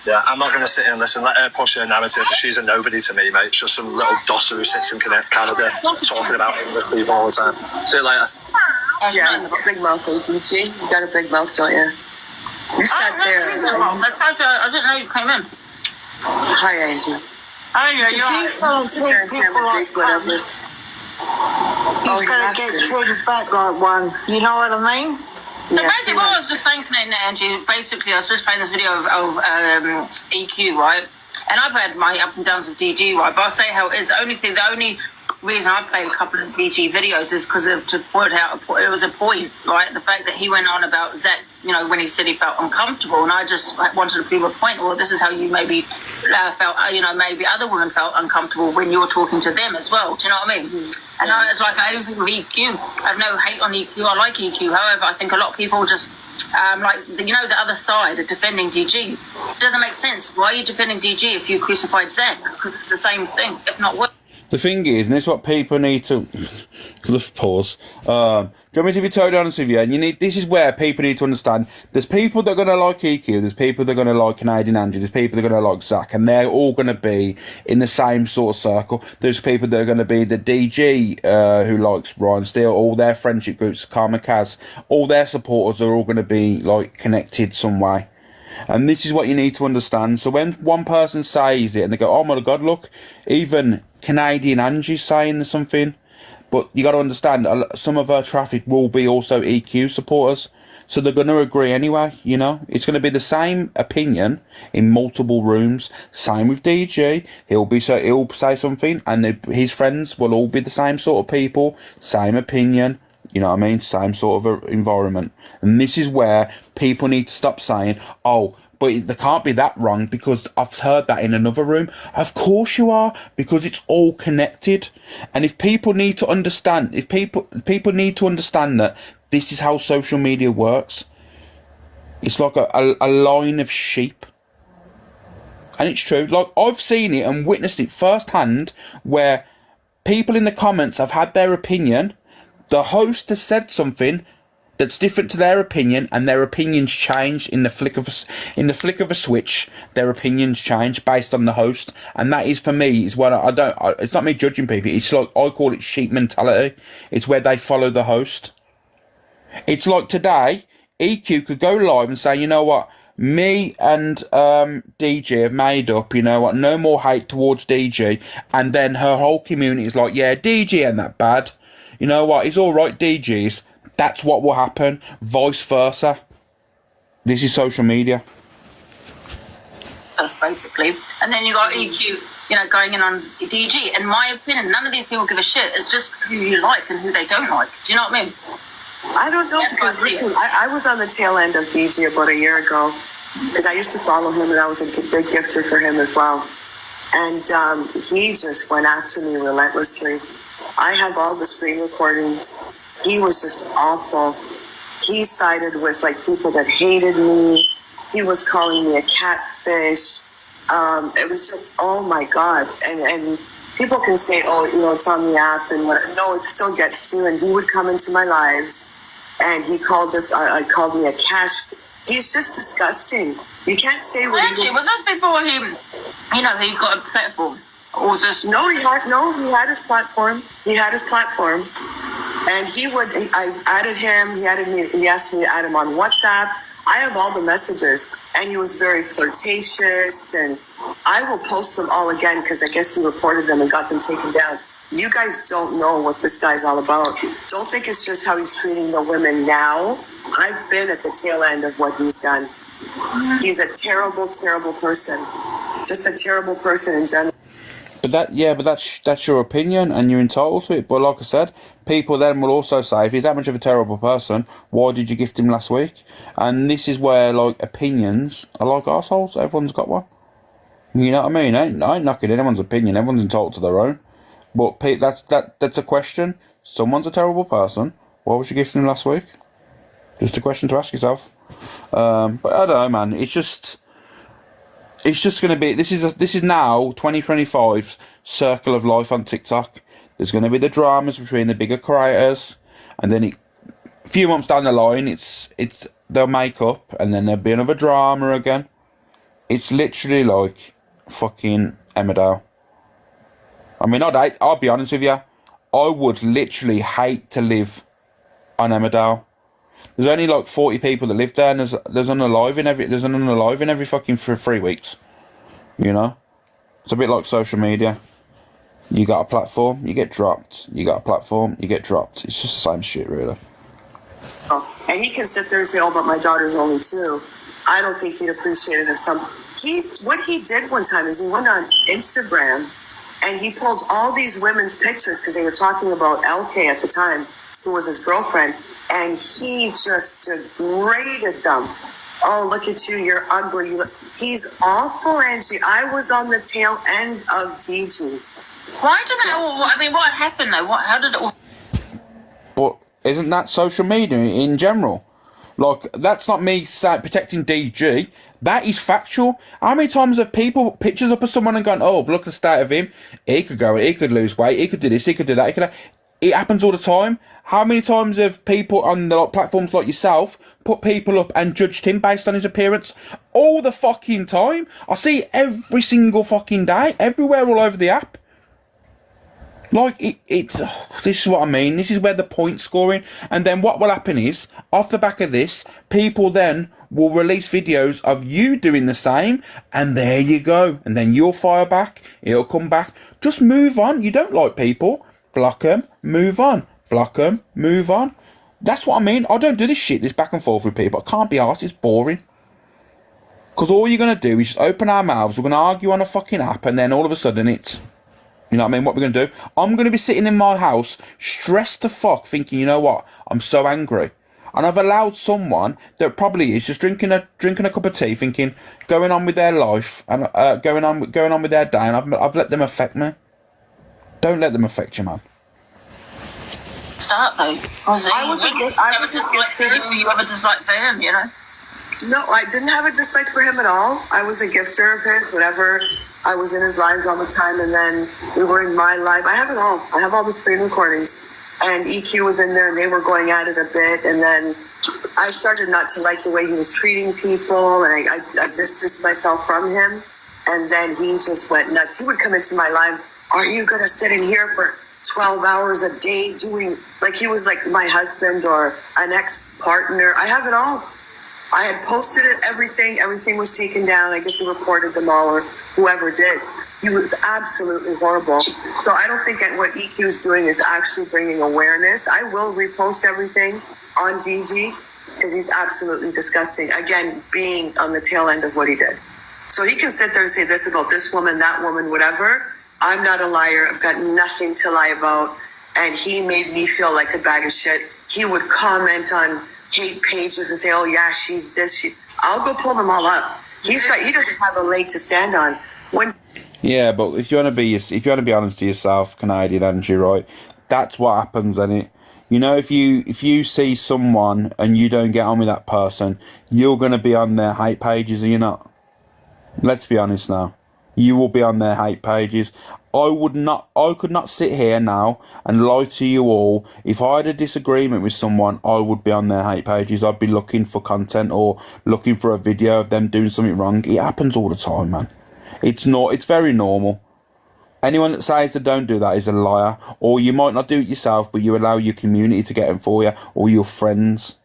Yeah, I'm not going to sit here and listen. Let her push her narrative. She's a nobody to me, mate. It's just some little dosser who sits in Canada talking about English people all the time. See you later.
Yeah, you got a big mouth, don't you? You got a big mouth, don't you? You sat there.
I didn't know you came in.
Hi, Angie.
Oh, yeah,
He's gonna get treated back like one. You know what I mean?
So basically, what I was just saying, Angie, basically, I was just playing this video of EQ, right? And I've had my ups and downs with DG, right? But I'll say how it is. The only reason I played a couple of DG videos is because to point out it was a point, right? The fact that he went on about Zach, you know, when he said he felt uncomfortable, and I just wanted to prove a point. Well, this is how you maybe felt, you know, maybe other women felt uncomfortable when you were talking to them as well. Do you know what I mean? And it's like I don't think with EQ. I have no hate on EQ. I like EQ. However, I think a lot of people just like, you know, the other side of defending DG. It doesn't make sense. Why are you defending DG if you crucified Zach? Because it's the same thing, if not worse.
The thing is, and this is what people need to pause. Do you want me to be totally honest with you? And this is where people need to understand. There's people that are going to like EQ. There's people that are going to like Canadian Andrew. There's people that are going to like Zach, and they're all going to be in the same sort of circle. There's people that are going to be the DG who likes Ryan Steele. All their friendship groups, Karma Kaz, all their supporters are all going to be like connected some way. And this is what you need to understand. So when one person says it and they go, oh my God, look, even Canadian Angie's saying something, but you got to understand, some of her traffic will be also EQ supporters, so they're going to agree anyway. You know, it's going to be the same opinion in multiple rooms. Same with DG, he'll say something, and his friends will all be the same sort of people, same opinion. You know what I mean? Same sort of environment. And this is where people need to stop saying, oh, but they can't be that wrong because I've heard that in another room. Of course you are, because it's all connected. And if people need to understand, if people need to understand that this is how social media works. It's like a line of sheep. And it's true. Like, I've seen it and witnessed it firsthand where people in the comments have had their opinion. The host has said something that's different to their opinion, and their opinions change in the flick of a switch. Their opinions change based on the host, and that is, for me, is what it's not me judging people. It's like, I call it sheep mentality. It's where they follow the host. It's like today, EQ could go live and say, you know what, me and DG have made up, you know what, no more hate towards DG, and then her whole community is like, yeah, DG ain't that bad. You know what, it's alright, DG's. That's what will happen. Vice versa. This is social media.
That's basically. And then you got EQ, you know, going in on DG. In my opinion, none of these people give a shit. It's just who you like and who they don't like. Do you know what I mean?
I don't know, because listen, I was on the tail end of DG about a year ago, because I used to follow him and I was a big gifter for him as well. And he just went after me relentlessly. I have all the screen recordings. He was just awful. He sided with like people that hated me. He was calling me a catfish. It was just, oh my God. And people can say, oh, you know, it's on the app and what. No, it still gets to you. And he would come into my lives and he called us, called me a cash. He's just disgusting. You can't say what
Actually, was this before he, you know, he got a platform? Or was this?
No, he had his platform. He had his platform. And I added him, he asked me to add him on WhatsApp. I have all the messages, and he was very flirtatious, and I will post them all again because I guess he reported them and got them taken down.
You guys don't know what this guy's all about. Don't think it's just how he's treating the women now. I've been at the tail end of what he's done. He's a terrible, terrible person. Just a terrible person in general.
But that's your opinion, and you're entitled to it. But like I said, people then will also say, if he's that much of a terrible person, why did you gift him last week? And this is where, like, opinions are like arseholes. Everyone's got one. You know what I mean? I ain't knocking anyone's opinion. Everyone's entitled to their own. But that's a question. Someone's a terrible person. Why was you gifting him last week? Just a question to ask yourself. But I don't know, man. It's just going to be. This is now 2025's circle of life on TikTok. There's going to be the dramas between the bigger creators, and then a few months down the line, they'll make up, and then there'll be another drama again. It's literally like fucking Emmerdale. I mean, I'll be honest with you. I would literally hate to live on Emmerdale. There's only like 40 people that live there, and there's an unalive in every fucking 3 weeks. You know, it's a bit like social media. You got a platform, you get dropped. You got a platform, you get dropped. It's just the same shit, really.
And he can sit there and say, "Oh, but my daughter's only 2." I don't think he'd appreciate it if what he did one time is he went on Instagram and he pulled all these women's pictures because they were talking about LK at the time, who was his girlfriend. And he just degraded them. Oh, look at you, you're ugly. He's awful, Angie. I was on the tail end of DG.
Why did that all... I mean, what happened, though? How did it all...
But isn't that social media in general? Like, that's not me protecting DG. That is factual. How many times have people put pictures up of someone and gone, oh, look at the state of him. He could lose weight. He could do this. He could do that. It happens all the time. How many times have people on the platforms like yourself put people up and judged him based on his appearance? All the fucking time. I see it every single fucking day, everywhere, all over the app. Like, this is what I mean. This is where the point scoring. And then what will happen is, off the back of this, people then will release videos of you doing the same, and there you go. And then you'll fire back. It'll come back. Just move on. You don't like people. Block them, move on. Block them, move on. That's what I mean. I don't do this shit, this back and forth with people. I can't be arsed, it's boring. Because all you're going to do is just open our mouths, we're going to argue on a fucking app, and then all of a sudden it's... You know what I mean? What we're going to do? I'm going to be sitting in my house, stressed to fuck, thinking, you know what? I'm so angry. And I've allowed someone that probably is just drinking a cup of tea, thinking, going on with their life, and going on with their day, and I've let them affect me. Don't let them affect you, man.
Start though. I was just gifted. You have a dislike for him, you know?
No, I didn't have a dislike for him at all. I was a gifter of his, whatever. I was in his lives all the time, and then we were in my life. I have it all. I have all the screen recordings. And EQ was in there, and they were going at it a bit. And then I started not to like the way he was treating people, and I distanced myself from him. And then he just went nuts. He would come into my life. Are you going to sit in here for 12 hours a day doing, like he was like my husband or an ex-partner? I have it all. I had posted it, everything was taken down. I guess he reported them all, or whoever did. He was absolutely horrible. So I don't think what EQ is doing is actually bringing awareness. I will repost everything on DG because he's absolutely disgusting. Again, being on the tail end of what he did. So he can sit there and say this about this woman, that woman, whatever. I'm not a liar. I've got nothing to lie about. And he made me feel like a bag of shit. He would comment on hate pages and say, oh yeah, she's this. I'll go pull them all up. He doesn't have a leg to stand on.
Yeah, but if you want to be honest to yourself, Canadian Angie, right? That's what happens, isn't it? You know, if you see someone and you don't get on with that person, you're gonna be on their hate pages, are you not? Let's be honest now. You will be on their hate pages. I could not sit here now and lie to you all. If I had a disagreement with someone, I would be on their hate pages. I'd be looking for content or looking for a video of them doing something wrong. It happens all the time, man. It's very normal. Anyone that says they don't do that is a liar. Or you might not do it yourself, but you allow your community to get them for you, or your friends.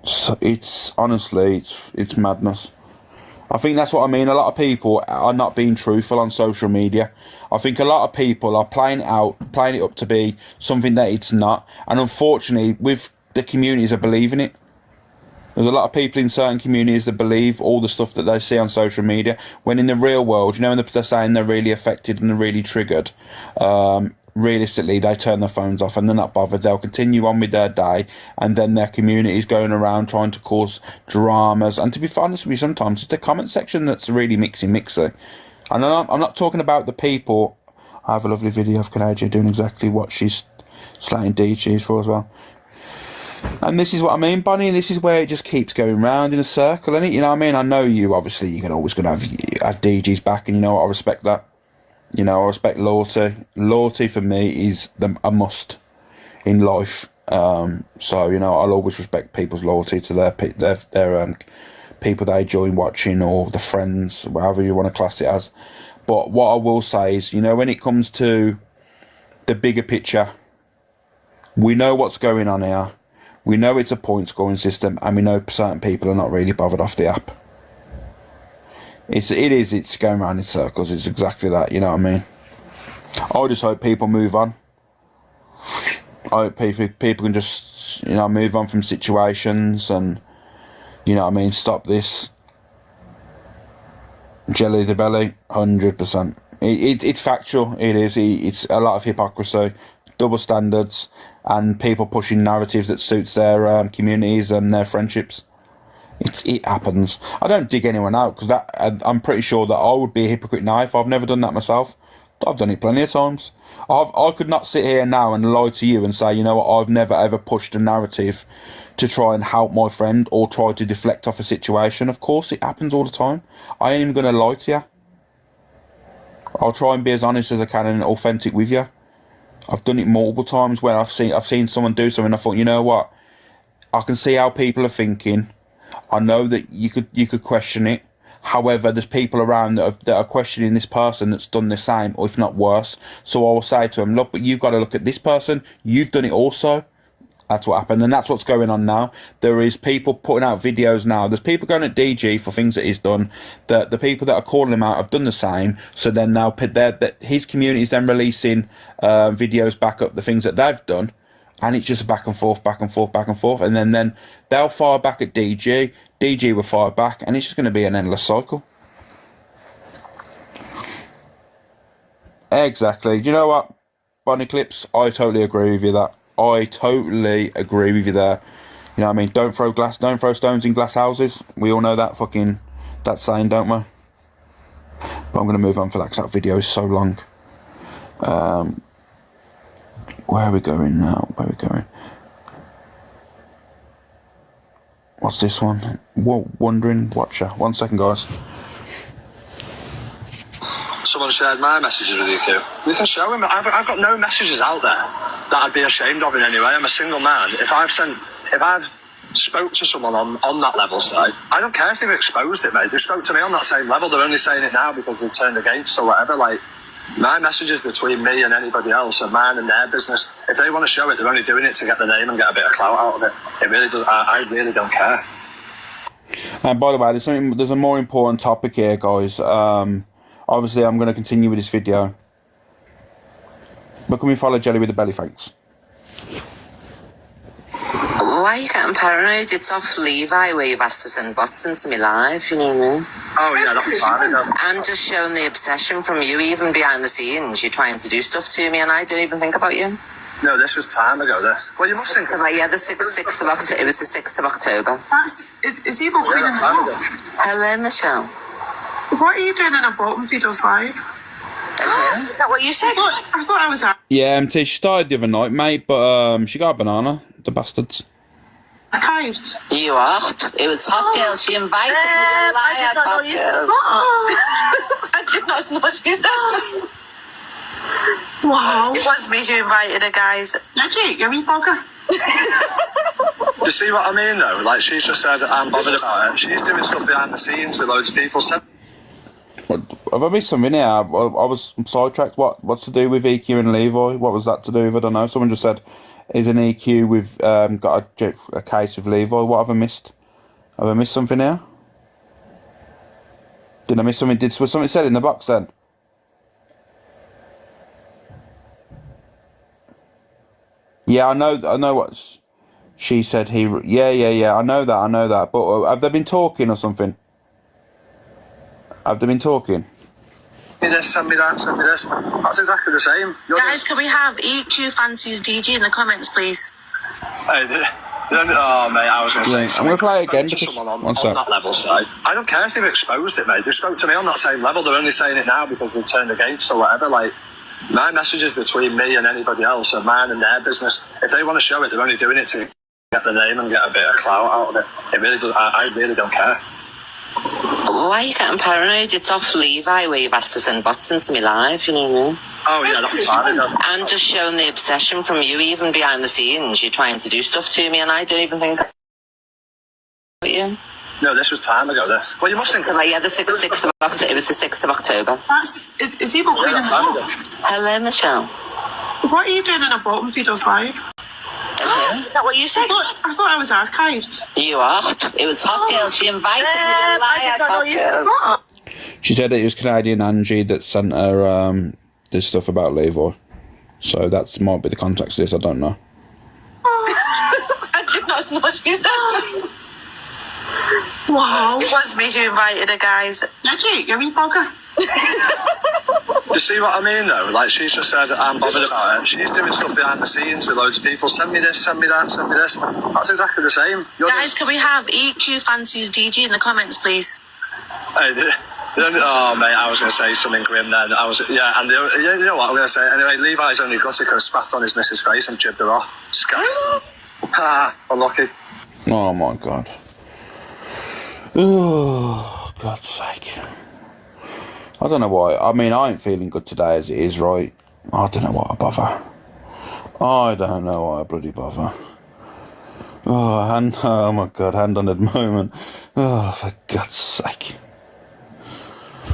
So it's honestly, it's madness. I think that's what I mean. A lot of people are not being truthful on social media. I think a lot of people are playing it up to be something that it's not. And unfortunately, with the communities are believing it. There's a lot of people in certain communities that believe all the stuff that they see on social media, when in the real world, you know, when they're saying they're really affected and they're really triggered, realistically, they turn their phones off and they're not bothered. They'll continue on with their day, and then their community is going around trying to cause dramas. And to be honest with you, sometimes it's the comment section that's really mixy. And I'm not talking about the people. I have a lovely video of Kanaja doing exactly what she's slating DGs for as well. And this is what I mean, Bonnie, and this is where it just keeps going round in a circle, innit? You know what I mean? I know you, obviously, you're always going to have DG's back, and you know what, I respect that. You know, I respect loyalty. Loyalty for me is a must in life. So, you know, I'll always respect people's loyalty to their people they join watching, or the friends, whatever you want to class it as. But what I will say is, you know, when it comes to the bigger picture, we know what's going on here. We know it's a point scoring system, and we know certain people are not really bothered off the app. It's going around in circles. It's exactly that, you know what I mean? I just hope people move on. I hope people can just, you know, move on from situations, and, you know what I mean, stop this. Jelly the belly, 100%. It's factual, it is. It's a lot of hypocrisy, double standards, and people pushing narratives that suits their communities and their friendships. It happens. I don't dig anyone out, because I'm pretty sure that I would be a hypocrite now if I've never done that myself. I've done it plenty of times. I could not sit here now and lie to you and say, you know what, I've never ever pushed a narrative to try and help my friend or try to deflect off a situation. Of course, it happens all the time. I ain't even going to lie to you. I'll try and be as honest as I can and authentic with you. I've done it multiple times where I've seen someone do something. I thought, you know what, I can see how people are thinking. I know that you could question it. However, there's people around that are questioning this person that's done the same, or if not worse. So I will say to them, look, but you've got to look at this person. You've done it also. That's what happened, and that's what's going on now. There is people putting out videos now. There's people going at DG for things that he's done. The people that are calling him out have done the same. So then now his community is then releasing videos back up the things that they've done. And it's just back and forth, back and forth, back and forth. And then they'll fire back at DG. DG will fire back. And it's just going to be an endless cycle. Exactly. Do you know what, Bonnie Clips? I totally agree with you that. I totally agree with you there. You know what I mean? Don't throw stones in glass houses. We all know that saying, don't we? But I'm going to move on for that, because that video is so long. Where are we going now? Where are we going? What's this one? Wondering Watcher. 1 second, guys.
Someone shared my messages with you, Q. We can show him. I've got no messages out there that I'd be ashamed of in any way. I'm a single man. If I've spoke to someone on that level, say, I don't care if they've exposed it, mate. They spoke to me on that same level. They're only saying it now because they've turned against or whatever. Like, my messages between me and anybody else are mine and their business. If they want to show it, they're only doing it to get the name and get a bit of clout out of it. It really does. I really don't care.
And by the way, there's a more important topic here, guys. Obviously, I'm going to continue with this video. But can we follow Jelly with the belly, thanks?
Why are you getting paranoid? It's off Levi where you've asked to send bots into me live, you know what I mean?
Oh yeah, that's fine.
I'm just showing the obsession from you, even behind the scenes. You're trying to do stuff to me and I don't even think about you.
No, this was time ago, this. Well, you must think
about... Yeah, the 6th of October. It was the 6th of October.
Is even cleaning the hall?
Hello, Michelle.
What are you doing in a bottom videos live?
Is that what you said?
I thought I was out.
Yeah, MT, she started the other night, mate, but she got a banana, the bastards.
I can't.
You are. It was Top Girl. She invited me to lie at Top Girl.
I did not know she said. Wow.
It was me who invited her, guys.
Legit, you're a bugger.
You see what I mean, though? Like, she's just said, I'm bothered about it. She's doing stuff behind the scenes with loads of people.
Have I missed something here? I was sidetracked. What's to do with EQ and Levi? What was that to do with? I don't know. Someone just said, is an EQ with got a case of Levi? What have I missed? Have I missed something here? Did I miss something? Was something said in the box then? Yeah, I know what she said. Yeah. I know that. But have they been talking or something? Have they been talking?
Send me this, send me that, send me this. That's exactly the same.
Guys, can we have EQ fancies DG in the comments, please?
Hey, oh, mate, I was going to say
I'm going to play it again
to
because
someone on that level, so I don't care if they've exposed it, mate. They spoke to me on that same level. They're only saying it now because they've turned against or whatever. Like, my messages between me and anybody else are mine and their business. If they want to show it, they're only doing it to get the name and get a bit of clout out of it. It really does. I really don't care.
Why are you getting paranoid? It's off Levi where you've asked to send bots into me live, you know what I mean?
Oh, yeah, that's fine.
I'm just showing the obsession from you, even behind the scenes. You're trying to do stuff to me, and I don't even think about you.
No, this was time ago, this. Well, you must think...
Yeah, the 6th of October. It was the 6th of October.
Is he booking in the
Hello, Michelle.
What are you doing in a bottom feeders live?
Is that what you said?
I thought I was archived.
You are. It was Top Girl. She invited me to
I did not know you said that.
She said it was Canadian Angie that sent her this stuff about Levi. So that might be the context of this, I don't know.
I did not know she said that. Wow.
It was me who invited her, guys.
Did you? You're a bugger.
You see what I mean, though? Like, she's just said, I'm bothered about it. She's doing stuff behind the scenes with loads of people. Send me this, send me that, send me this. That's exactly the same.
Guys, can we have EQ fancies DG in the comments, please?
Hey, oh, mate, I was going to say something grim then. You know what I'm going to say? Anyway, Levi's only got it because spat on his missus' face and jibbed her off. Scat. Ha, unlucky.
Oh, my God. Oh, God's sake. I don't know why. I mean, I ain't feeling good today as it is, right? I don't know why I bother. I don't know why I bloody bother. Oh my God, hand on at the moment. Oh, for God's sake.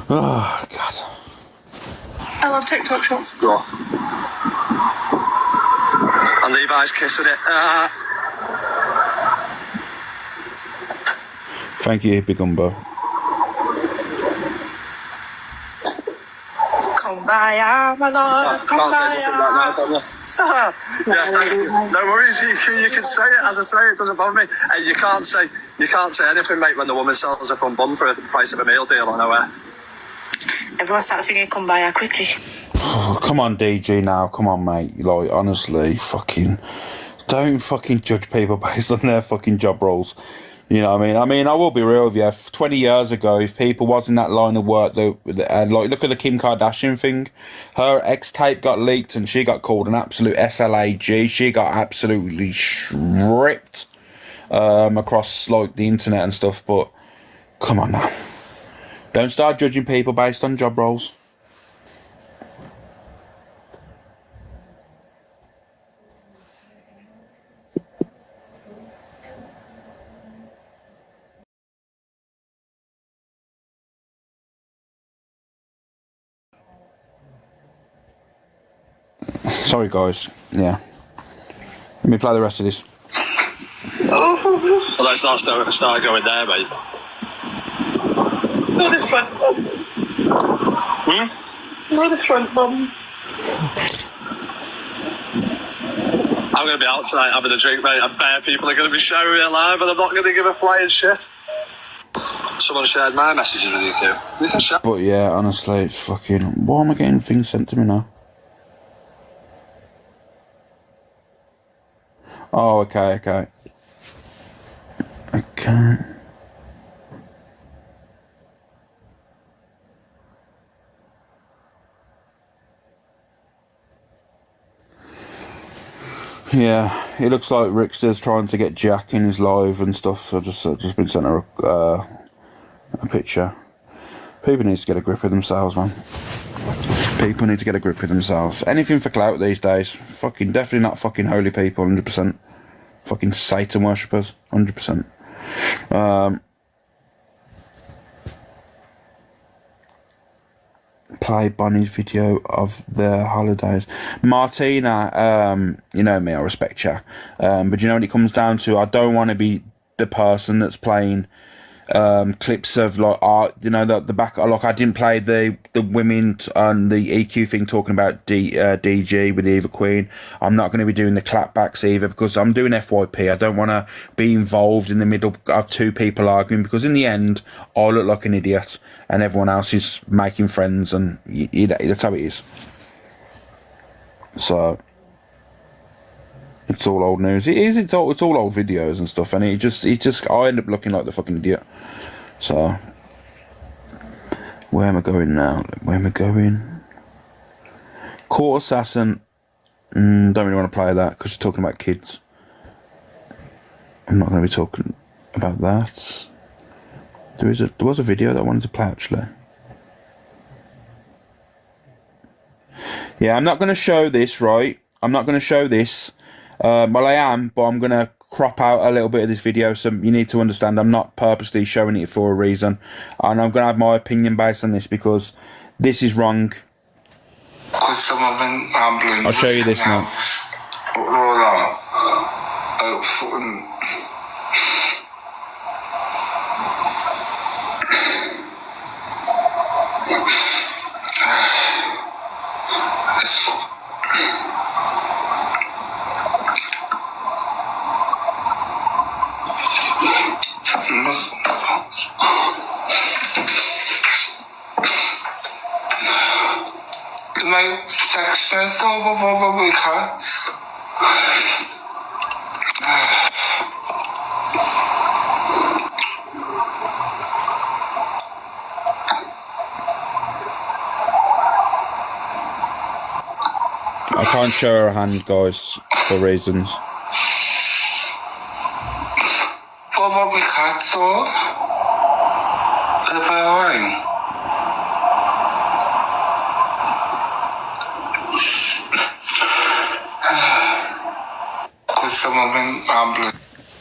Oh, God.
I love TikTok shop.
Go off. And Levi's kissing it.
Thank you, Big Umbo.
Kumbaya, my lord, kumbaya. Yeah, thank you. No worries, you can say it. As I say, it doesn't bother me. And you can't say anything, mate, when the woman sells a front bum for the price of a meal deal on nowhere.
Everyone start singing Kumbaya quickly.
Oh, come on, DG, now. Come on, mate. Like, honestly, don't fucking judge people based on their fucking job roles. You know what I mean? I will be real with you. 20 years ago, if people was in that line of work, and like, look at the Kim Kardashian thing. Her ex-tape got leaked and she got called an absolute SLAG. She got absolutely stripped across, like, the internet and stuff. But, come on now. Don't start judging people based on job roles. Sorry, guys. Yeah. Let me play the rest of this.
Well, let's not start going there, mate.
No, the front bum. No, the front bum.
I'm going to be out tonight having a drink, mate, and bare people are going to be showing me alive, and I'm not going to give a flying shit. Someone shared my messages with you, Q. You can share.
But yeah, honestly, it's fucking... Why am I getting things sent to me now? Oh, okay. Yeah, it looks like Rickster's trying to get Jack in his live and stuff. So just been sent her a picture. People need to get a grip of themselves, man. People need to get a grip of themselves. Anything for clout these days. Fucking definitely not fucking holy people, 100%. Fucking Satan worshippers, 100%. Play Bonnie's video of their holidays. Martina, you know me, I respect you. But you know when it comes down to, I don't want to be the person that's playing clips of like art, you know, the back. Like I didn't play the women on the EQ thing talking about DG with the Eva Queen. I'm not going to be doing the clapbacks either because I'm doing FYP. I don't want to be involved in the middle of two people arguing because in the end I look like an idiot and everyone else is making friends, and that's how it is. So it's all old news. It is. It's all old videos and stuff, and it just. I end up looking like the fucking idiot. So, where am I going now? Where am I going? Court Assassin. Don't really want to play that because you're talking about kids. I'm not going to be talking about that. There was a video that I wanted to play actually. Yeah, I'm not going to show this, right? I'm not going to show this. Well, I am, but I'm going to crop out a little bit of this video, so you need to understand I'm not purposely showing it for a reason. And I'm going to have my opinion based on this because this is wrong. I'll show you this now.
My section is over because
I can't show her hand, guys, for reasons.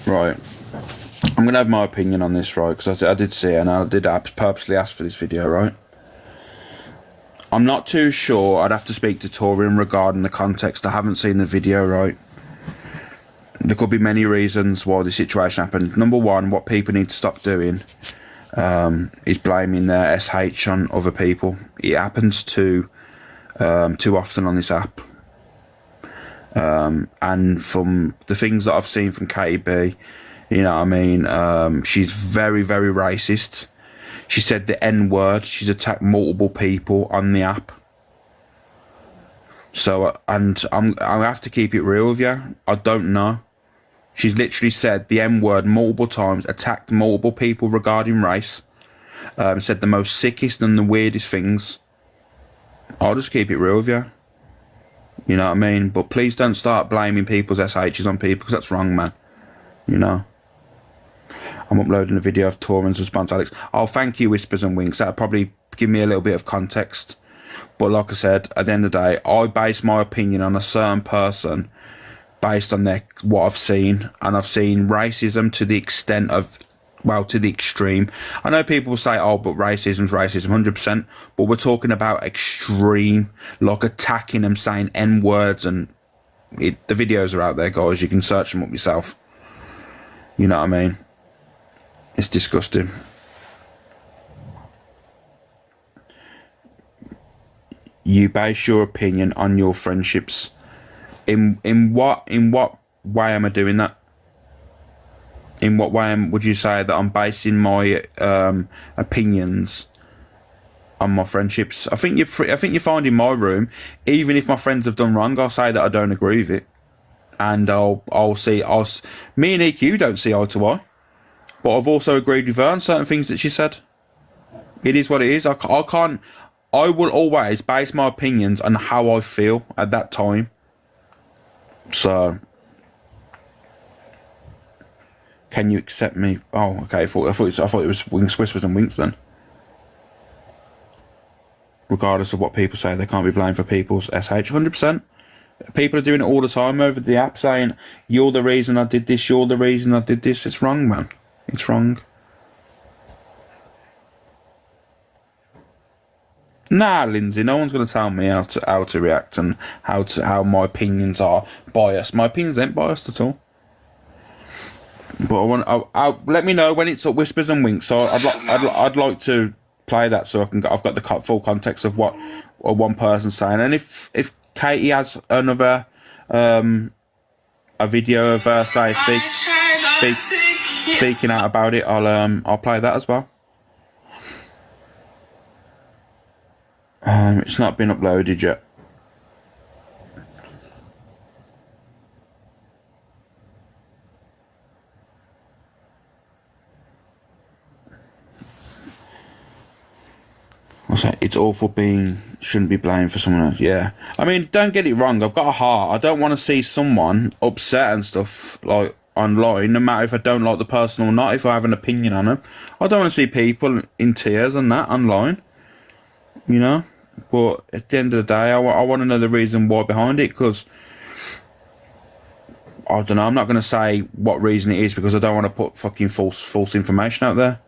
Right, I'm gonna have my opinion on this, right? Because I did see it, and I did purposely ask for this video, right? I'm not too sure. I'd have to speak to Torian regarding the context. I haven't seen the video, right? There could be many reasons why the situation happened. Number one, what people need to stop doing is blaming their SH on other people. It happens too often on this app. And from the things that I've seen from KB, you know what I mean, she's very, very racist. She said the N-word. She's attacked multiple people on the app. So, and I have to keep it real with you. I don't know. She's literally said the N-word multiple times, attacked multiple people regarding race, said the most sickest and the weirdest things. I'll just keep it real with you. You know what I mean? But please don't start blaming people's SHs on people, because that's wrong, man. You know? I'm uploading a video of Torrens' response, Alex. Oh, thank you, Whispers and Winks. That'll probably give me a little bit of context. But like I said, at the end of the day, I base my opinion on a certain person based on what I've seen. And I've seen racism to the extent of, well, to the extreme. I know people will say, oh, but racism's racism, 100%. But we're talking about extreme, like attacking them, saying N-words, and the videos are out there, guys. You can search them up yourself. You know what I mean? It's disgusting. You base your opinion on your friendships. In what way am I doing that? In what way would you say that I'm basing my opinions on my friendships? I think you find in my room, even if my friends have done wrong, I'll say that I don't agree with it, and I'll see. Me and EQ don't see eye to eye, but I've also agreed with her on certain things that she said. It is what it is. I can't. I will always base my opinions on how I feel at that time. So, can you accept me? Oh, okay. I thought it was Winks, Whispers and Winks then. Regardless of what people say, they can't be blamed for people's SH. 100%. People are doing it all the time over the app, saying, you're the reason I did this, you're the reason I did this. It's wrong, man. It's wrong. Nah, Lindsay, no one's going to tell me how to react and how my opinions are biased. My opinions ain't biased at all. But I'll let me know when it's up Whispers and Winks. So I'd like to play that so I've got the full context of what one person's saying. And if Katie has another a video of her speaking out about it, I'll play that as well. It's not been uploaded yet. It's awful shouldn't be blamed for someone else. Yeah, I mean, don't get it wrong. I've got a heart. I don't want to see someone upset and stuff like online, no matter if I don't like the person or not. If I have an opinion on them, I don't want to see people in tears and that online. You know, but at the end of the day, I want to know the reason why behind it, because I don't know. I'm not going to say what reason it is because I don't want to put fucking false information out there.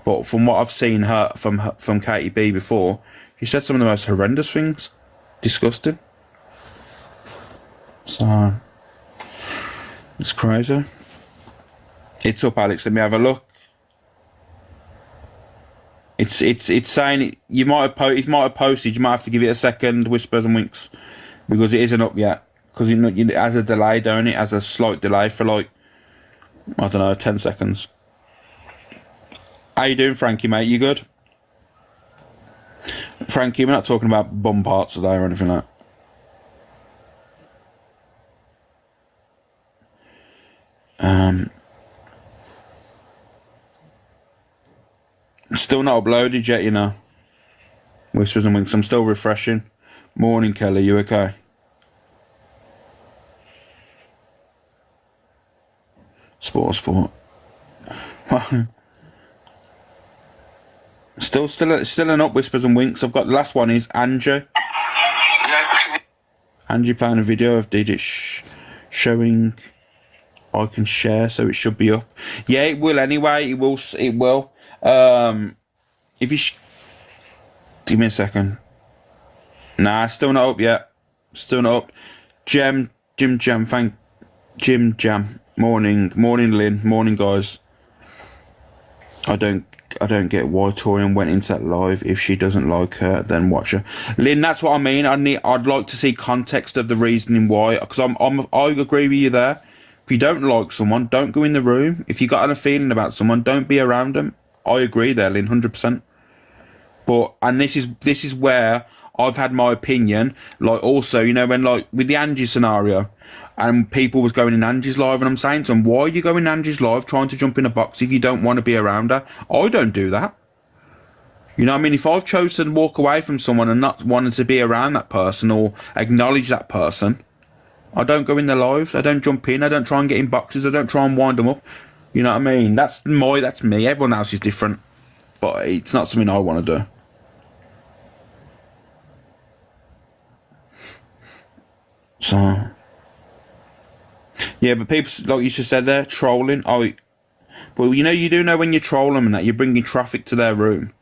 But from what I've seen from Katie B before, she said some of the most horrendous things. Disgusting. So, it's crazy. It's up, Alex. Let me have a look. It's saying it might have posted. You might have to give it a second, Whispers and Winks, because it isn't up yet. Because it has a delay, don't it? It has a slight delay for like, I don't know, 10 seconds. How you doing, Frankie, mate? You good? Frankie, we're not talking about bum parts today or anything like that. Still not uploaded yet, you know. Whispers and Winks. I'm still refreshing. Morning, Kelly. You okay? Sport. Still an up, Whispers and Winks. I've got the last one is Angie. Angie playing a video of DJ showing I can share, so it should be up. Yeah, it will anyway. It will. If you give me a second. Nah, still not up yet. Still not up. Jim Jam. Morning, Lynn. Morning, guys. I don't get why Torian went into that live. If she doesn't like her, then watch her. Lynn, that's what I mean. I'd like to see context of the reasoning why, because I agree with you there. If you don't like someone, don't go in the room. If you got a feeling about someone, don't be around them. I agree there, Lynn, 100%. And this is where I've had my opinion. Like, also, you know, when like with the Angie scenario, and people was going in Angie's live, and I'm saying to them, why are you going in Angie's live trying to jump in a box if you don't want to be around her? I don't do that. You know what I mean? If I've chosen to walk away from someone and not wanting to be around that person or acknowledge that person, I don't go in their lives. I don't jump in. I don't try and get in boxes. I don't try and wind them up. You know what I mean? That's me. Everyone else is different. But it's not something I want to do. So, yeah, but people, like you just said there, trolling. Well, you know, you do know when you troll them and that, you're bringing traffic to their room.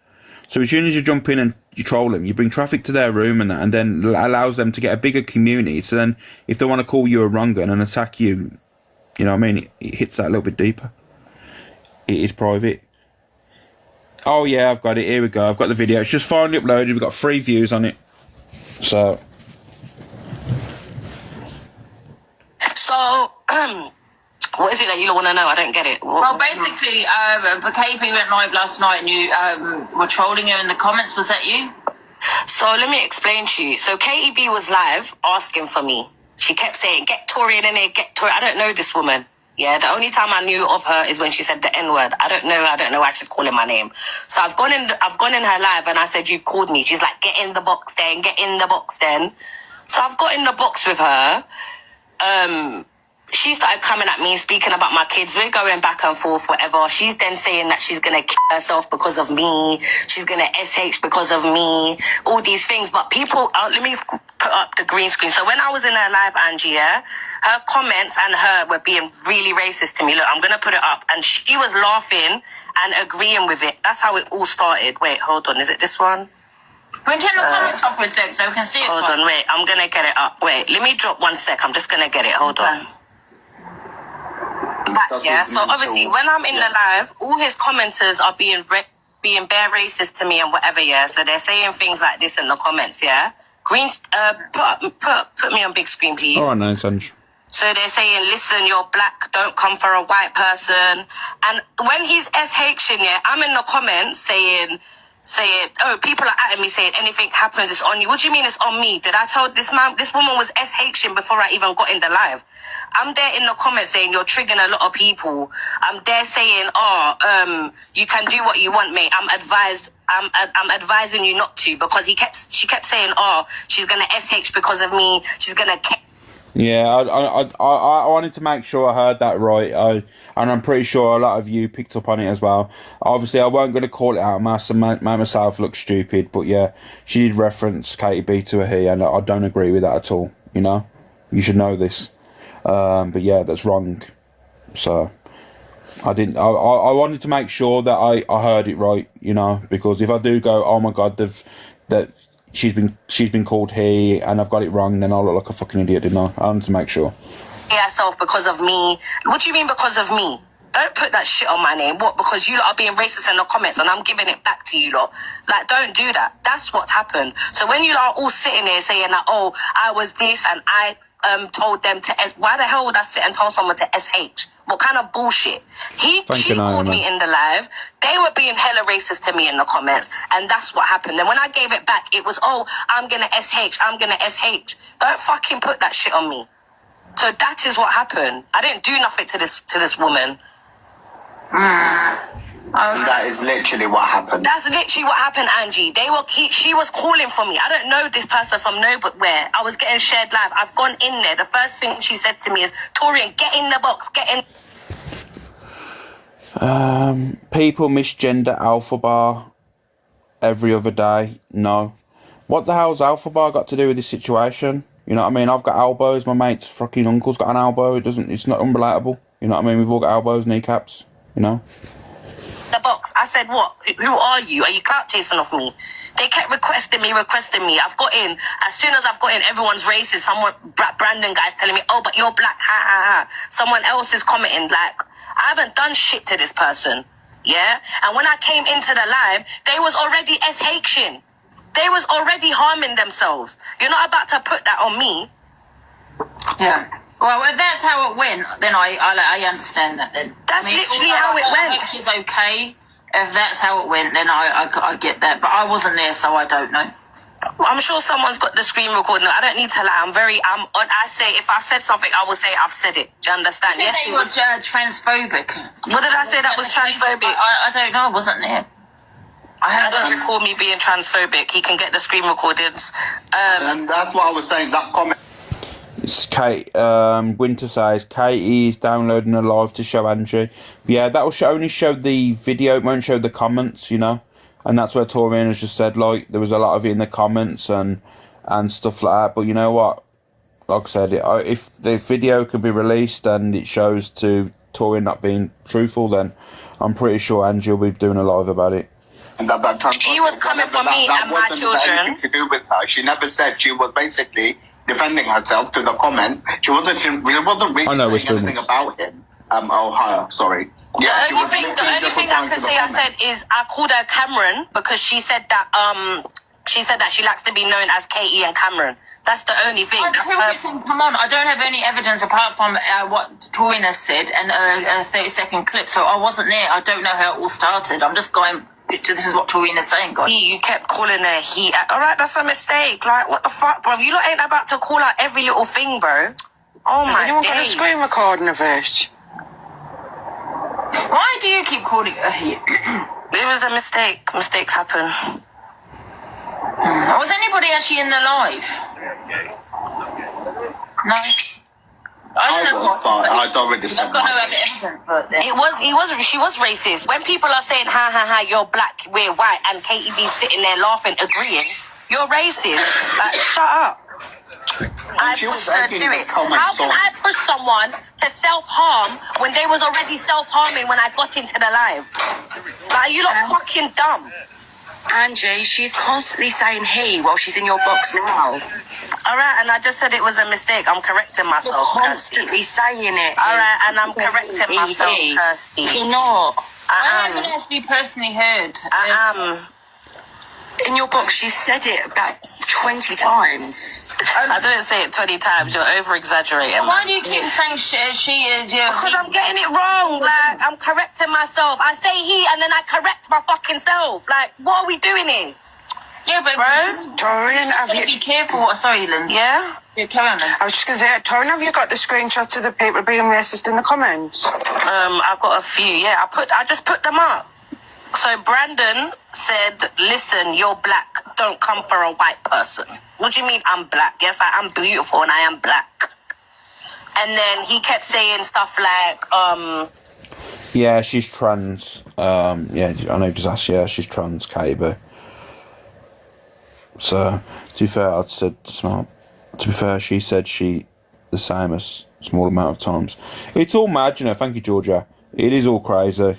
So as soon as you jump in and you troll them, you bring traffic to their room and that, and then allows them to get a bigger community. So then, if they want to call you a wrong un and attack you, you know what I mean? It hits that a little bit deeper. It is private. Oh yeah, I've got it. Here we go. I've got the video. It's just finally uploaded. We've got 3 views on it. So,
what is it that you want to know? I don't get it.
Well, basically, KP went live last night and you were trolling her in the comments. Was that you?
So let me explain to you. So KEB was live asking for me. She kept saying, get Torian in here, get Torian. I don't know this woman. Yeah, the only time I knew of her is when she said the N-word. I don't know why she's calling my name. So I've gone in her live and I said, you've called me. She's like, get in the box then, get in the box then. So I've got in the box with her. She started coming at me, speaking about my kids. We're going back and forth, whatever. She's then saying that she's going to kill herself because of me. She's going to SH because of me. All these things. But people, let me put up the green screen. So when I was in her live, Angie, her comments and her were being really racist to me. Look, I'm going to put it up. And she was laughing and agreeing with it. That's how it all started. Wait, hold on. Is it this one?
Can we turn the comments off for a sec so we can see it?
Hold on, wait. I'm going to get it up. Wait, let me drop 1 sec. I'm just going to get it. Hold on.
Yeah. So obviously, when I'm in the live, all his commenters are being bare racist to me and whatever. Yeah. So they're saying things like this in the comments. Yeah. Green, put me on big screen, please.
All right, no, Sanj.
So they're saying, listen, you're black, don't come for a white person. And when he's SHing, yeah, I'm in the comments saying, oh, people are at me saying anything happens, it's on you. What do you mean it's on me? Did I tell this woman was SHing before I even got in the live? I'm there in the comments saying you're triggering a lot of people. I'm there saying, you can do what you want, mate. I'm advising you not to, because she kept saying, she's gonna SH because of me. She's gonna.
Yeah, I wanted to make sure I heard that right, and I'm pretty sure a lot of you picked up on it as well. Obviously, I weren't going to call it out, make myself look stupid, but yeah, she did reference Katie B to a he, and I don't agree with that at all, you know? You should know this. But yeah, that's wrong. So, I wanted to make sure that I heard it right, you know, because if I do go, oh my God, she's been called he, and I've got it wrong, then I'll look like a fucking idiot, didn't I? I wanted to make sure.
Herself because of me. What do you mean because of me? Don't put that shit on my name. What? Because you lot are being racist in the comments and I'm giving it back to you lot. Like, don't do that. That's what happened. So when you lot are all sitting there saying that, oh, I was this and I told them to why the hell would I sit and tell someone to SH? What kind of bullshit? She called me in the live. They were being hella racist to me in the comments, and that's what happened. And when I gave it back, it was, oh, I'm gonna SH. Don't fucking put that shit on me. So that is what happened. I didn't do nothing to this woman.
And that is literally what happened.
That's literally what happened, Angie. She was calling for me. I don't know this person from nowhere. I was getting shared live. I've gone in there. The first thing she said to me is, Torian, get in the box, get in.
People misgender Alpha Bar every other day. No. What the hell's Alpha Bar got to do with this situation? You know what I mean? I've got elbows. My mate's fucking uncle's got an elbow. It's not unrelatable. You know what I mean? We've all got elbows, kneecaps. You know?
The box. I said, what? Who are you? Are you clout chasing off me? They kept requesting me. I've got in. As soon as I've got in, everyone's racist. Brandon guy's telling me, oh, but you're black. Ha, ha, ha. Someone else is commenting, like, I haven't done shit to this person. Yeah? And when I came into the live, they was already SHing. They was already harming themselves. You're not about to put that on me.
Yeah. Well, if that's how it went, then I understand that then.
That's literally how it went.
I think it's okay. If that's how it went, then I get that. But I wasn't there, so I don't know.
I'm sure someone's got the screen recording. I don't need to lie. I say, if I said something, I will say I've said it. Do you understand?
Yes, you were transphobic.
What did I say that was transphobic?
I don't know. I wasn't there.
I don't recall me being transphobic. He can get the screen recordings.
And that's what I was saying. That comment.
It's Kate. Winter says Katie is downloading a live to show Angie. Yeah, that will only show the video. It won't show the comments, you know. And that's where Torian has just said, like, there was a lot of it in the comments and stuff like that. But you know what? Like I said, if the video can be released and it shows to Torian not being truthful, then I'm pretty sure Angie will be doing a live about it.
And that
she was coming for me and my children.
Anything to do with her. She never said. She was basically defending herself to the comment. She wasn't really saying anything about him. Her, sorry. Yeah,
the only thing I can say I said is I called her Cameron because she said that she likes to be known as Katie and Cameron. That's the only thing.
Come on, I don't have any evidence apart from what Torian has said and a 30-second clip, so I wasn't there. I don't know how it all started. I'm just going... This is what Torian is saying, guys.
You kept calling her he. Alright, that's a mistake. Like, what the fuck, bro? You lot ain't about to call out every little thing, bro. Oh my god. Has anyone got a screen recording of it?
Why do you keep calling her he?
It was a mistake. Mistakes happen.
Was anybody actually in the live? No. I
don't really say
She was racist. When people are saying, ha ha ha, you're black, we're white, and Katie B sitting there laughing, agreeing, you're racist. Like, shut up. I pushed her to it. How can I push someone to self-harm when they was already self-harming when I got into the live? Like, you lot fucking dumb.
Angie, she's constantly saying he while she's in your box now.
All right, and I just said it was a mistake. I'm correcting myself.
You're constantly saying it.
All right, and I'm correcting myself, Kirsty.
You're not.
I haven't actually personally heard.
I am.
In your box, she said it about 20 times.
I didn't say it 20 times. You're over-exaggerating.
Why do you keep saying she is?
Because I'm getting it wrong. Like, I'm correcting myself. I say he, and then I correct my fucking self. Like, what are we doing here?
Yeah, but
Bro, Torian, have you...
Be careful. Sorry, Lindsay.
Yeah?
Yeah, carry on, Lindsay.
I was just going to say, Torian, have you got the screenshots of the people being racist in the comments?
I've got a few, yeah. I just put them up. So Brandon said, listen, you're black. Don't come for a white person. What do you mean I'm black? Yes, I am beautiful and I am black. And then he kept saying stuff like,
yeah, she's trans. Yeah, I know you've just asked, yeah, she's trans, KB. So, to be fair, I'd said smart. To be fair, she said she the same as small amount of times. It's all mad, you know. Thank you, Georgia. It is all crazy.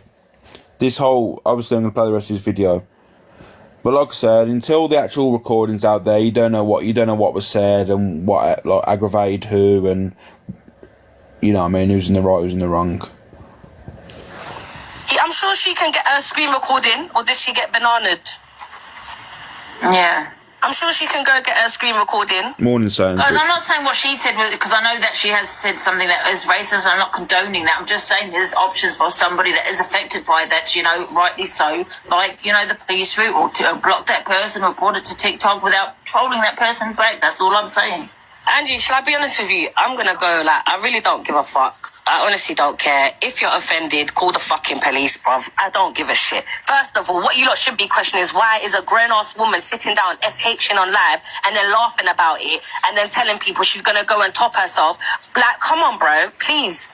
This whole, obviously, I'm gonna play the rest of this video. But like I said, until the actual recording's out there, you don't know what was said and what like aggravated who, and you know what I mean, who's in the right, who's in the wrong.
I'm sure she can get a screen recording, or did she get bananaed?
Yeah.
I'm sure she can go get her screen recording.
Morning, saying.
Guys, I'm not saying what she said because I know that she has said something that is racist. I'm not condoning that. I'm just saying there's options for somebody that is affected by that, you know, rightly so. Like, you know, the police route, or to block that person, report it to TikTok without trolling that person back. That's all I'm saying.
Angie, shall I be honest with you? I'm going to go, like, I really don't give a fuck. I honestly don't care. If you're offended, call the fucking police, bruv. I don't give a shit. First of all, what you lot should be questioning is why is a grown-ass woman sitting down SHing on live and then laughing about it and then telling people she's going to go and top herself. Like, come on, bro. Please.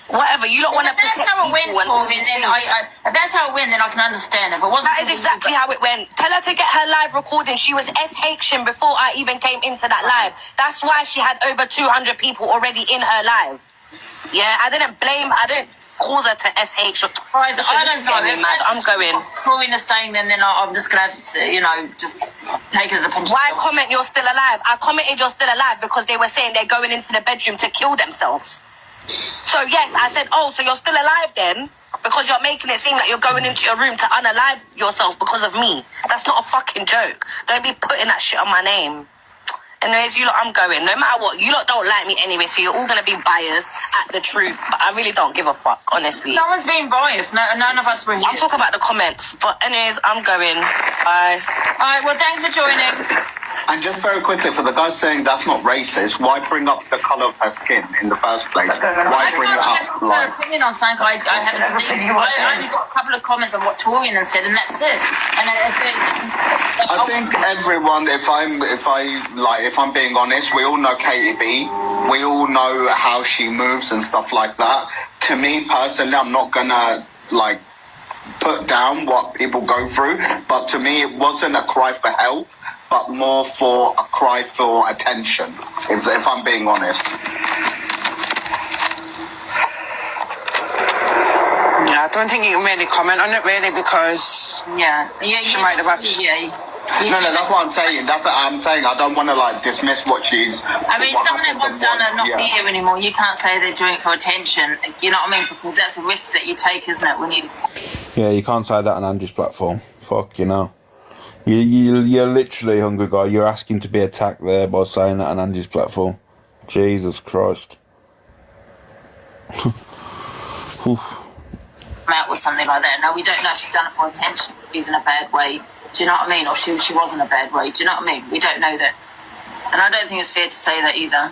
Whatever. You don't want to protect people.
That's how it went, Tori. If that's how it went, then I can understand. If it wasn't,
that is exactly how it went. Tell her to get her live recording. She was SHing before I even came into that live. That's why she had over 200 people already in her live. Yeah, I didn't cause her to SH.
I don't know.
Mad. I'm going.
Probably the same, and then I'm just going to have to, you know, just take it as a pinch.
Why comment you're still alive? I commented you're still alive because they were saying they're going into the bedroom to kill themselves. So yes, I said, oh, so you're still alive then? Because you're making it seem like you're going into your room to unalive yourself because of me. That's not a fucking joke. Don't be putting that shit on my name. Anyways, you lot, I'm going. No matter what, you lot don't like me anyway, so you're all going to be biased at the truth. But I really don't give a fuck, honestly.
No one's being biased. None of us were here.
I'm talking about the comments. But anyways, I'm going. Bye.
All right, well, thanks for joining.
And just very quickly, for the guy saying that's not racist, why bring up the colour of her skin in the first place? Why bring it up?
I have an opinion on something I haven't seen. I only got a couple of comments on what Torian has said, and that's it. And
I think everyone, if I'm being honest, we all know Katie B. We all know how she moves and stuff like that. To me personally, I'm not gonna put down what people go through, but to me, it wasn't a cry for help, but more for a cry for attention, if I'm being honest.
Yeah, I don't think you can really comment on it, really, because she might have actually...
No, that's what I'm saying. That's what I'm saying. I don't want to dismiss what she's...
I mean, someone that wants done are not here anymore. You can't say they're doing it for attention. You know what I mean? Because that's a risk that you take, isn't it? When you...
Yeah, you can't say that on Andrew's platform. Fuck, you know. You're literally, Hungry Guy, you're asking to be attacked there by saying that on Andy's platform. Jesus Christ.
Out with something like that. No, we don't know if she's done it for attention. She's in a bad way. Do you know what I mean? Or she was in a bad way. Do you know what I mean? We don't know that. And I don't think it's fair to say that either.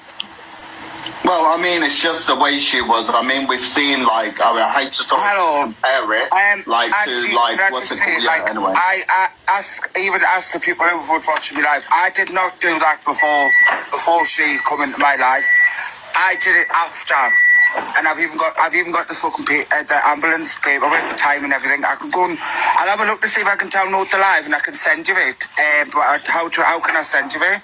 Well, I mean, it's just the way she was. I mean, we've seen, I hate to sort of compare it, what's it called? Anyway.
I even asked the people who would watch me live, I did not do that before she come into my life. I did it after. And I've even got the fucking the ambulance paperwork, the time and everything. I can go and I'll have a look to see if I can download the live and I can send you it. But how can I send you it?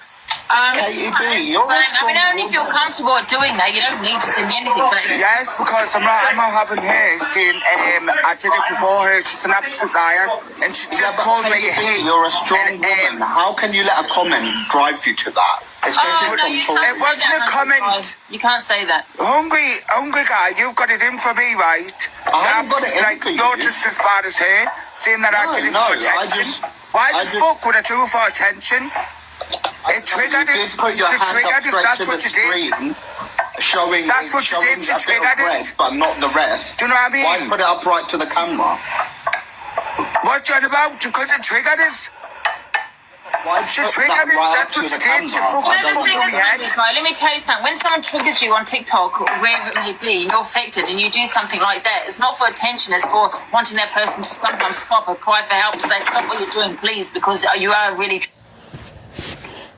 KTB, you're a
I mean, only if you're comfortable at doing that. You don't need to send me anything. But
Yes, because I'm not having her saying I did it before her. She's an absolute liar, and she just called me a
KTB, you're a strong woman. How can you let a comment drive you to that? Especially from talking.
It wasn't a comment.
You can't say that.
Hungry guy, you've got it in for me, right?
I haven't got it in for you.
You're just as bad as her, saying that I did it for attention. Why the fuck would I do it for attention? It triggered it.
Just put your hand up straight to the screen, showing
That's what you did, you
a bit of
triggered it.
breast, but not the rest.
Do you know what I mean?
Why put it up right to the camera?
What you on about? Because it triggered it.
Why
She
put
triggered
that
it.
right up
That's
to
what
the
you did. She
camera?
fucking
The
fucked
thing
up
is,
my head.
right, let me tell you something. When someone triggers you on TikTok, wherever it may be, you're affected and you do something like that, it's not for attention, it's for wanting that person to sometimes stop or cry for help, to say, stop what you're doing, please, because you are really...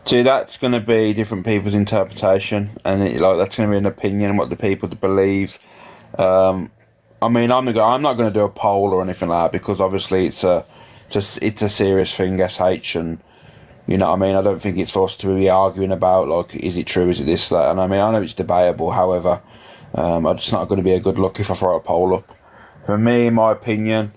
See, that's going to be different people's interpretation, and that's going to be an opinion and what the people believe. I mean, I'm not going to do a poll or anything like that, because obviously it's a serious thing, SH, and you know what I mean. I don't think it's for us to be arguing about like, is it true, is it this, that, and I mean, I know it's debatable. However, it's not going to be a good look if I throw a poll up. For me, in my opinion,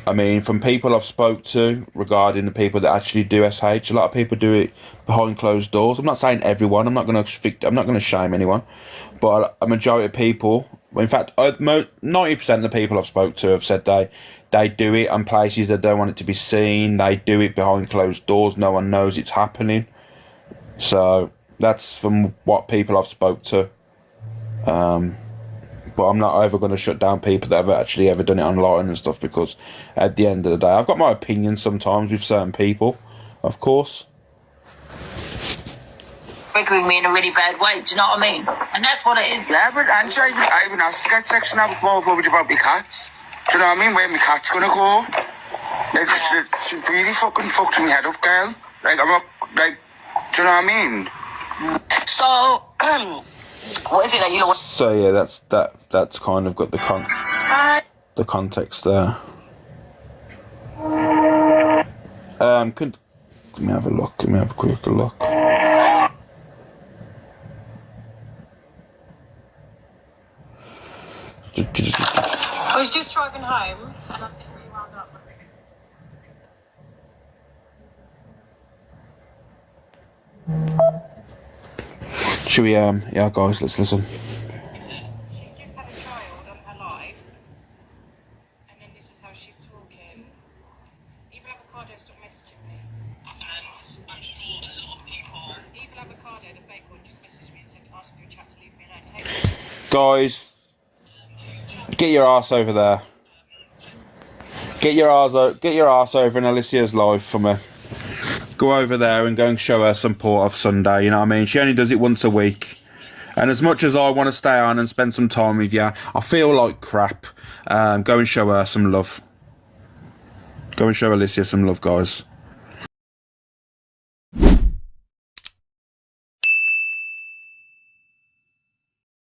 I mean, from people I've spoke to regarding the people that actually do SH, a lot of people do it behind closed doors. I'm not saying everyone. I'm not going to shame anyone, but a majority of people, in fact, 90% of the people I've spoke to have said they do it on places that don't want it to be seen. They do it behind closed doors. No one knows it's happening. So that's from what people I've spoke to. But I'm not ever going to shut down people that have actually ever done it online and stuff, because at the end of the day, I've got my opinions sometimes with certain people, of course.
Triggering me in a really bad way, do you know what I mean? And that's what it is.
Yeah, but I even asked to get section. I was more worried about my cats. Do you know what I mean? Where my cat's gonna go? Like, she really fucking fucked me head up, girl. Like, I'm not, like, do you know what I mean?
So, what is it that you know?
So yeah, that's kind of got the context there. Let me have a look. Let me have a quick look.
I was just driving home and I was getting really wound up.
Should we, yeah guys, let's listen.
She's just had a child on her live, and then this is how she's talking. Evil Avocado, stop messaging me. And I'm sure a lot of people... Evil Avocado, the fake one, just messaged me and said, ask your chat to leave me alone.
Guys, get your arse over there. Get your arse over in Alicia's live for me. Go over there and go and show her some port of Sunday, you know what I mean? She only does it once a week. And as much as I want to stay on and spend some time with you, I feel like crap. Go and show her some love. Go and show Alicia some love, guys.